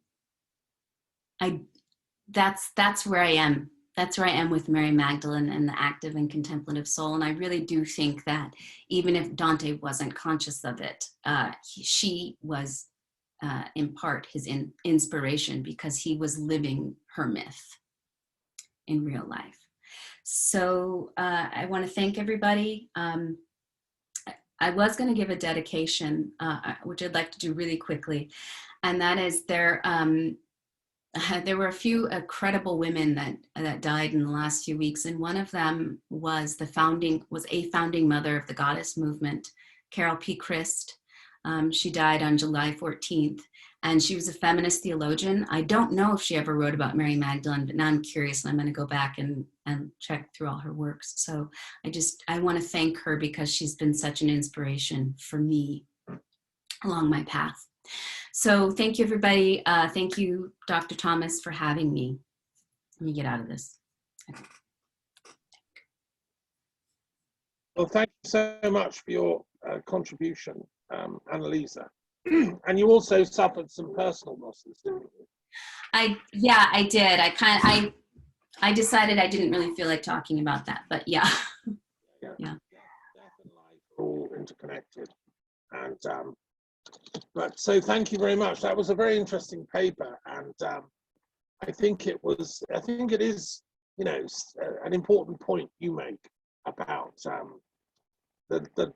[SPEAKER 10] that's where I am. That's where I am with Mary Magdalene and the active and contemplative soul. And I really do think that even if Dante wasn't conscious of it, she was in part his inspiration, because he was living her myth in real life. So I want to thank everybody. I was going to give a dedication, which I'd like to do really quickly, and that is there were a few credible women that died in the last few weeks, and one of them was a founding mother of the goddess movement, Carol P. Christ. She died on July 14th, and she was a feminist theologian. I don't know if she ever wrote about Mary Magdalene, but now I'm curious, and I'm going to go back and check through all her works. So I want to thank her, because she's been such an inspiration for me along my path. So thank you, everybody. Thank you, Dr. Thomas, for having me. Let me get out of this. Okay.
[SPEAKER 1] Well, thank you so much for your contribution, Annalisa. And you also suffered some personal losses, didn't you?
[SPEAKER 10] Yeah, I did. I decided I didn't really feel like talking about that, but yeah.
[SPEAKER 1] Yeah.
[SPEAKER 10] Yeah.
[SPEAKER 1] Death and life are all interconnected. And but so thank you very much. That was a very interesting paper, and I think it is, you know, an important point you make about the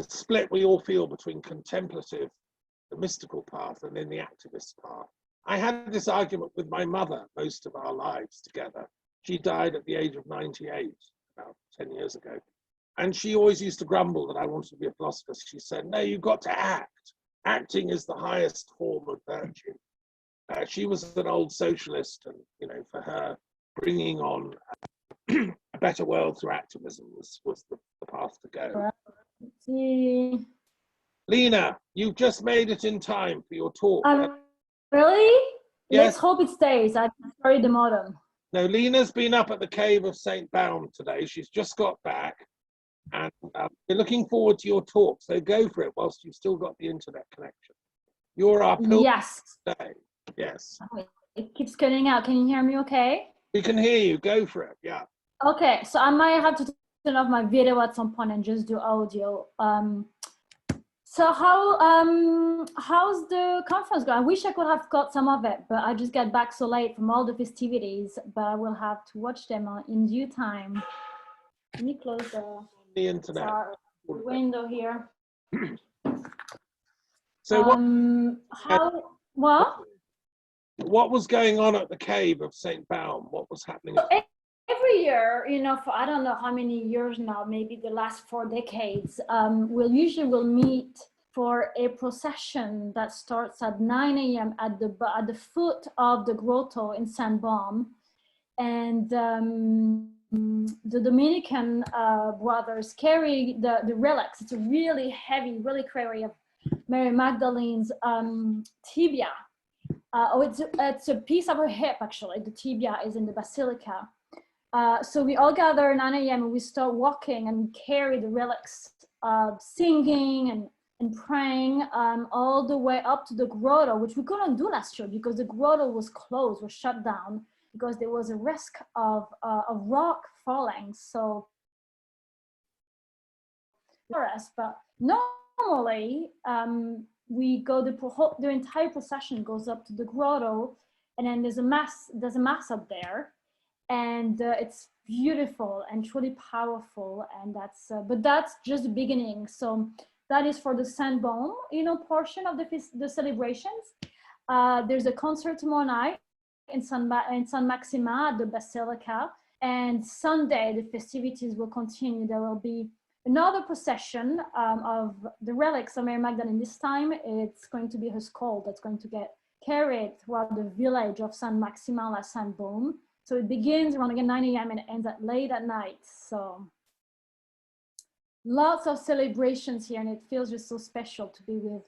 [SPEAKER 1] split we all feel between contemplative, the mystical path, and then the activist path. I had this argument with my mother most of our lives together. She died at the age of 98 about 10 years ago. And she always used to grumble that I wanted to be a philosopher. She said, no, you've got to act. Acting is the highest form of virtue. She was an old socialist, and, you know, for her, bringing on a better world through activism was the path to go.
[SPEAKER 11] Let's see.
[SPEAKER 1] Lyna, you've just made it in time for your talk.
[SPEAKER 11] Really?
[SPEAKER 1] Yes.
[SPEAKER 11] Let's hope it stays. I destroyed the modem.
[SPEAKER 1] No, Lyna's been up at the cave of St Baume today. She's just got back, and we're looking forward to your talk. So go for it whilst you've still got the internet connection. You're our pilgrim.
[SPEAKER 11] Yes.
[SPEAKER 1] Today. Yes.
[SPEAKER 11] It keeps cutting out. Can you hear me okay?
[SPEAKER 1] We can hear you. Go for it. Yeah.
[SPEAKER 11] Okay, so I might have to turn off my video at some point and just do audio. So how's the conference going? I wish I could have got some of it, but I just got back so late from all the festivities, but I will have to watch them in due time. Let me close
[SPEAKER 1] the internet
[SPEAKER 11] window here.
[SPEAKER 1] So
[SPEAKER 11] what
[SPEAKER 1] was going on at the cave of St Baume? What was happening?
[SPEAKER 11] every year, you know, for I don't know how many years now, maybe the last 4 decades, we'll usually meet for a procession that starts at 9 a.m. at the foot of the grotto in St Baume, and the Dominican brothers carry the relics. It's a really heavy reliquary of Mary Magdalene's tibia. It's a piece of her hip, actually. The tibia is in the basilica. So we all gather at 9 a.m. and we start walking and carry the relics, singing and praying all the way up to the grotto, which we couldn't do last year because the grotto was closed, was shut down, because there was a risk of rock falling. So, but normally we go, the entire procession goes up to the grotto, and then there's a mass up there, and it's beautiful and truly powerful. And that's but that's just the beginning. So that is for the St Baume, you know, portion of the celebrations. There's a concert tomorrow night in San Maximin at the Basilica, and Sunday the festivities will continue. There will be another procession of the relics of Mary Magdalene. This time it's going to be her skull that's going to get carried throughout the village of Saint Maximin la Saint Baume. So it begins around again 9 a.m. and ends at late at night. So lots of celebrations here, and it feels just so special to be with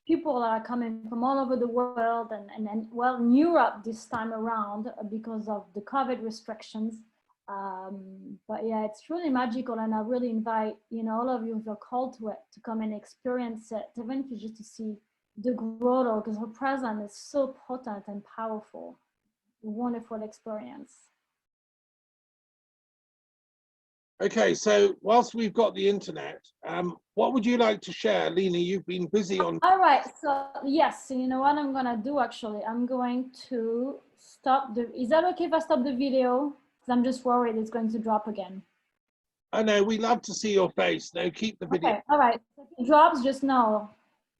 [SPEAKER 11] people that are coming from all over the world, and well, in Europe this time around because of the COVID restrictions. But yeah, it's really magical, and I really invite, you know, all of you who are called to it to come and experience it, even if it's just to see the grotto, because her presence is so potent and powerful. Wonderful experience.
[SPEAKER 1] Okay, so whilst we've got the internet, what would you like to share? Lyna, you've been busy on...
[SPEAKER 11] All right, so yes, so you know what I'm gonna do actually? I'm going to stop the, is that okay if I stop the video? Because I'm just worried it's going to drop again.
[SPEAKER 1] Oh no, we love to see your face. No, keep the video.
[SPEAKER 11] Okay, all right, if it drops, just know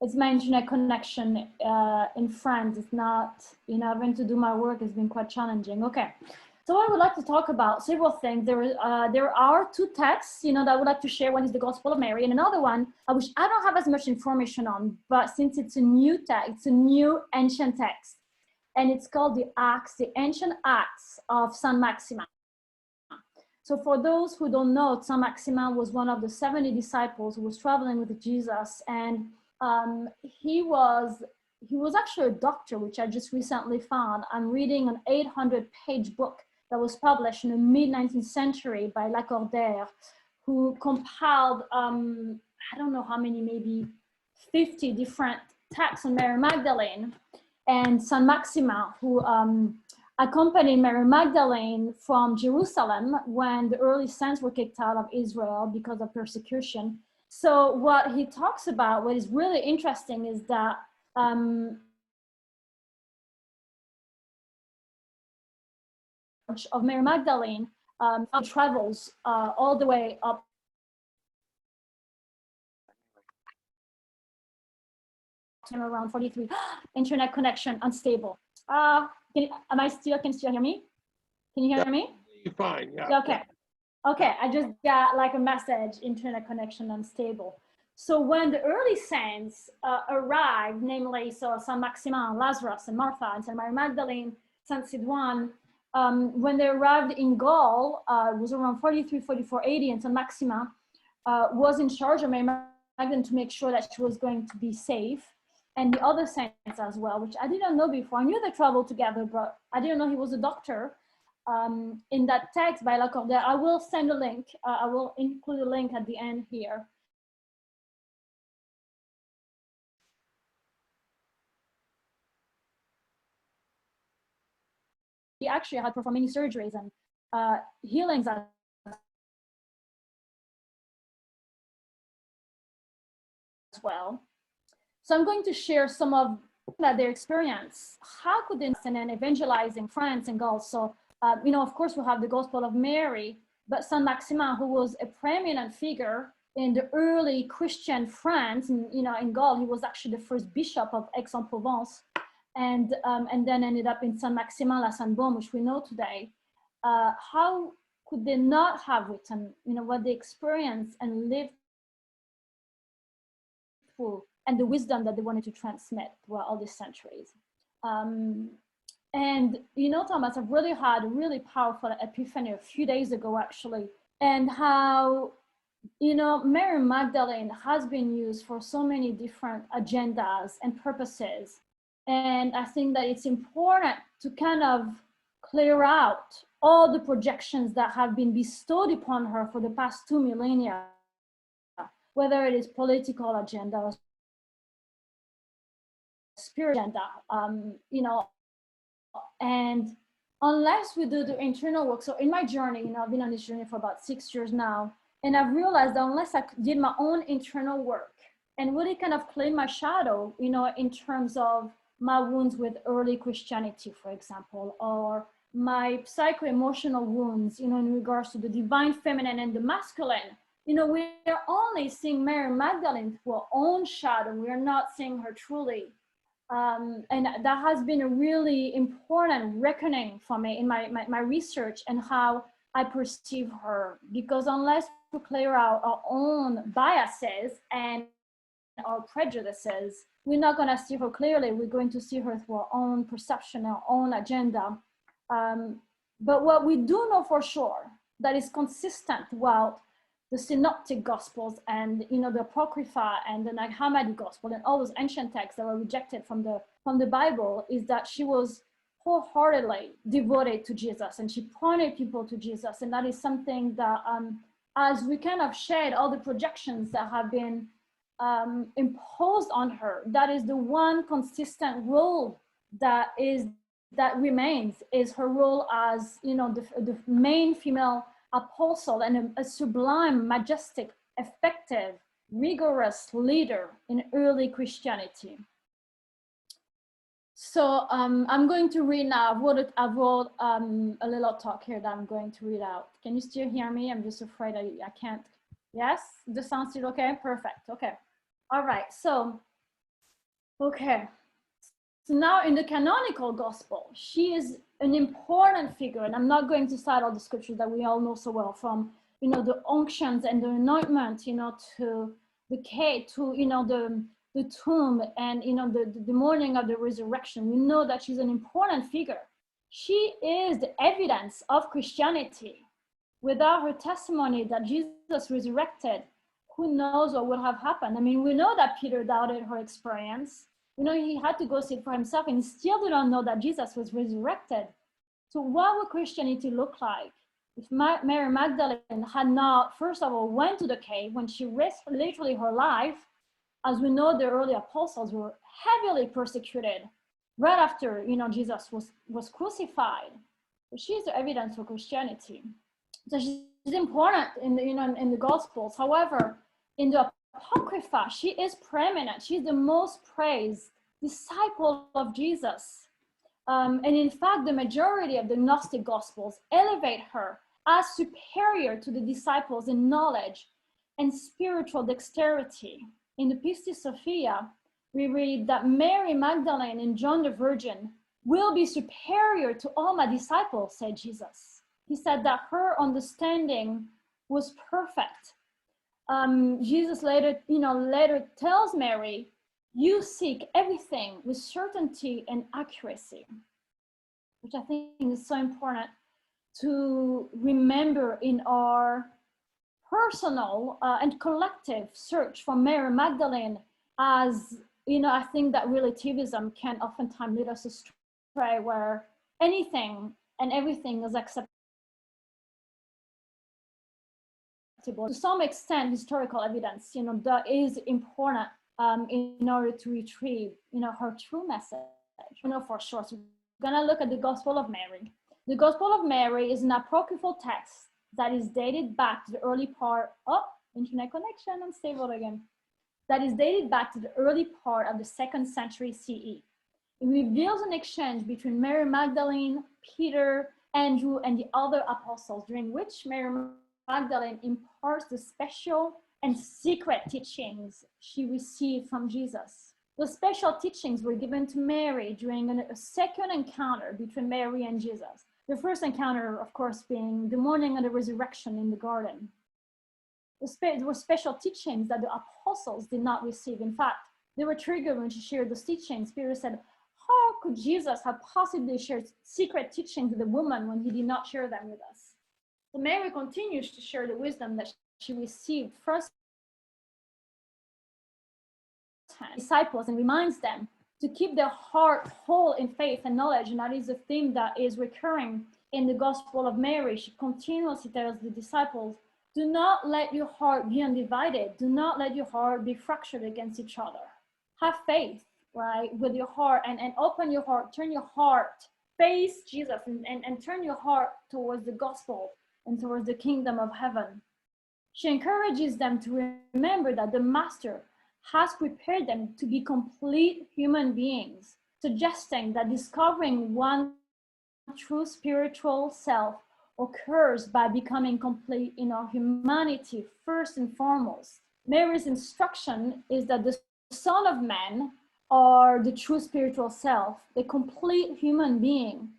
[SPEAKER 11] it's my internet connection in France. It's not, you know, having to do my work has been quite challenging. Okay. So I would like to talk about several things. There are 2 texts, you know, that I would like to share. One is the Gospel of Mary, and another one, which I don't have as much information on, but since it's a new text, it's a new ancient text, and it's called the Acts, the Ancient Acts of Saint Maximin. So for those who don't know, Saint Maximin was one of the 70 disciples who was traveling with Jesus, and he was actually a doctor, which I just recently found. I'm reading an 800-page book that was published in the mid-19th century by Lacordaire, who compiled, I don't know how many, maybe 50 different texts on Mary Magdalene, and Saint Maximin, who accompanied Mary Magdalene from Jerusalem when the early saints were kicked out of Israel because of persecution. So what he talks about, what is really interesting, is that of Mary Magdalene travels all the way up to around 43. Internet connection unstable. Can you still hear me? Can you hear me?
[SPEAKER 1] You're fine, yeah.
[SPEAKER 11] Okay. Okay, I just got like a message, internet connection unstable. So when the early saints arrived, namely so Saint Maximin, Lazarus, and Martha, and Saint Mary Magdalene, Saint Sidoine, when they arrived in Gaul, it was around 43, 44, 80, and Saint Maximin was in charge of Mary Magdalene to make sure that she was going to be safe, and the other saints as well, which I didn't know before. I knew they traveled together, but I didn't know he was a doctor. In that text by Lacordaire, I will send a link. I will include a link at the end here. He actually had performed many surgeries and healings as well. So I'm going to share some of their experience. How could they and evangelizing France and Gaul? So, you know, of course, we have the Gospel of Mary, but Saint Maximin, who was a preeminent figure in the early Christian France, and you know, in Gaul, he was actually the first bishop of Aix-en-Provence, and then ended up in Saint Maximin la Saint Baume, which we know today. how could they not have written, what they experienced and lived through, and the wisdom that they wanted to transmit throughout all these centuries. And Thomas, I've really had a really powerful epiphany a few days ago, actually, and how Mary Magdalene has been used for so many different agendas and purposes. And I think that it's important to kind of clear out all the projections that have been bestowed upon her for the past 2 millennia, whether it is political agenda or spiritual agenda, and unless we do the internal work. So in my journey, I've been on this journey for about 6 years now, and I've realized that unless I did my own internal work and really kind of clean my shadow, in terms of my wounds with early Christianity, for example, or my psycho-emotional wounds, in regards to the divine feminine and the masculine, we are only seeing Mary Magdalene through our own shadow. We are not seeing her truly. And that has been a really important reckoning for me in my research and how I perceive her, because unless we clear out our own biases and our prejudices, we're not going to see her clearly. We're going to see her through our own perception, our own agenda. But what we do know for sure that is consistent throughout the synoptic gospels and the apocrypha and the Nag Hammadi gospel and all those ancient texts that were rejected from the Bible is that she was wholeheartedly devoted to Jesus, and she pointed people to Jesus. And that is something that as we kind of shed all the projections that have been imposed on her, that is the one consistent role that remains, is her role as the main female apostle and a sublime, majestic, effective, rigorous leader in early Christianity. So I'm going to read now. I wrote a little talk here that I'm going to read out. Can you still hear me? I'm just afraid I can't. Yes, the sound still okay? Perfect. Okay. All right. So, okay. So now in the canonical gospel, she is an important figure, and I'm not going to cite all the scriptures that we all know so well, from the unctions and the anointment, to the cave, to the tomb, and the morning of the resurrection. We know that she's an important figure. She is the evidence of Christianity. Without her testimony that Jesus resurrected, who knows what would have happened? I mean, we know that Peter doubted her experience. He had to go see it for himself, and he still did not know that Jesus was resurrected. So what would Christianity look like if Mary Magdalene had not, first of all, went to the cave when she risked literally her life? As we know, the early apostles were heavily persecuted right after, Jesus was crucified. But she's the evidence for Christianity. So she's important in the Gospels. However, in the Apocrypha, she is preeminent. She's the most praised disciple of Jesus. And in fact, the majority of the Gnostic Gospels elevate her as superior to the disciples in knowledge and spiritual dexterity. In the Pistis Sophia, we read that Mary Magdalene and John the Virgin will be superior to all my disciples, said Jesus. He said that her understanding was perfect. Jesus later tells Mary, you seek everything with certainty and accuracy, which I think is so important to remember in our personal and collective search for Mary Magdalene. As I think that relativism can oftentimes lead us astray, where anything and everything is acceptable. To some extent, historical evidence, that is important in order to retrieve, her true message, for sure. So we're gonna look at the Gospel of Mary. The Gospel of Mary is an apocryphal text that is dated back to the early part, internet connection, unstable again. That is dated back to the early part of the 2nd century CE. It reveals an exchange between Mary Magdalene, Peter, Andrew, and the other apostles, during which Mary Magdalene imparts the special and secret teachings she received from Jesus. The special teachings were given to Mary during a second encounter between Mary and Jesus. The first encounter, of course, being the morning of the resurrection in the garden. There were special teachings that the apostles did not receive. In fact, they were triggered when she shared those teachings. Peter said, how could Jesus have possibly shared secret teachings with a woman when he did not share them with us? So Mary continues to share the wisdom that she received first disciples and reminds them to keep their heart whole in faith and knowledge. And that is a theme that is recurring in the Gospel of Mary. She continuously tells the disciples, do not let your heart be undivided. Do not let your heart be fractured against each other. Have faith, right, with your heart and open your heart, turn your heart, face Jesus and turn your heart towards the gospel and towards the kingdom of heaven. She encourages them to remember that the Master has prepared them to be complete human beings, suggesting that discovering one true spiritual self occurs by becoming complete in our humanity first and foremost. Mary's instruction is that the Son of Man, or the true spiritual self, the complete human being,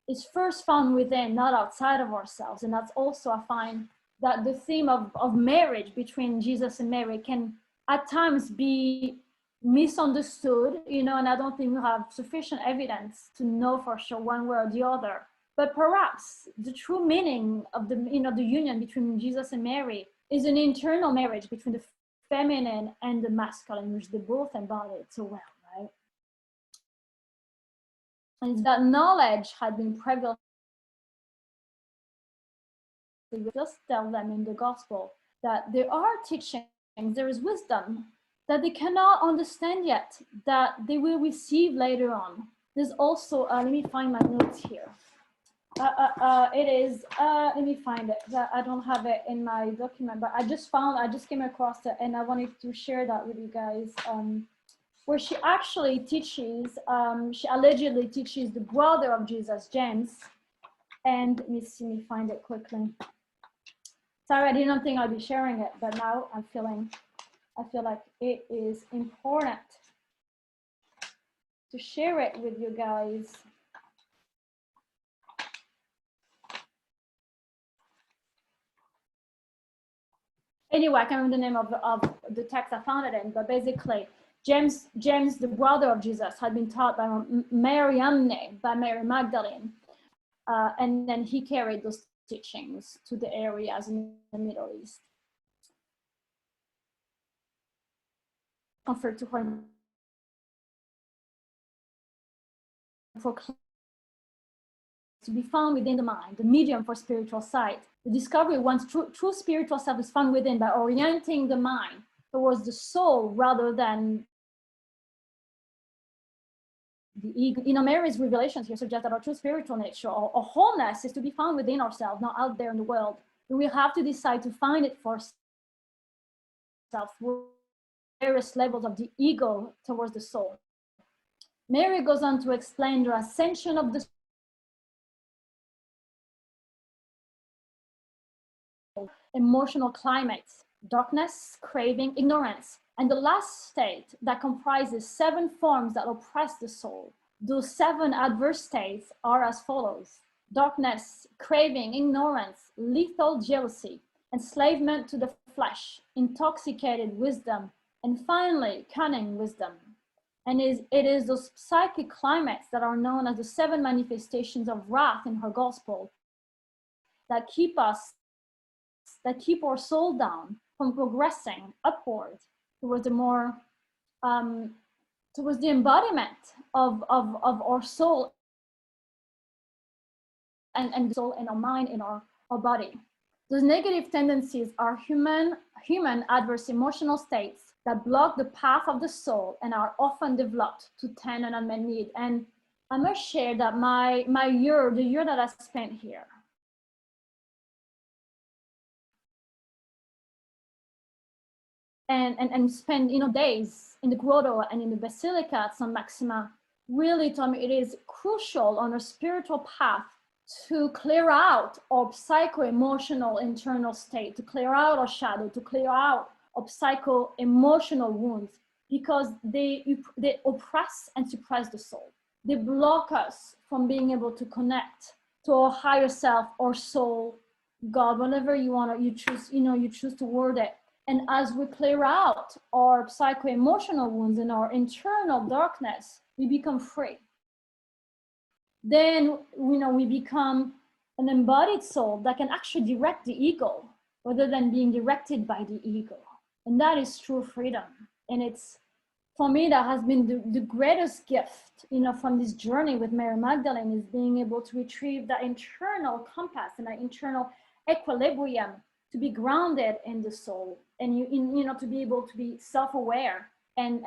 [SPEAKER 11] is first found within, not outside of ourselves. And that's also, I find, that the theme of marriage between Jesus and Mary can at times be misunderstood, and I don't think we have sufficient evidence to know for sure one way or the other. But perhaps the true meaning of the union between Jesus and Mary is an internal marriage between the feminine and the masculine, which they both embodied so well, right? And that knowledge had been prevalent. We just tell them in the gospel that there are teachings, there is wisdom that they cannot understand yet, that they will receive later on. There's also, let me find my notes here. Let me find it. I don't have it in my document, but I just came across it and I wanted to share that with you guys. Where she actually teaches, she allegedly teaches the brother of Jesus, James. And let me find it quickly. Sorry, I didn't think I'd be sharing it, but now I feel like it is important to share it with you guys. Anyway, I can't remember the name of the text I found it in, but basically, James, the brother of Jesus, had been taught by Mary Magdalene, and then he carried those teachings to the areas in the Middle East. Offered to her to be found within the mind, the medium for spiritual sight. The discovery of one's true spiritual self is found within by orienting the mind towards the soul rather than the ego. Mary's revelations here suggest that our true spiritual nature or wholeness is to be found within ourselves, not out there in the world. We have to decide to find it for ourselves through various levels of the ego towards the soul. Mary goes on to explain the ascension of the emotional climates, darkness, craving, ignorance, and the last state that comprises 7 forms that oppress the soul. Those 7 adverse states are as follows: darkness, craving, ignorance, lethal jealousy, enslavement to the flesh, intoxicated wisdom, and finally, cunning wisdom. And it is those psychic climates that are known as the 7 manifestations of wrath in her gospel that keep our soul down from progressing upward towards the more, towards the embodiment of our soul and soul in our mind, in our body. Those negative tendencies are human adverse emotional states that block the path of the soul and are often developed to tend an unmet need. And I must share that the year that I spent here, and spend days in the grotto and in the basilica at St. Maxima, really told me it is crucial on a spiritual path to clear out our psycho-emotional internal state, to clear out our shadow, to clear out our psycho-emotional wounds, because they oppress and suppress the soul. They block us from being able to connect to a higher self or soul, God, whatever you want to, you choose to word it. And as we clear out our psycho-emotional wounds and our internal darkness, we become free. Then, we become an embodied soul that can actually direct the ego rather than being directed by the ego. And that is true freedom. And it's, for me, that has been the greatest gift, from this journey with Mary Magdalene, is being able to retrieve that internal compass and that internal equilibrium, to be grounded in the soul, and to be able to be self-aware and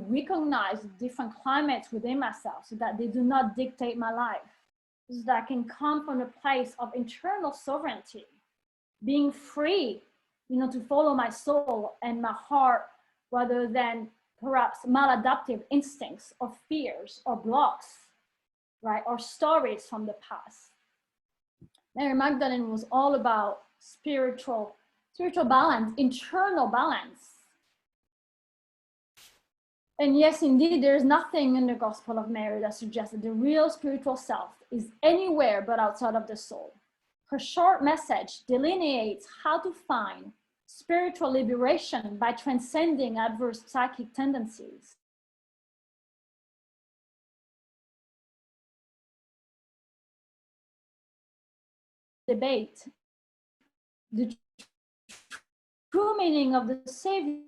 [SPEAKER 11] recognize different climates within myself, so that they do not dictate my life, so that I can come from a place of internal sovereignty, being free, to follow my soul and my heart, rather than perhaps maladaptive instincts or fears or blocks, right, or stories from the past. Mary Magdalene was all about spiritual balance, internal balance. And yes, indeed, there's nothing in the Gospel of Mary that suggests that the real spiritual self is anywhere but outside of the soul. Her short message delineates how to find spiritual liberation by transcending adverse psychic tendencies. Debate the true meaning of the Savior's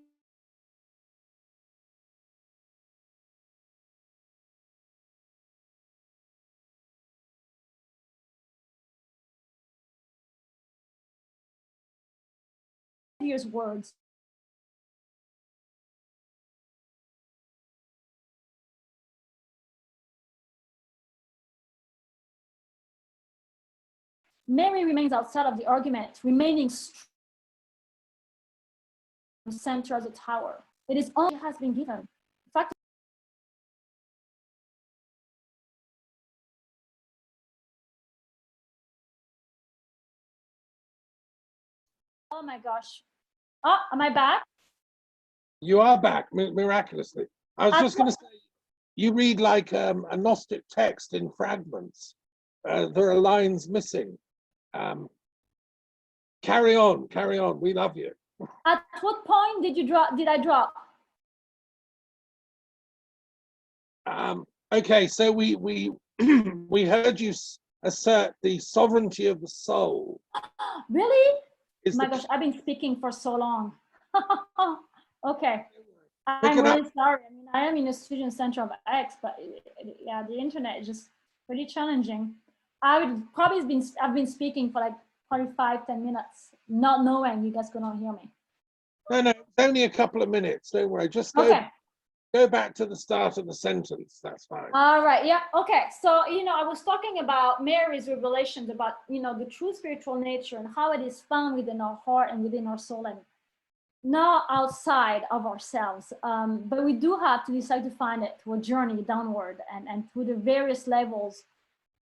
[SPEAKER 11] words. Mary remains outside of the argument, remaining center as a tower. It is all she has been given. In fact, oh my gosh. Oh, am I back?
[SPEAKER 1] You are back, miraculously. I was just going to say, you read like a Gnostic text in fragments. There are lines missing. Carry on. We love you.
[SPEAKER 11] At what point did I drop?
[SPEAKER 1] Okay, so we we heard you assert the sovereignty of the soul.
[SPEAKER 11] Really? Oh my gosh, I've been speaking for so long. Okay, I'm really sorry. I mean, I am in a student center of Aix, but yeah, the internet is just pretty challenging. I've been speaking for like 10 minutes, not knowing you guys gonna hear me.
[SPEAKER 1] No, it's only a couple of minutes. Don't worry. Just go back to the start of the sentence. That's fine.
[SPEAKER 11] All right. Yeah. Okay. So, I was talking about Mary's revelations about, the true spiritual nature and how it is found within our heart and within our soul, and not outside of ourselves. But we do have to decide to find it through a journey downward and through the various levels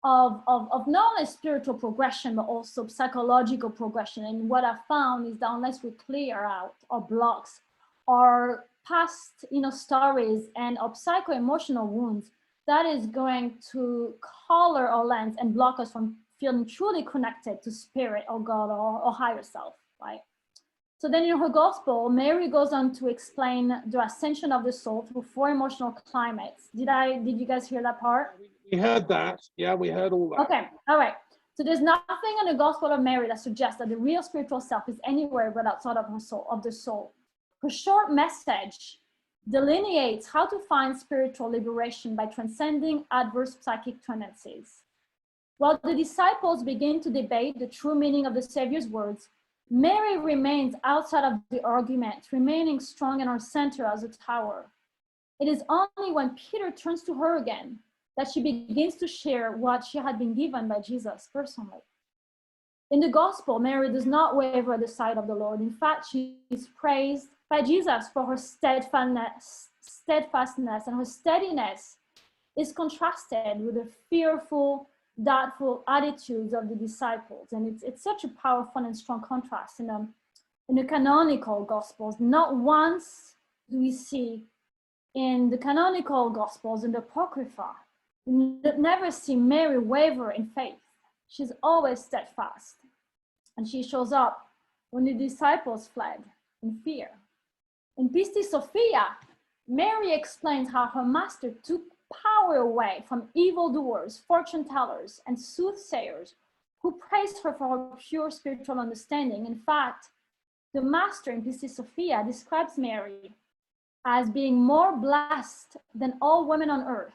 [SPEAKER 11] of not only spiritual progression, but also psychological progression. And what I found is that unless we clear out our blocks, our past, stories and our psycho-emotional wounds, that is going to color our lens and block us from feeling truly connected to spirit or God or higher self, right? So then in her gospel, Mary goes on to explain the ascension of the soul through 4 emotional climates. Did you guys hear that part?
[SPEAKER 1] We heard that. Yeah, we heard all that.
[SPEAKER 11] Okay, all right. So there's nothing in the Gospel of Mary that suggests that the real spiritual self is anywhere but outside of her soul, of the soul. Her short message delineates how to find spiritual liberation by transcending adverse psychic tendencies. While the disciples begin to debate the true meaning of the Savior's words, Mary remains outside of the argument, remaining strong in her center as a tower. It is only when Peter turns to her again that she begins to share what she had been given by Jesus personally. In the gospel, Mary does not waver at the side of the Lord. In fact, she is praised by Jesus for her steadfastness, and her steadiness is contrasted with the fearful, doubtful attitudes of the disciples. And it's such a powerful and strong contrast in the canonical gospels. Not once do we see in the canonical gospels, in the Apocrypha, we never see Mary waver in faith. She's always steadfast. And she shows up when the disciples fled in fear. In Pisti Sophia, Mary explains how her master took power away from evildoers, fortune tellers, and soothsayers who praised her for her pure spiritual understanding. In fact, the master in Pisti Sophia describes Mary as being more blessed than all women on earth,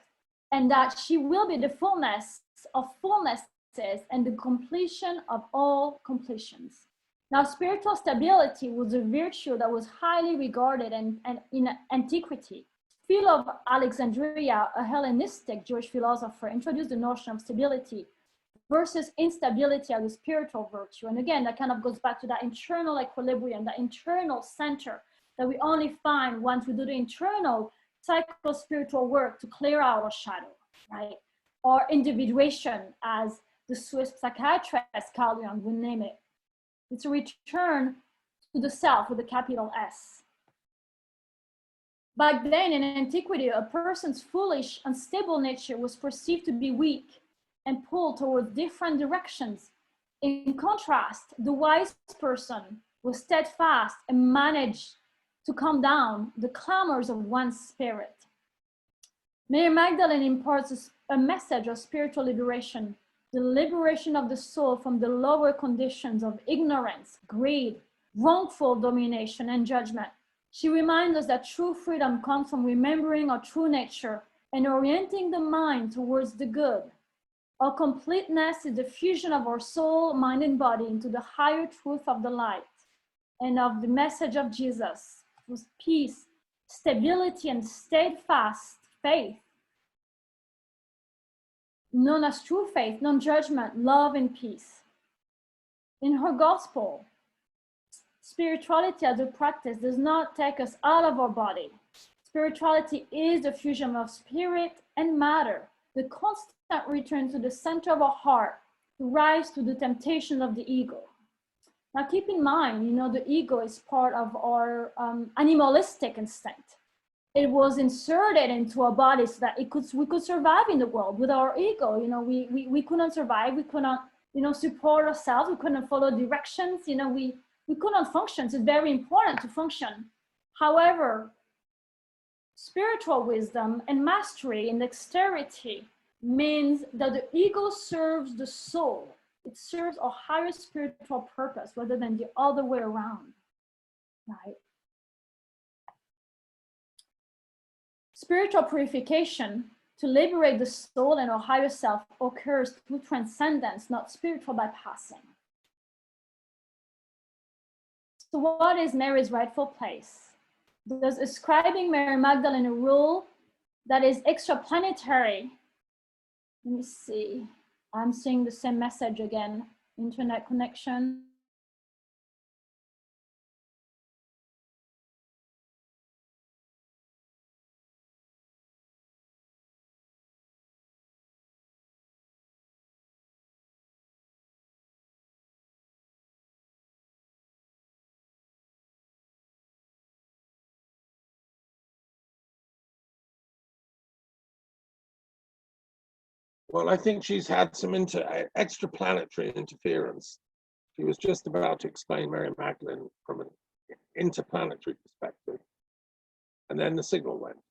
[SPEAKER 11] and that she will be the fullness of fullnesses and the completion of all completions. Now, spiritual stability was a virtue that was highly regarded and in antiquity. Philo of Alexandria, a Hellenistic Jewish philosopher, introduced the notion of stability versus instability as a spiritual virtue. And again, that kind of goes back to that internal equilibrium, that internal center that we only find once we do the internal psycho-spiritual work to clear out our shadow, right? Or individuation, as the Swiss psychiatrist Carl Jung would name it. It's a return to the self with a capital S. Back then in antiquity, a person's foolish, unstable nature was perceived to be weak and pulled towards different directions. In contrast, the wise person was steadfast and managed to calm down the clamors of one's spirit. Mary Magdalene imparts a message of spiritual liberation, the liberation of the soul from the lower conditions of ignorance, greed, wrongful domination, and judgment. She reminds us that true freedom comes from remembering our true nature and orienting the mind towards the good. Our completeness is the fusion of our soul, mind, and body into the higher truth of the light and of the message of Jesus, with peace, stability, and steadfast faith, known as true faith, non-judgment, love, and peace. In her gospel, spirituality as a practice does not take us out of our body. Spirituality is the fusion of spirit and matter, the constant return to the center of our heart, to rise to the temptation of the ego. Now keep in mind, the ego is part of our animalistic instinct. It was inserted into our body so that we could survive in the world with our ego. We couldn't survive, we couldn't, support ourselves, we couldn't follow directions, we couldn't function. So it's very important to function. However, spiritual wisdom and mastery and dexterity means that the ego serves the soul. It serves a higher spiritual purpose rather than the other way around, right? Spiritual purification to liberate the soul and our higher self occurs through transcendence, not spiritual bypassing. So what is Mary's rightful place? Does ascribing Mary Magdalene a role that is extraplanetary? Let me see. I'm seeing the same message again. Internet connection.
[SPEAKER 1] Well, I think she's had some extraplanetary interference. She was just about to explain Mary Magdalene from an interplanetary perspective, and then the signal went.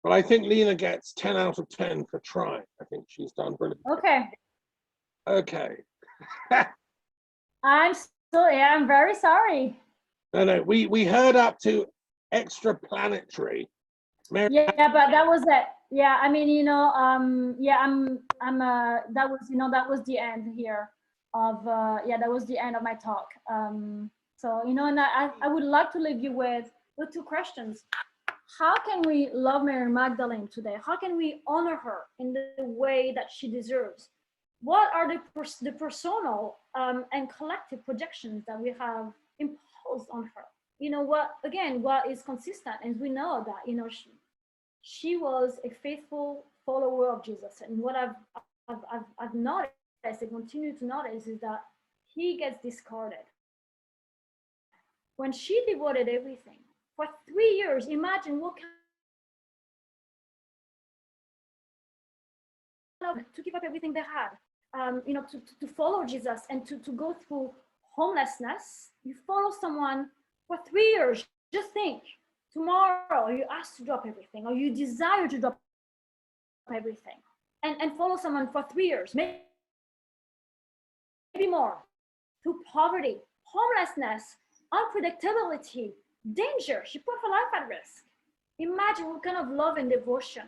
[SPEAKER 1] But I think Lyna gets 10 out of 10 for trying. I think she's done brilliant. Okay.
[SPEAKER 11] I'm very sorry.
[SPEAKER 1] No, we heard up to extraplanetary.
[SPEAKER 11] Yeah, but that was it. Yeah, I mean, that was the end here of, that was the end of my talk. So, and I would like to leave you with two questions. How can we love Mary Magdalene today? How can we honor her in the way that she deserves? What are the personal and collective projections that we have imposed on her? What is consistent is we know that, she was a faithful follower of Jesus. And what I've noticed and continue to notice is that he gets discarded. When she devoted everything for 3 years, imagine what to give up everything they had, to follow Jesus and to go through homelessness. You follow someone for 3 years. Just think, tomorrow you ask to drop everything, or you desire to drop everything, and follow someone for 3 years, maybe more, through poverty, homelessness, unpredictability, danger. She put her life at risk. Imagine what kind of love and devotion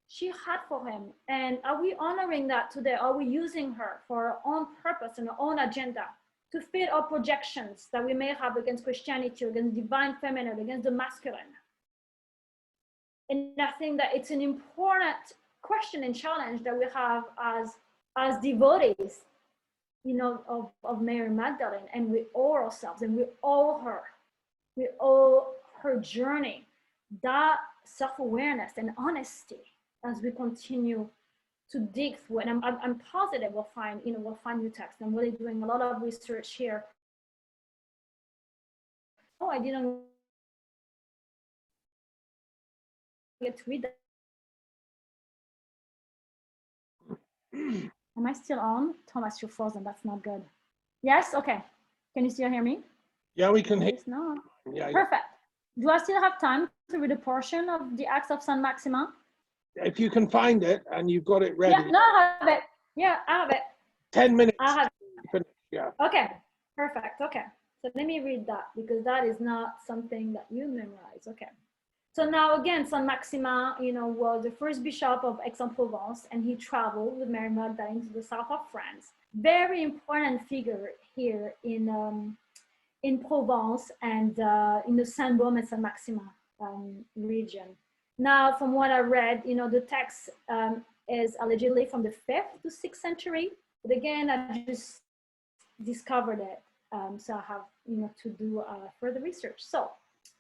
[SPEAKER 11] she had for him. And are we honoring that today? Are we using her for our own purpose and our own agenda to fit our projections that we may have against Christianity, against divine feminine, against the masculine? And I think that it's an important question and challenge that we have as devotees, of Mary Magdalene, and we owe ourselves, and we owe her. We owe her journey that self-awareness and honesty as we continue to dig through. And I'm positive we'll find new texts. I'm really doing a lot of research here. Oh, I didn't get to read that. Am I still on? Thomas, you're frozen. That's not good. Yes? Okay. Can you still hear me?
[SPEAKER 1] Yeah, we can hear.
[SPEAKER 11] No.
[SPEAKER 1] Yeah.
[SPEAKER 11] Perfect. Do I still have time to read a portion of the Acts of Saint Maximin?
[SPEAKER 1] If you can find it and you've got it ready.
[SPEAKER 11] Yeah, no, I have it. Yeah, I have it.
[SPEAKER 1] 10 minutes.
[SPEAKER 11] I have
[SPEAKER 1] it. Yeah.
[SPEAKER 11] Okay, perfect. Okay. So let me read that, because that is not something that you memorize. Okay. So now again, Saint Maximin, was the first bishop of Aix-en-Provence, and he traveled with Mary Magdalene to the south of France. Very important figure here in Provence and in the St Baume and Saint Maximin region. Now, from what I read, the text is allegedly from the 5th to 6th century. But again, I just discovered it, so I have to do further research. So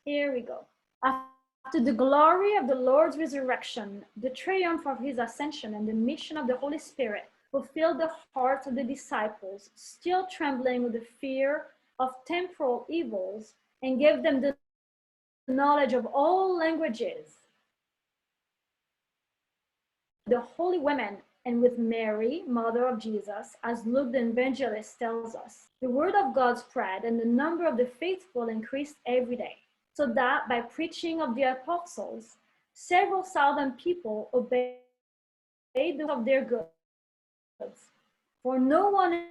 [SPEAKER 11] here we go. After the glory of the Lord's resurrection, the triumph of his ascension, and the mission of the Holy Spirit fulfilled the hearts of the disciples, still trembling with the fear of temporal evils, and gave them the knowledge of all languages. The holy women, and with Mary, mother of Jesus, as Luke the evangelist tells us, the word of God spread, and the number of the faithful increased every day, so that by preaching of the apostles, several thousand people obeyed of their goods. For no one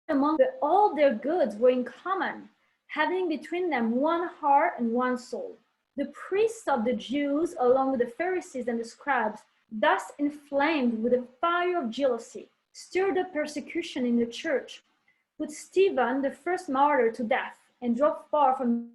[SPEAKER 11] among them, all their goods were in common, having between them one heart and one soul. The priests of the Jews, along with the Pharisees and the scribes, thus inflamed with the fire of jealousy, stirred up persecution in the church, put Stephen, the first martyr, to death, and drove far from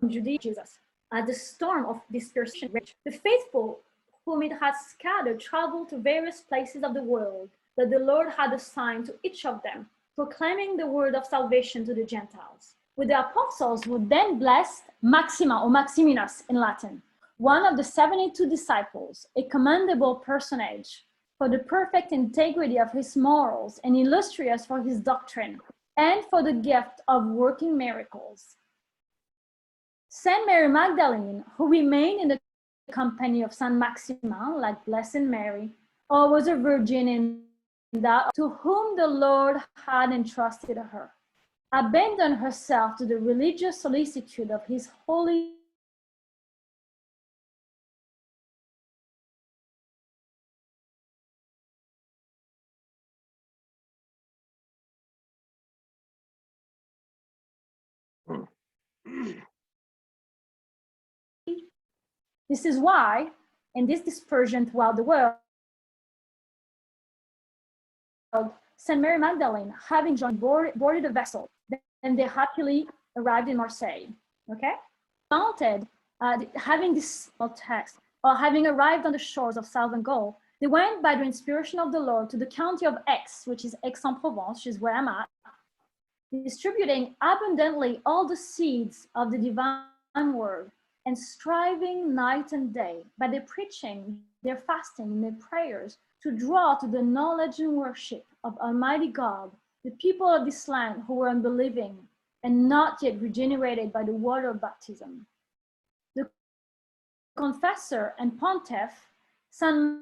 [SPEAKER 11] Judea Jesus. At the storm of this persecution, the faithful whom it had scattered traveled to various places of the world that the Lord had assigned to each of them, proclaiming the word of salvation to the Gentiles. With the apostles who then blessed Maxima, or Maximinus in Latin, one of the 72 disciples, a commendable personage for the perfect integrity of his morals and illustrious for his doctrine and for the gift of working miracles. Saint Mary Magdalene, who remained in the company of Saint Maximin, like Blessed Mary, or was a virgin in that to whom the Lord had entrusted her, abandoned herself to the religious solicitude of his holy This is why, in this dispersion throughout the world, Saint Mary Magdalene, having joined boarded a vessel, then they happily arrived in Marseille. Okay, mounted, having this text, or having arrived on the shores of southern Gaul, they went by the inspiration of the Lord to the county of Aix, which is Aix-en-Provence, which is where I'm at, distributing abundantly all the seeds of the divine word, and striving night and day by their preaching, their fasting, and their prayers to draw to the knowledge and worship of Almighty God the people of this land who were unbelieving and not yet regenerated by the water of baptism. confessor and pontiff, Saint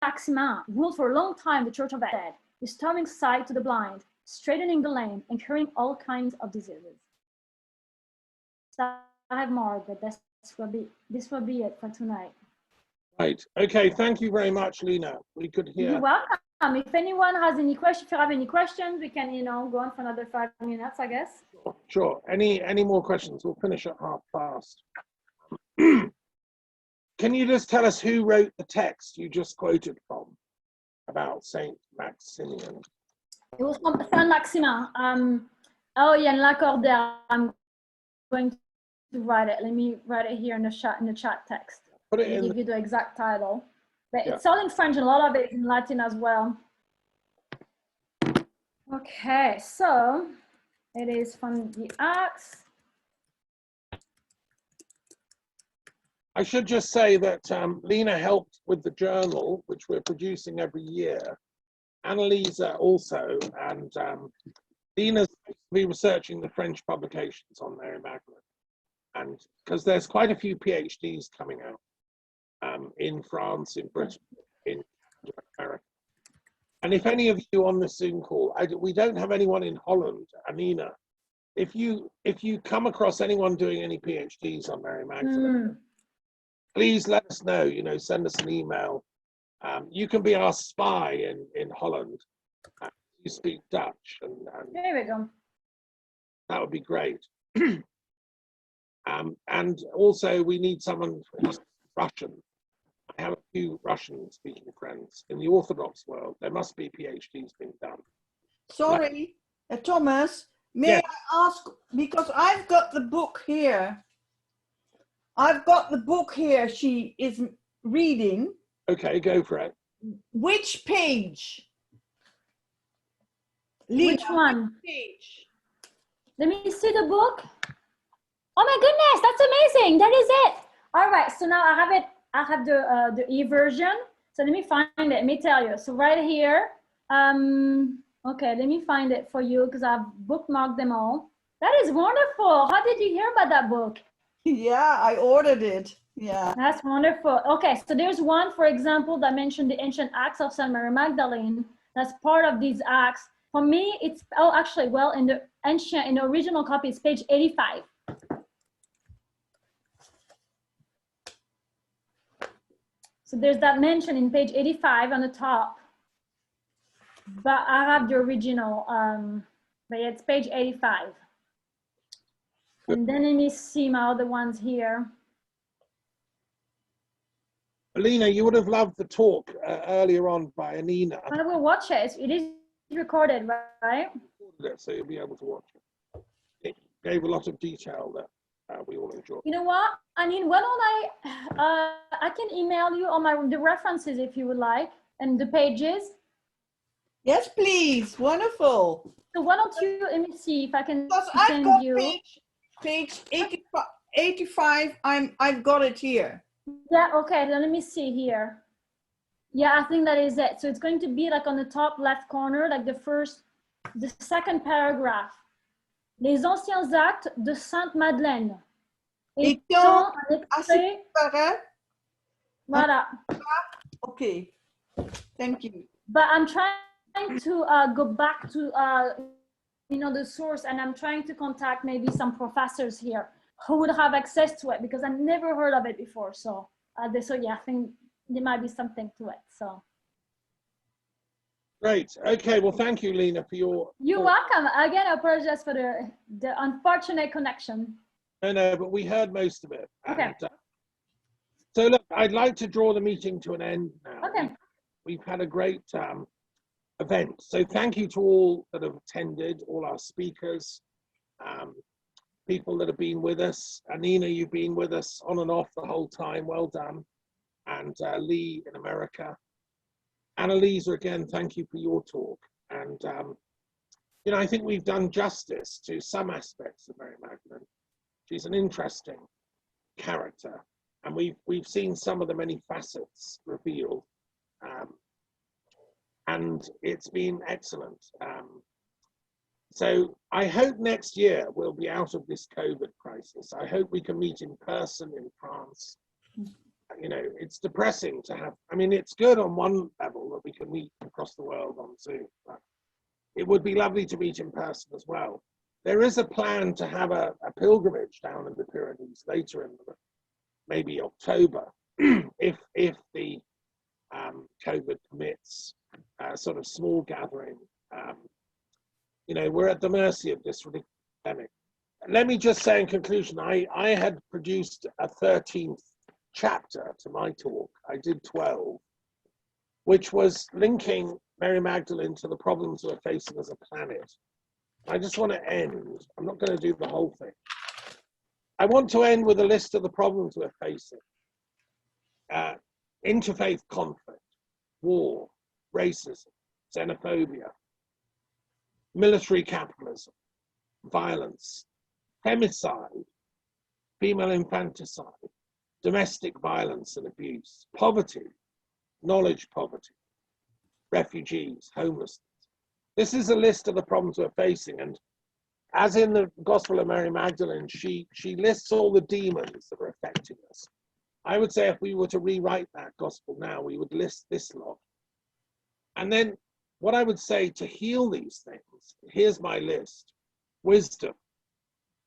[SPEAKER 11] Maximin ruled for a long time the Church of the Dead, restoring sight to the blind, straightening the lame, and curing all kinds of diseases. So I have more, but this will be it for tonight.
[SPEAKER 1] Right. Okay. Thank you very much, Lyna. We could hear.
[SPEAKER 11] You're welcome. If anyone has any questions, if you have any questions, we can, go on for another 5 minutes, I guess.
[SPEAKER 1] Sure. Any more questions? We'll finish at past. Can you just tell us who wrote the text you just quoted from about Saint Maximian?
[SPEAKER 11] It was from Saint Maximin. Oh, yeah, Lacordaire. I'm going to write it. Let me write it here in the chat text.
[SPEAKER 1] Put it
[SPEAKER 11] I'll
[SPEAKER 1] in.
[SPEAKER 11] Give you the exact title. But
[SPEAKER 1] Yeah.
[SPEAKER 11] it's all in French, and a lot of it is in Latin as well. Okay, so it is from the Acts.
[SPEAKER 1] I should just say that Lyna helped with the journal, which we're producing every year. Annalisa also, and Lyna's supposed to be researching the French publications on Mary Magdalene. And because there's quite a few PhDs coming out in France, in Britain, in America. And if any of you on the Zoom call, we don't have anyone in Holland, Annina. If you come across anyone doing any PhDs on Mary Magdalene, please let us know, send us an email. You can be our spy in Holland. You speak Dutch. And
[SPEAKER 11] There we go.
[SPEAKER 1] that would be great. And also we need someone who's Russian. I have a few Russian-speaking friends. In the Orthodox world, there must be PhDs being done.
[SPEAKER 3] Sorry, Thomas, may I ask, because I've got the book here. I've got the book here she is reading.
[SPEAKER 1] Okay, go for it.
[SPEAKER 3] Which page?
[SPEAKER 11] Which
[SPEAKER 3] Lyna,
[SPEAKER 11] one?
[SPEAKER 3] which page?
[SPEAKER 11] Let me see the book. Oh my goodness, that's amazing. That is it. All right, so now I have it. I have the e-version. So let me find it. Let me tell you. So right here. Okay, let me find it for you because I've bookmarked them all. That is wonderful. How did you hear about that book?
[SPEAKER 3] Yeah, I ordered it. Yeah.
[SPEAKER 11] That's wonderful. Okay, so there's one, for example, that mentioned the ancient Acts of Saint Mary Magdalene. That's part of these Acts. For me, it's, in the ancient, in the original copy, it's page 85. So there's that mention in page 85 on the top. But I have the original, but yeah, it's page 85. And then let me see my other ones here.
[SPEAKER 1] Lyna, you would have loved the talk earlier on by Annina.
[SPEAKER 11] I will watch it. It is recorded, right?
[SPEAKER 1] So you'll be able to watch it. It gave a lot of detail that we all enjoyed.
[SPEAKER 11] You know what? I mean, why don't I can email you on the references if you would like, and the pages.
[SPEAKER 3] Yes, please. Wonderful.
[SPEAKER 11] So why don't you, let me see if I can
[SPEAKER 3] I've
[SPEAKER 11] send
[SPEAKER 3] got
[SPEAKER 11] you.
[SPEAKER 3] Page 85, I've got it here.
[SPEAKER 11] Yeah, okay, then let me see here. Yeah, I think that is it. So it's going to be like on the top left corner, like the second paragraph. Les anciens actes de Sainte Madeleine.
[SPEAKER 3] Étant
[SPEAKER 11] assez
[SPEAKER 3] paraît.
[SPEAKER 11] Voilà.
[SPEAKER 3] Okay, thank you.
[SPEAKER 11] But I'm trying to go back to the source, and I'm trying to contact maybe some professors here who would have access to it, because I've never heard of it before. So yeah, I think there might be something to it. So
[SPEAKER 1] great. Okay. Well, thank you, Lyna, for your.
[SPEAKER 11] You're welcome. Again, I apologize for the unfortunate connection.
[SPEAKER 1] No, but we heard most of it.
[SPEAKER 11] Okay.
[SPEAKER 1] And, so look, I'd like to draw the meeting to an end now.
[SPEAKER 11] Okay.
[SPEAKER 1] We've had a great event. So thank you to all that have attended, all our speakers, people that have been with us. Annina, you've been with us on and off the whole time. Well done. And Lee in America. Annalisa, again, thank you for your talk. And, I think we've done justice to some aspects of Mary Magdalene. She's an interesting character. And we've seen some of the many facets revealed. And it's been excellent. So I hope next year we'll be out of this COVID crisis. I hope we can meet in person in France. You know, it's depressing to have, I mean, it's good on one level that we can meet across the world on Zoom, but it would be lovely to meet in person as well. There is a plan to have a pilgrimage down in the Pyrenees later in maybe October, if the COVID permits a sort of small gathering. You know, we're at the mercy of this pandemic. Let me just say in conclusion, I had produced a 13th chapter to my talk. I did 12, which was linking Mary Magdalene to the problems we're facing as a planet. I just want to end. I'm not going to do the whole thing. I want to end with a list of the problems we're facing. Interfaith conflict, war, racism, xenophobia, military capitalism, violence, femicide, female infanticide, domestic violence and abuse, poverty, knowledge poverty, refugees, homelessness. This is a list of the problems we're facing, and as in the Gospel of Mary Magdalene, she lists all the demons that are affecting us. I would say if we were to rewrite that Gospel now, we would list this lot. And then what I would say to heal these things, here's my list: wisdom,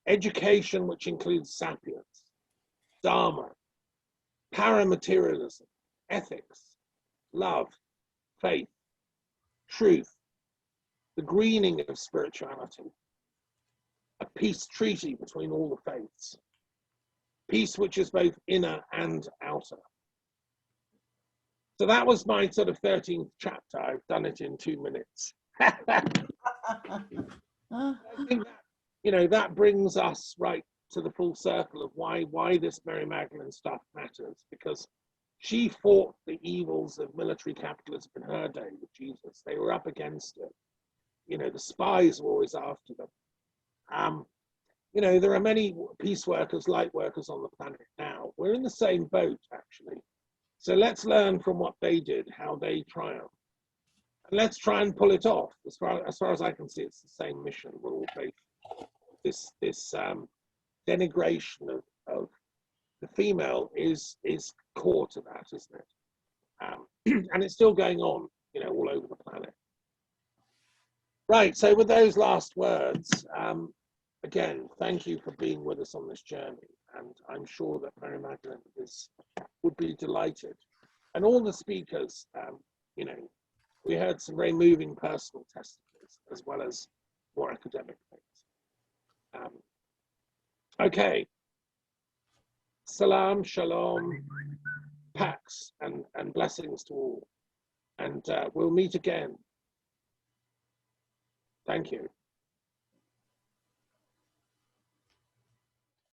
[SPEAKER 1] education, which includes sapience, dharma, paramaterialism, ethics, love, faith, truth, the greening of spirituality, a peace treaty between all the faiths, peace which is both inner and outer. So that was my sort of 13th chapter. I've done it in 2 minutes. I think that, you know, that brings us right to the full circle of why this Mary Magdalene stuff matters, because she fought the evils of military capitalism in her day with Jesus. They were up against it. You know, the spies were always after them. You know, there are many peace workers, light workers on the planet now. We're in the same boat, actually. So let's learn from what they did, how they triumphed. And let's try and pull it off. As far as I can see, it's the same mission. We're all facing this denigration of the female is core to that, isn't it? And it's still going on, you know, all over the planet. Right, so with those last words, again, thank you for being with us on this journey. And I'm sure that Mary Magdalene would be delighted. And all the speakers, you know, we heard some very moving personal testimonies as well as more academic things. Okay. Salam, shalom, pax, and blessings to all. And we'll meet again. Thank you.